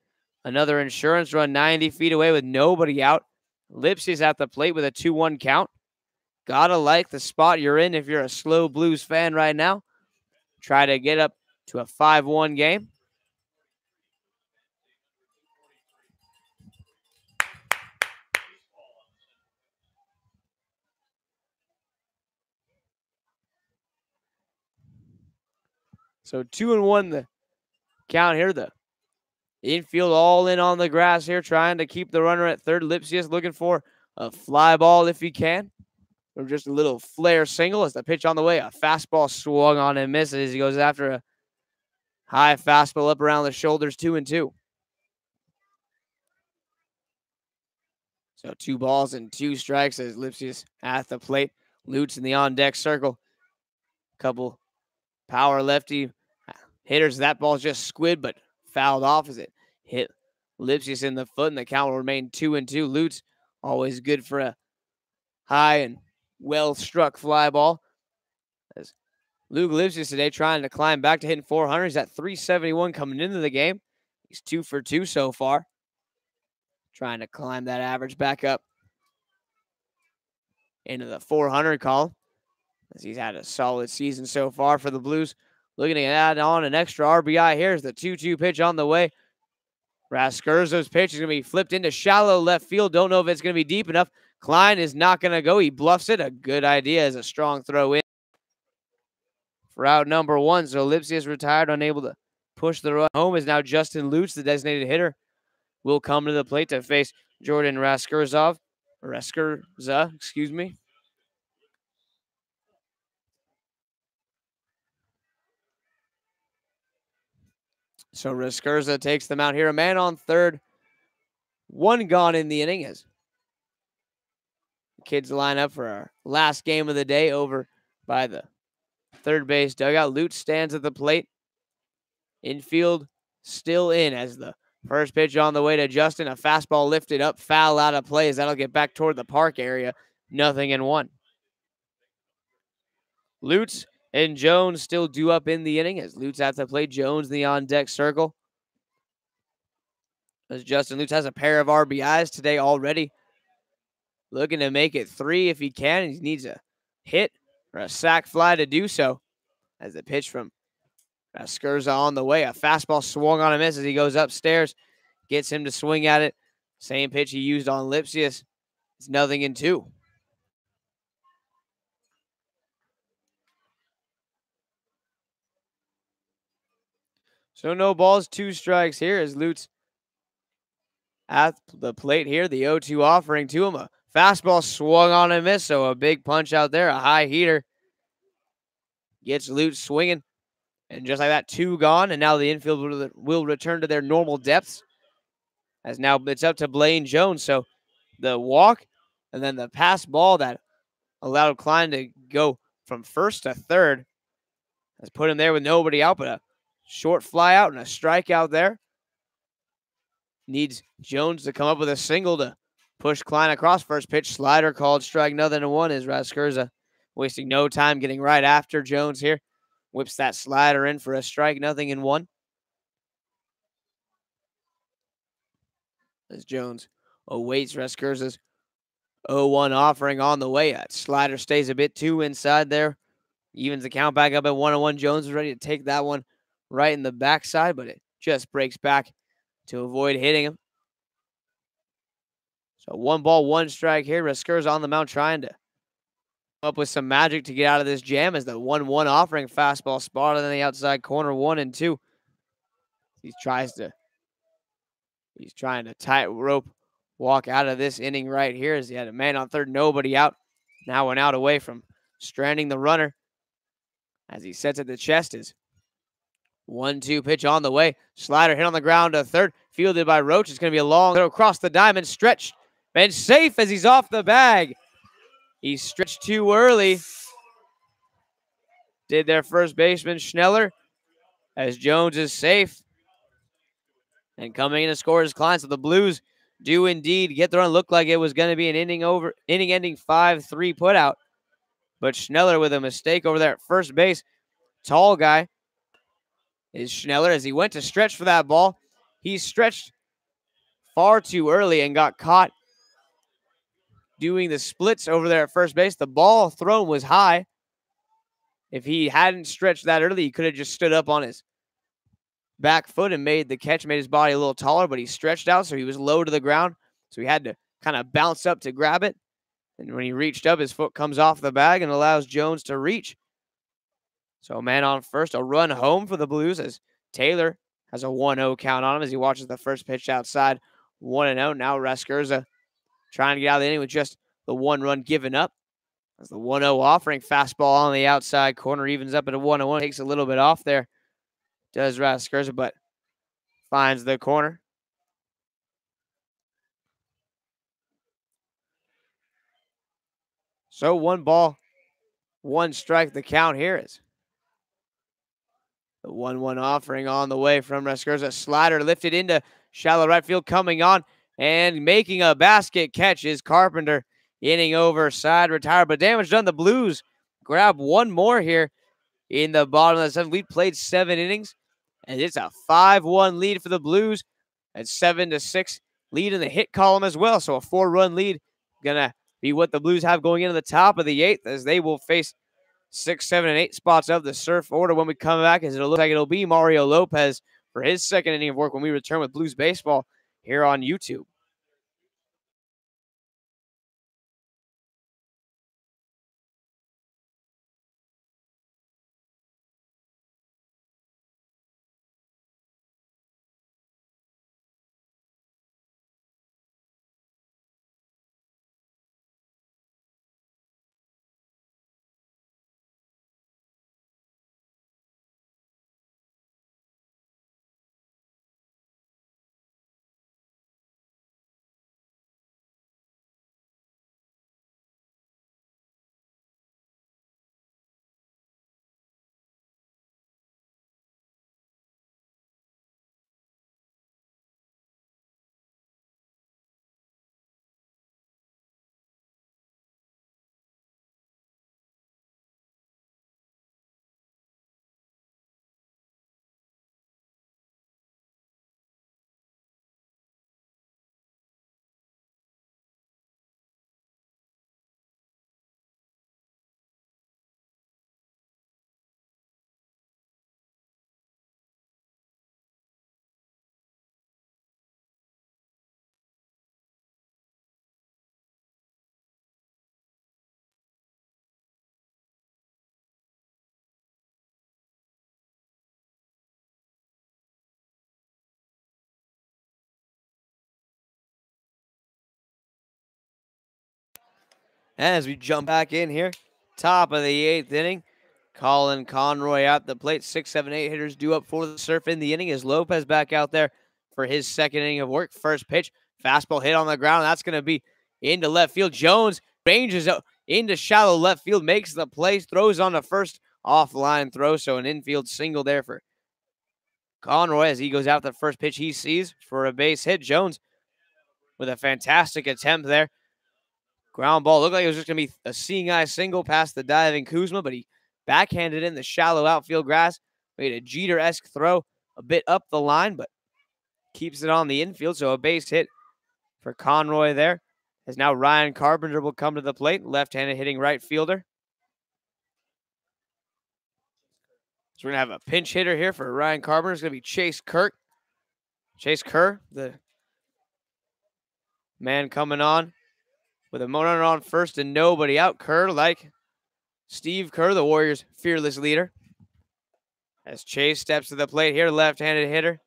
another insurance run 90 feet away with nobody out. Lipsius at the plate with a 2-1 count. Gotta like the spot you're in if you're a slow Blues fan right now. Try to get up to a 5-1 game. So 2-1 the count here. The infield all in on the grass here, trying to keep the runner at third. Lipsius looking for a fly ball if he can, or just a little flare single as the pitch on the way. A fastball swung on and misses. He goes after a high fastball up around the shoulders, 2-2. So 2 balls and 2 strikes as Lipsius at the plate. Lutz in the on-deck circle. Couple power lefty hitters. That ball just squid, but fouled off as it hit Lipsius in the foot, and the count will remain 2-2. Lutz always good for a high and well-struck fly ball. As Luke Lipsius today trying to climb back to hitting 400. He's at 371 coming into the game. He's 2 for 2 so far. Trying to climb that average back up into the 400 column, as he's had a solid season so far for the Blues. Looking to add on an extra RBI. Here's the 2-2 pitch on the way. Raskurza's pitch is going to be flipped into shallow left field. Don't know if it's going to be deep enough. Klein is not going to go. He bluffs it. A good idea as a strong throw in for out number 1. So Lipsius retired, unable to push the run home. Is now Justin Lutz, the designated hitter, will come to the plate to face Jordan Raskurza, excuse me. So Raskurza takes them out here. A man on third. 1 gone in the inning as the kids line up for our last game of the day over by the third base dugout. Lutz stands at the plate. Infield still in as the first pitch on the way to Justin. A fastball lifted up, foul out of play as that'll get back toward the park area. 0-1. Lutz and Jones still due up in the inning as Lutz at the plate. Jones in the on-deck circle. As Justin Lutz has a pair of RBIs today already. Looking to make it 3 if he can. He needs a hit or a sac fly to do so. As the pitch from Raskurza on the way. A fastball swung on a miss as he goes upstairs. Gets him to swing at it. Same pitch he used on Lipsius. It's 0-2. So no balls, 2 strikes here as Lutz at the plate here. The 0-2 offering to him. A fastball swung on and missed, so a big punch out there, a high heater. Gets Lutz swinging, and just like that, 2 gone, and now the infield will return to their normal depths. As now it's up to Blaine Jones, so the walk and then the pass ball that allowed Klein to go from first to third Has put him there with nobody out, but a short fly out and a strikeout there. Needs Jones to come up with a single to push Klein across. First pitch, slider called strike, 0-1 is Raskurza wasting no time getting right after Jones here. Whips that slider in for a strike, 0-1. As Jones awaits Raskurza's 0-1 offering on the way. That slider stays a bit too inside there. Evens the count back up at 1-1. Jones was ready to take that one right in the backside, but it just breaks back to avoid hitting him. So 1 ball, 1 strike here. Raskurza on the mound trying to come up with some magic to get out of this jam as the 1-1 offering fastball spotted in the outside corner, 1-2. He's trying to tightrope walk out of this inning right here as he had a man on third, nobody out. Now 1 out away from stranding the runner. As he sets at the chest is 1-2 pitch on the way. Slider hit on the ground to third. Fielded by Roach. It's going to be a long throw across the diamond. Stretched and safe as he's off the bag. He stretched too early. Did their first baseman Schneller as Jones is safe. And coming in to score his Klein. So the Blues do indeed get the run. Looked like it was going to be an inning-ending 5-3 putout. But Schneller with a mistake over there at first base. Tall guy is Schneller as he went to stretch for that ball. He stretched far too early and got caught doing the splits over there at first base. The ball thrown was high. If he hadn't stretched that early, he could have just stood up on his back foot and made the catch, made his body a little taller, but he stretched out, so he was low to the ground. So he had to kind of bounce up to grab it. And when he reached up, his foot comes off the bag and allows Jones to reach. So man on first, a run home for the Blues as Taylor has a 1-0 count on him as he watches the first pitch outside. 1-0. Now Raskurza trying to get out of the inning with just the 1 run given up. As the 1-0 offering fastball on the outside corner evens up at a 1-1. Takes a little bit off there. Does Raskurza, but finds the corner. So 1 ball, 1 strike the count here is. The 1-1 offering on the way from Raskurza. Slider lifted into shallow right field, coming on and making a basket catch is Carpenter. Inning over, side retired, but damage done. The Blues grab 1 more here in the bottom of the 7th. We played 7 innings, and it's a 5-1 lead for the Blues. At 7-6 lead in the hit column as well. So a 4-run lead gonna be what the Blues have going into the top of the 8th as they will face 6, 7, and 8 spots of the Surf order when we come back, as it'll look like it'll be Mario Lopez for his 2nd inning of work when we return with Blues Baseball here on YouTube. As we jump back in here, top of the 8th inning, Colin Conroy at the plate. 6, 7, 8 hitters due up for the Surf in the inning as Lopez back out there for his 2nd inning of work. First pitch, fastball hit on the ground. That's going to be into left field. Jones ranges out into shallow left field, makes the play, throws on the first off-line throw, so an infield single there for Conroy as he goes out the first pitch he sees for a base hit. Jones with a fantastic attempt there. Ground ball. Looked like it was just going to be a seeing eye single past the diving Kuzma, but he backhanded in the shallow outfield grass. Made a Jeter-esque throw a bit up the line, but keeps it on the infield. So a base hit for Conroy there. As now Ryan Carpenter will come to the plate. Left-handed hitting right fielder. So we're going to have a pinch hitter here for Ryan Carpenter. It's going to be Chase Kerr. Chase Kerr, the man coming on with a runner on first and nobody out. Kerr, like Steve Kerr, the Warriors' fearless leader. As Chase steps to the plate here, left-handed hitter.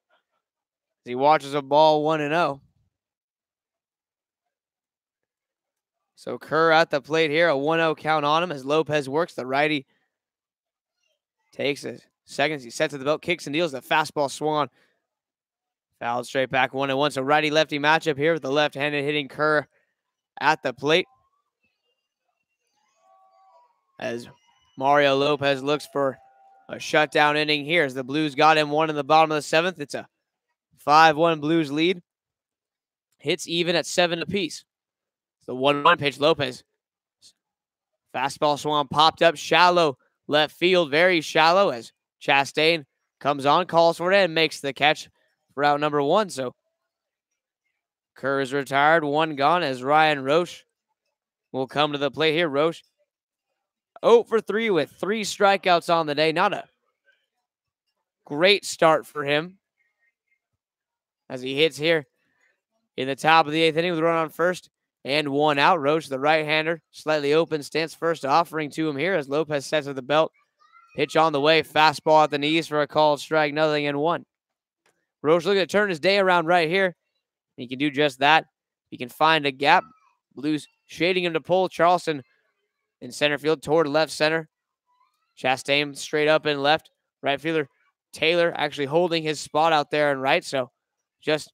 As he watches a ball 1-0. So Kerr at the plate here, a 1-0 count on him as Lopez works. The righty takes a second. He sets to the belt, kicks and deals. The fastball swung on. Fouled straight back 1-1. So righty-lefty matchup here with the left-handed hitting Kerr at the plate. As Mario Lopez looks for a shutdown inning here as the Blues got him one in the bottom of the seventh. It's a 5-1 Blues lead. Hits even at 7 apiece. The 1-1 pitch, Lopez. Fastball swung, popped up, shallow left field, very shallow as Chastain comes on, calls for it, and makes the catch for out number 1. So Kerr is retired, 1 gone as Ryan Roche will come to the plate here. Roche 0 for 3 with 3 strikeouts on the day. Not a great start for him as he hits here in the top of the 8th inning with a run on first and 1 out. Roche, the right-hander, slightly open stance first offering to him here as Lopez sets to the belt. Pitch on the way, fastball at the knees for a called strike, 0-1. Roche looking to turn his day around right here. He can do just that. He can find a gap. Blues shading him to pull. Charleston in center field toward left center. Chastain straight up and left. Right fielder Taylor actually holding his spot out there and right. So just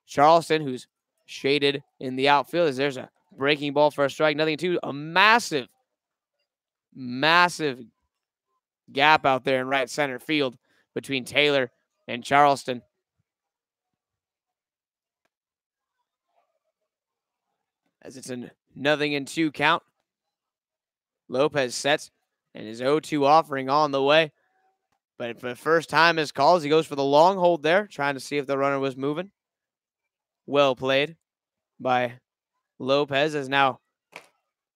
Charleston, who's shaded in the outfield, as there's a breaking ball for a strike, 0-2. A massive gap out there in right center field between Taylor and Charleston. As it's a 0-2 count. Lopez sets and his 0-2 offering on the way. But for the first time his calls, he goes for the long hold there, trying to see if the runner was moving. Well played by Lopez, as now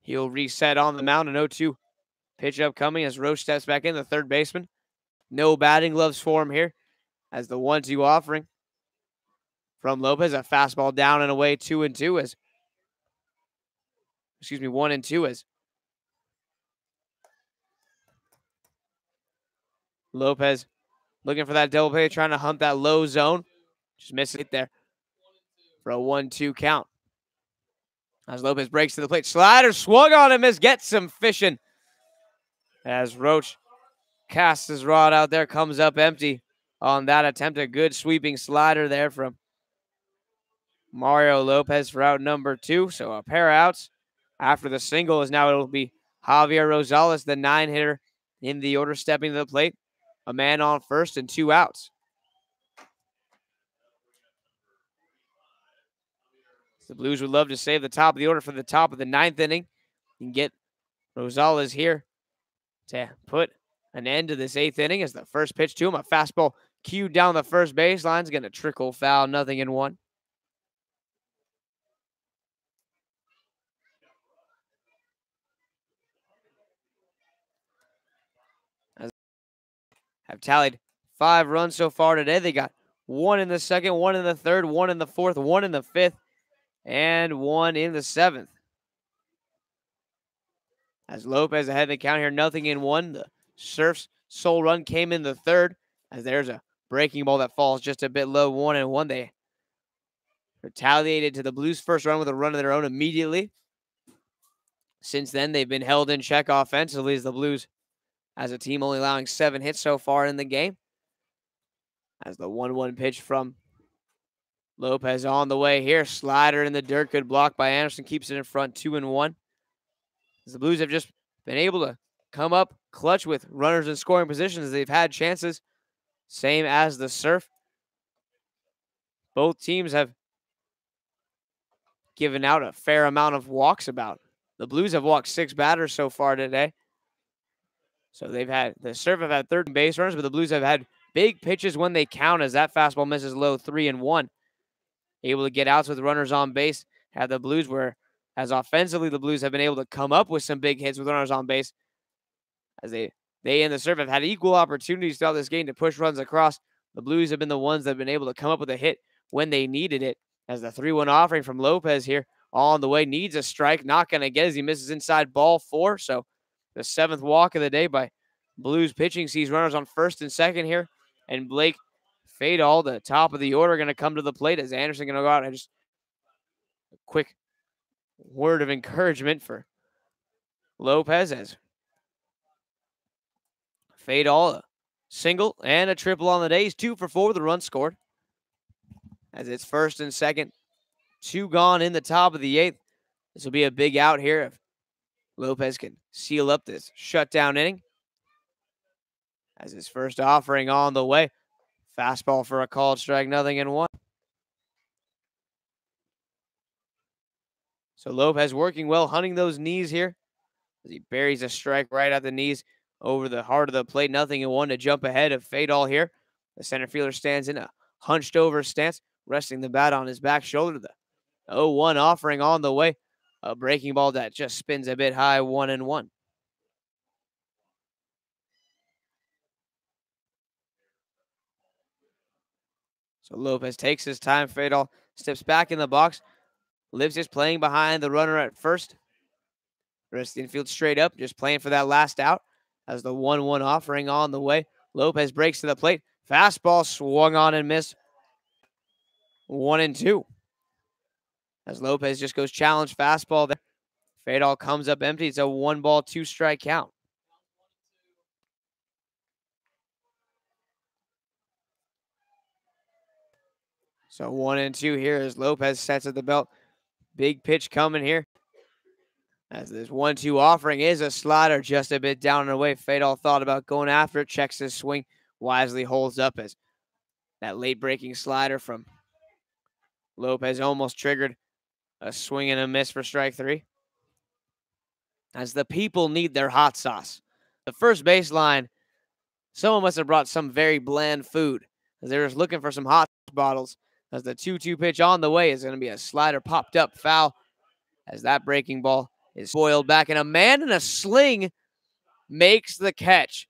he'll reset on the mound. An 0-2 pitch upcoming as Roche steps back in, the third baseman. No batting gloves for him here as the 1-2 offering from Lopez. A fastball down and away, 1-2 as Lopez looking for that double play, trying to hunt that low zone. Just missing it there for a 1-2 count. As Lopez breaks to the plate. Slider swung on him, gets some fishing. As Roche casts his rod out there, comes up empty on that attempt. A good sweeping slider there from Mario Lopez for out number 2. So a pair of outs after the single is now it'll be Javier Rosales, the 9-hitter in the order, stepping to the plate. A man on first and 2 outs. The Blues would love to save the top of the order for the top of the 9th inning and get Rosales here to put an end to this 8th inning as the first pitch to him. A fastball cued down the first baseline is going to trickle foul, 0-1. Have tallied 5 runs so far today. They got 1 in the second, 1 in the third, 1 in the fourth, 1 in the fifth, and 1 in the 7th. As Lopez ahead of the count here, 0-1. The Surfs' sole run came in the third, as there's a breaking ball that falls just a bit low, 1-1. They retaliated to the Blues' first run with a run of their own immediately. Since then, they've been held in check offensively as the Blues, as a team, only allowing 7 hits so far in the game. As the 1-1 pitch from Lopez on the way here. Slider in the dirt. Good block by Anderson. Keeps it in front, 2-1. As the Blues have just been able to come up clutch with runners in scoring positions. They've had chances, same as the Surf. Both teams have given out a fair amount of walks about. The Blues have walked 6 batters so far today. So the Surf have had 13 base runners, but the Blues have had big pitches when they count, as that fastball misses low, 3-1. Able to get outs with runners on base. Have the Blues where, as offensively, the Blues have been able to come up with some big hits with runners on base. As they and the Surf have had equal opportunities throughout this game to push runs across. The Blues have been the ones that have been able to come up with a hit when they needed it. As the 3-1 offering from Lopez here on the way needs a strike. Not going to get as he misses inside ball 4. So the 7th walk of the day by Blues pitching sees runners on first and second here. And Blake Fadal, the top of the order, going to come to the plate as Anderson going to go out and just a quick word of encouragement for Lopez as Fadal, a single and a triple on the day. He's 2 for 4 with a run scored. As it's first and second, 2 gone in the top of the 8th. This will be a big out here if Lopez can seal up this shutdown inning. As his first offering on the way. Fastball for a called strike, 0-1. So Lopez working well, hunting those knees here. As he buries a strike right at the knees over the heart of the plate. 0-1 to jump ahead of Fadal here. The center fielder stands in a hunched over stance, resting the bat on his back shoulder. The 0-1 offering on the way. A breaking ball that just spins a bit high, 1-1. So Lopez takes his time. Fadal steps back in the box. Lives just playing behind the runner at first. Rest the infield straight up, just playing for that last out. As the 1-1 offering on the way. Lopez breaks to the plate. Fastball swung on and missed. 1-2. As Lopez just goes challenge fastball there. Fadal comes up empty. It's a 1-ball, 2-strike count. So 1-2 here as Lopez sets at the belt. Big pitch coming here. As this 1-2 offering is a slider just a bit down and away. Fadal thought about going after it. Checks his swing. Wisely holds up as that late breaking slider from Lopez almost triggered a swing and a miss for strike 3. As the people need their hot sauce. The first baseline, someone must have brought some very bland food, as they're just looking for some hot bottles. As the 2-2 pitch on the way is going to be a slider popped up foul. As that breaking ball is foiled back, and a man in a sling makes the catch.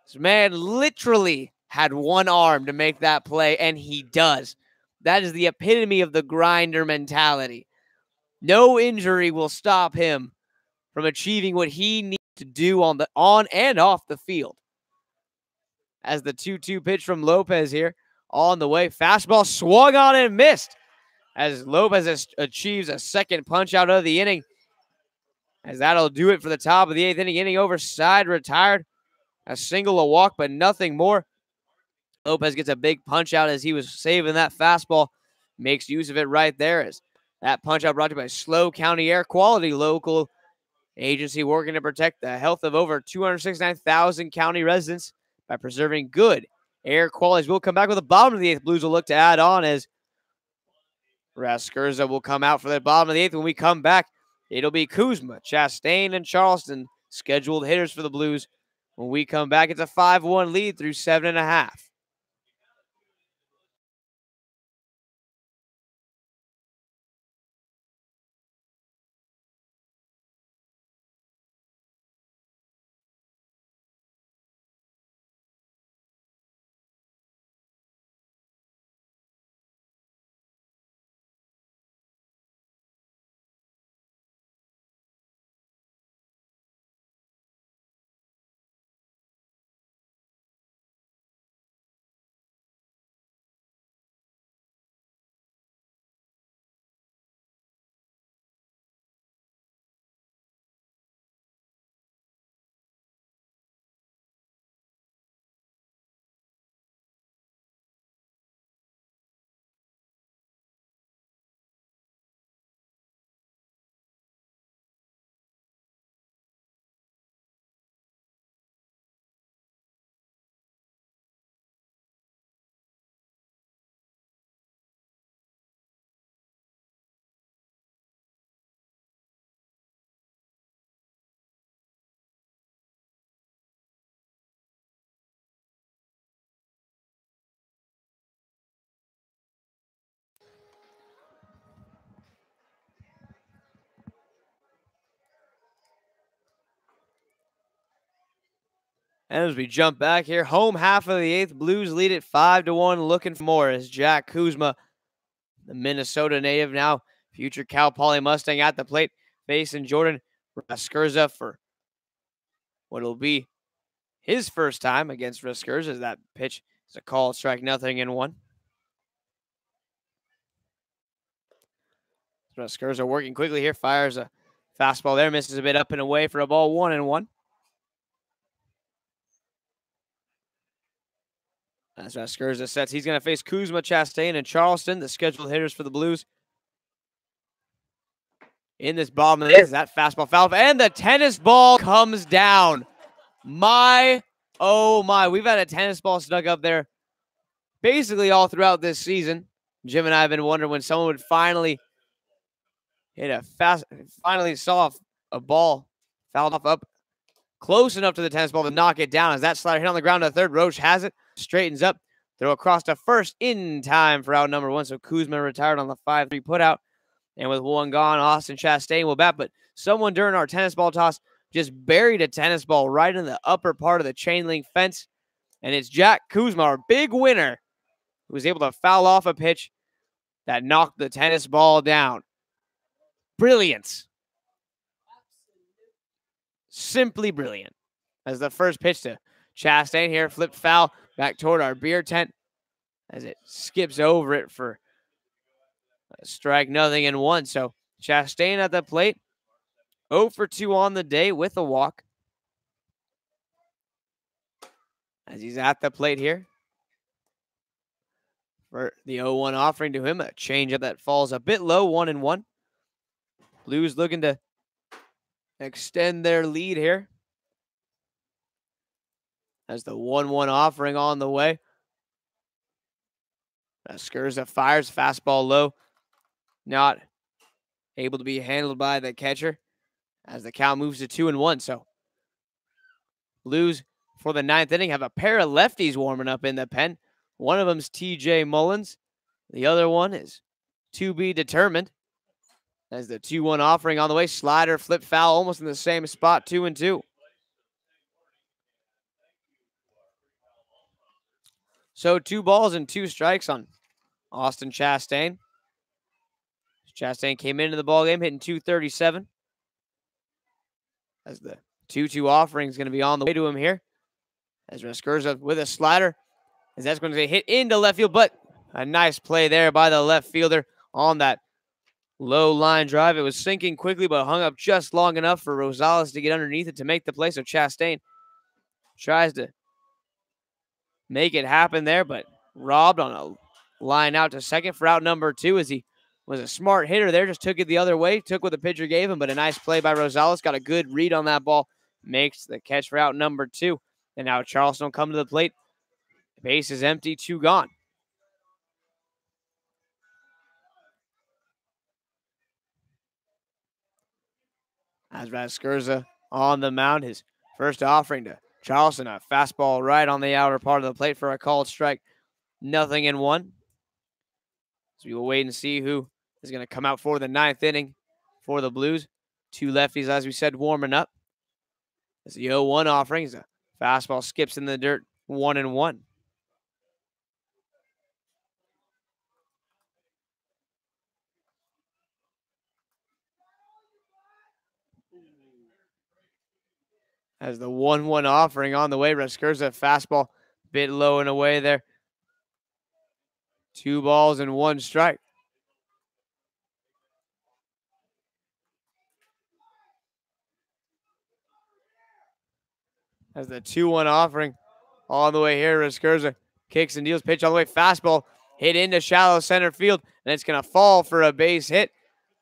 This man literally had one arm to make that play, and he does. That is the epitome of the grinder mentality. No injury will stop him from achieving what he needs to do on and off the field. As the 2-2 pitch from Lopez here on the way. Fastball swung on and missed. As Lopez achieves a second punch out of the inning. As that'll do it for the top of the 8th inning. Inning over, side retired. A single, a walk, but nothing more. Lopez gets a big punch out as he was saving that fastball. Makes use of it right there. As that punch out brought to you by SLO County Air Quality, local agency working to protect the health of over 269,000 county residents by preserving good air qualities. We'll come back with the bottom of the 8th. Blues will look to add on as Raskurza will come out for the bottom of the 8th. When we come back, it'll be Kuzma, Chastain, and Charleston scheduled hitters for the Blues. When we come back, it's a 5-1 lead through 7.5. And as we jump back here, home half of the 8th, Blues lead it 5-1, looking for more as Jack Kuzma, the Minnesota native, now future Cal Poly Mustang at the plate, facing Jordan Raskurza for what will be his first time against Raskurza, as that pitch is a call, strike 0-1. Raskurza working quickly here, fires a fastball there, misses a bit up and away for a ball, 1-1. As Raskurza sets, he's going to face Kuzma, Chastain, and Charleston, the scheduled hitters for the Blues. In this bottom of the 8th, that fastball foul, and the tennis ball comes down. Oh my, we've had a tennis ball stuck up there basically all throughout this season. Jim and I have been wondering when someone would finally saw a ball fouled off up close enough to the tennis ball to knock it down. As that slider hit on the ground to third, Roche has it, straightens up, throw across to first in time for out number 1. So Kuzma retired on the 5-3 putout. And with one gone, Austin Chastain will bat. But someone during our tennis ball toss just buried a tennis ball right in the upper part of the chain link fence. And it's Jack Kuzma, our big winner, who was able to foul off a pitch that knocked the tennis ball down. Brilliance. Simply brilliant. As the first pitch to Chastain here, flipped foul back toward our beer tent as it skips over it for a strike 0-1. So Chastain at the plate, 0 for 2 on the day with a walk. As he's at the plate here for the 0-1 offering to him, a changeup that falls a bit low, 1-1. Blues looking to extend their lead here as the 1-1 offering on the way. Raskurza fires, fastball low, not able to be handled by the catcher as the count moves to 2-1. So Blues for the 9th inning have a pair of lefties warming up in the pen. One of them's TJ Mullins. The other one is to be determined. As the 2-1 offering on the way, slider, flip foul, almost in the same spot, 2-2. So 2 balls and 2 strikes on Austin Chastain. Chastain came into the ballgame hitting .237. As the 2-2 offering is going to be on the way to him here. As Raskurza with a slider. As that's going to hit into left field, but a nice play there by the left fielder on that low line drive. It was sinking quickly, but hung up just long enough for Rosales to get underneath it to make the play. So Chastain tries to make it happen there, but robbed on a line out to second for out number 2 as he was a smart hitter there. Just took it the other way, took what the pitcher gave him, but a nice play by Rosales. Got a good read on that ball. Makes the catch for out number 2. And now Charleston will come to the plate. The base is empty, 2 gone. As Raskurza on the mound, his first offering to Charleston, a fastball right on the outer part of the plate for a called strike, 0-1. So we will wait and see who is going to come out for the 9th inning for the Blues. 2 lefties, as we said, warming up. As the 0-1 offering, the fastball skips in the dirt, 1-1. As the 1-1 offering on the way, Raskurza fastball bit low and away there. 2 balls and 1 strike. As the 2-1 offering on the way here, Raskurza kicks and deals, pitch all the way, fastball hit into shallow center field, and it's going to fall for a base hit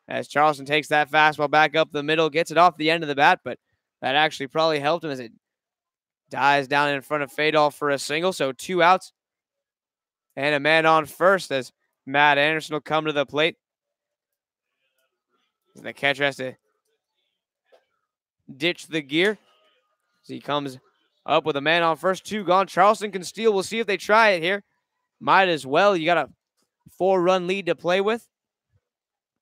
as Charleston takes that fastball back up the middle, gets it off the end of the bat, but that actually probably helped him as it dies down in front of Fadoff for a single. So 2 outs and a man on first as Matt Anderson will come to the plate. The catcher has to ditch the gear. As he comes up with a man on first, 2 gone. Charleston can steal. We'll see if they try it here. Might as well. You got a 4-run lead to play with.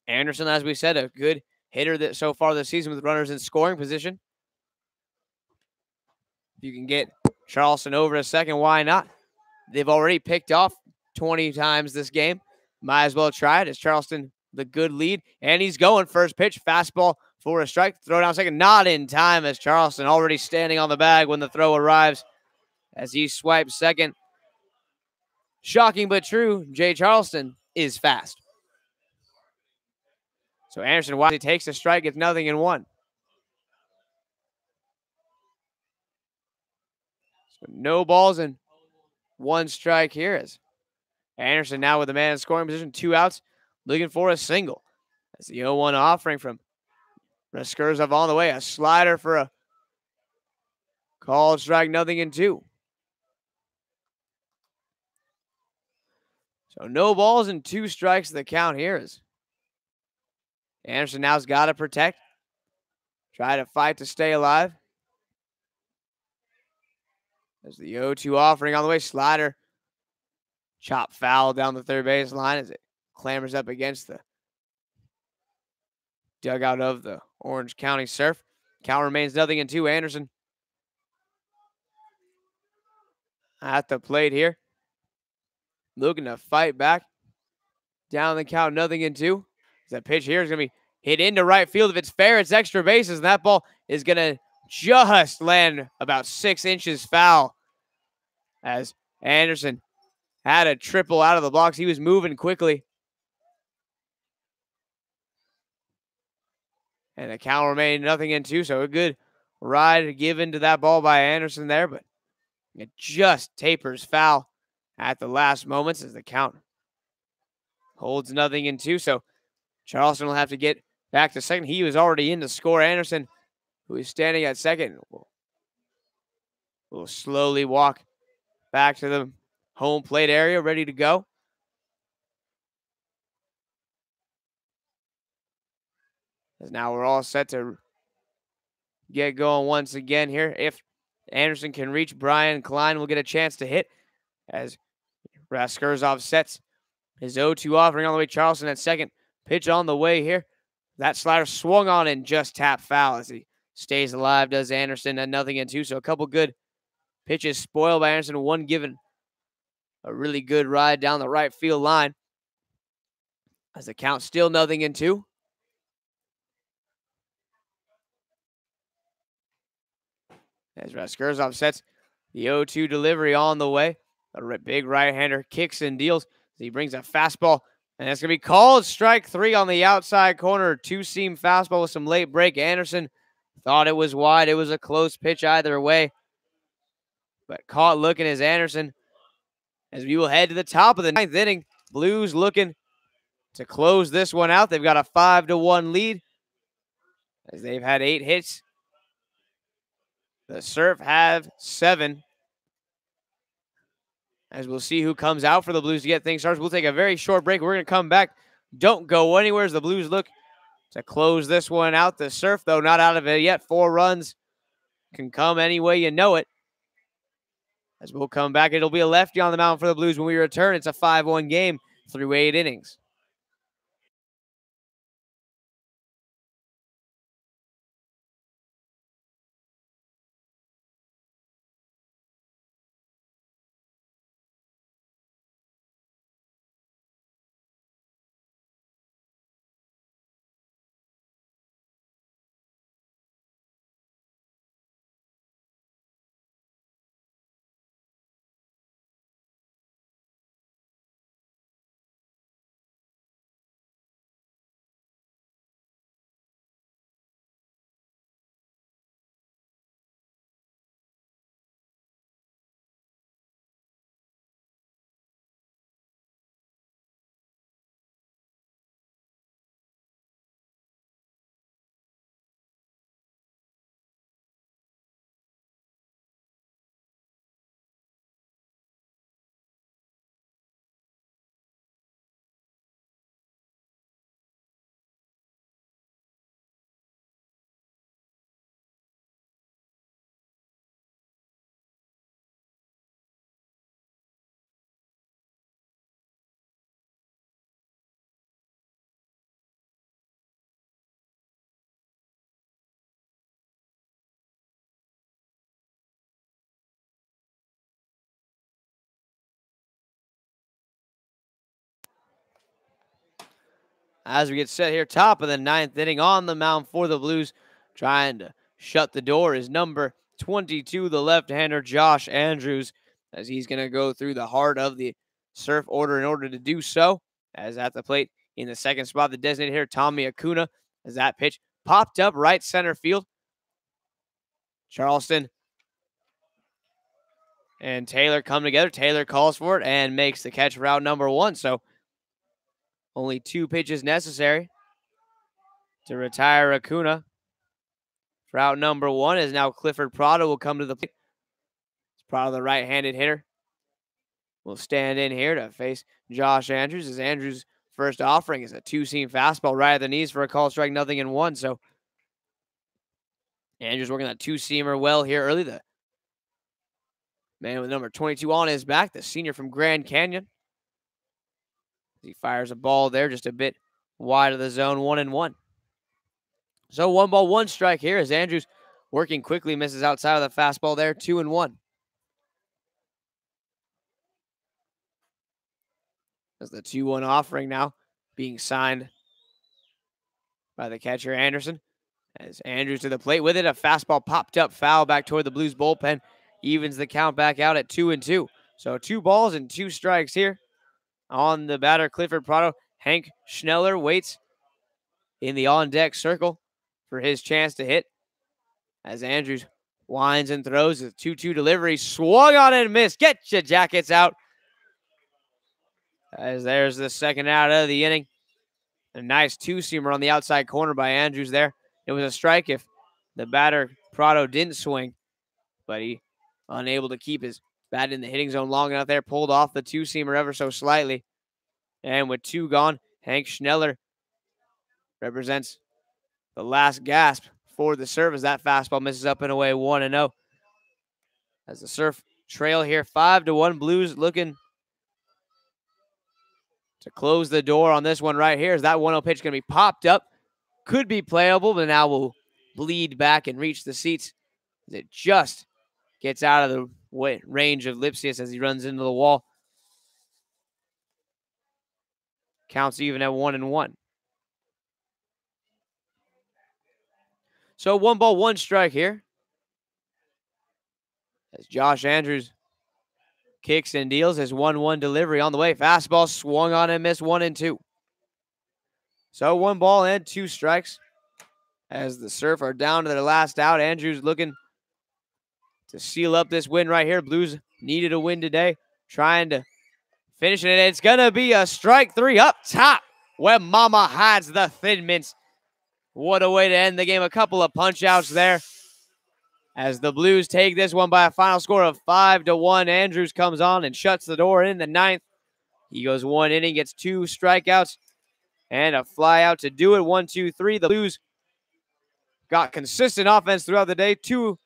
Anderson, as we said, a good hitter that so far this season with runners in scoring position. If you can get Charleston over to second. Why not? They've already picked off 20 times this game. Might as well try it as Charleston the good lead. And he's going first pitch. Fastball for a strike. Throw down second. Not in time as Charleston already standing on the bag when the throw arrives as he swipes second. Shocking but true, Jay Charleston is fast. So Anderson wisely takes a strike, gets nothing in one. So no balls and one strike here as Anderson now with the man in scoring position, 2 outs, looking for a single. That's the 0-1 offering from Raskurzov on the way. A slider for a called strike, nothing in 2. So no balls and 2 strikes the count here is Anderson now's got to protect. Try to fight to stay alive. There's the 0-2 offering on the way. Slider. Chop foul down the third base line as it clambers up against the dugout of the Orange County Surf. Count remains nothing in 2. Anderson at the plate here. Looking to fight back. Down the count, nothing in 2. That pitch here is going to be hit into right field. If it's fair, it's extra bases, and that ball is going to just land about 6 inches foul as Anderson had a triple out of the box. He was moving quickly. And the count remained nothing in 2, so a good ride given to that ball by Anderson there, but it just tapers foul at the last moments as the count holds nothing in 2. So Charleston will have to get back to second. He was already in to score. Anderson, who is standing at second, will slowly walk back to the home plate area, ready to go. As now we're all set to get going once again here. If Anderson can reach Brian Klein, will get a chance to hit as Raskurzov sets his 0-2 offering on the way. Charleston at second. Pitch on the way here. That slider swung on and just tapped foul as he stays alive, does Anderson, at nothing in 2. So a couple good pitches spoiled by Anderson. One given a really good ride down the right field line as the count still nothing in 2. As Raskurzov sets the 0-2 delivery on the way. A big right-hander kicks and deals. He brings a fastball, and that's going to be called strike 3 on the outside corner. 2-seam fastball with some late break. Anderson thought it was wide. It was a close pitch either way, but caught looking as Anderson, as we will head to the top of the 9th inning. Blues looking to close this one out. They've got a 5-1 lead as they've had 8 hits. The Surf have 7. As we'll see who comes out for the Blues to get things started. We'll take a very short break. We're going to come back. Don't go anywhere as the Blues look to close this one out. The Surf, though, not out of it yet. 4 runs can come any way you know it. As we'll come back, it'll be a lefty on the mound for the Blues when we return. It's a 5-1 game through 8 innings. as we get set here, top of the 9th inning on the mound for the Blues, trying to shut the door is number 22, the left-hander Josh Andrews, as he's going to go through the heart of the Surf order in order to do so. As at the plate in the second spot, the designated hitter Tommy Acuna, as that pitch popped up right center field. Charleston and Taylor come together. Taylor calls for it and makes the catch for out number 1. So only 2 pitches necessary to retire Acuna. For out number 1 is now Clifford Prado will come to the plate. Prado, the right-handed hitter, will stand in here to face Josh Andrews. As Andrews' first offering is a 2-seam fastball right at the knees for a call strike, 0-1. So Andrews working that 2-seamer well here early. The man with number 22 on his back, the senior from Grand Canyon. He fires a ball there just a bit wide of the zone, 1-1. So 1 ball, 1 strike here as Andrews working quickly, misses outside of the fastball there, 2-1. As the 2-1 offering now being signed by the catcher Anderson. As Andrews to the plate with it, a fastball popped up foul back toward the Blues bullpen. Evens the count back out at 2-2. So 2 balls and 2 strikes here. On the batter, Clifford Prado. Hank Schneller waits in the on-deck circle for his chance to hit. As Andrews winds and throws a 2-2 delivery. Swung on and missed. Get your Jackets out. As there's the second out of the inning. A nice 2-seamer on the outside corner by Andrews there. It was a strike if the batter, Prado, didn't swing. But he unable to keep his bat in the hitting zone long enough there. Pulled off the 2-seamer ever so slightly. And with 2 gone, Hank Schneller represents the last gasp for the Surf as that fastball misses up and away, 1-0. As the Surf trail here, 5-1. Blues looking to close the door on this one right here. As that 1-0 pitch going to be popped up. Could be playable, but now will bleed back and reach the seats. As it just gets out of the range of Lipsius as he runs into the wall. Counts even at 1-1. So 1 ball, 1 strike here. As Josh Andrews kicks and deals his 1-1 delivery on the way. Fastball swung on and missed, 1-2. So 1 ball and 2 strikes. As the Surf are down to their last out. Andrews looking to seal up this win right here. Blues needed a win today. Trying to finish it. It's going to be a strike 3 up top where Mama hides the Thin Mints. What a way to end the game. A couple of punch-outs there. As the Blues take this one by a final score of 5-1. Andrews comes on and shuts the door in the 9th. He goes 1 inning, gets 2 strikeouts, and a fly out to do it. 1, 2, 3. The Blues got consistent offense throughout the day. 2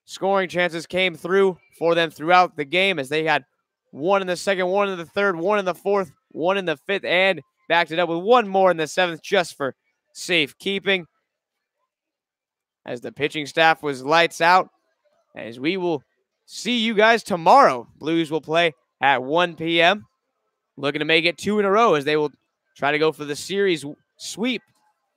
scoring chances came through for them throughout the game as they had 1 in the second, 1 in the third, 1 in the fourth, 1 in the fifth, and backed it up with 1 more in the 7th just for safekeeping. As the pitching staff was lights out. As we will see you guys tomorrow. Blues will play at 1 p.m. Looking to make it 2 in a row as they will try to go for the series sweep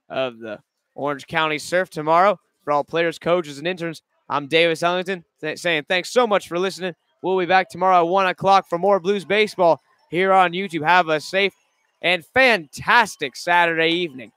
of the Orange County Surf tomorrow. For all players, coaches, and interns, I'm Davis Ellington saying thanks so much for listening. We'll be back tomorrow at 1 o'clock for more Blues baseball here on YouTube. Have a safe and fantastic Saturday evening.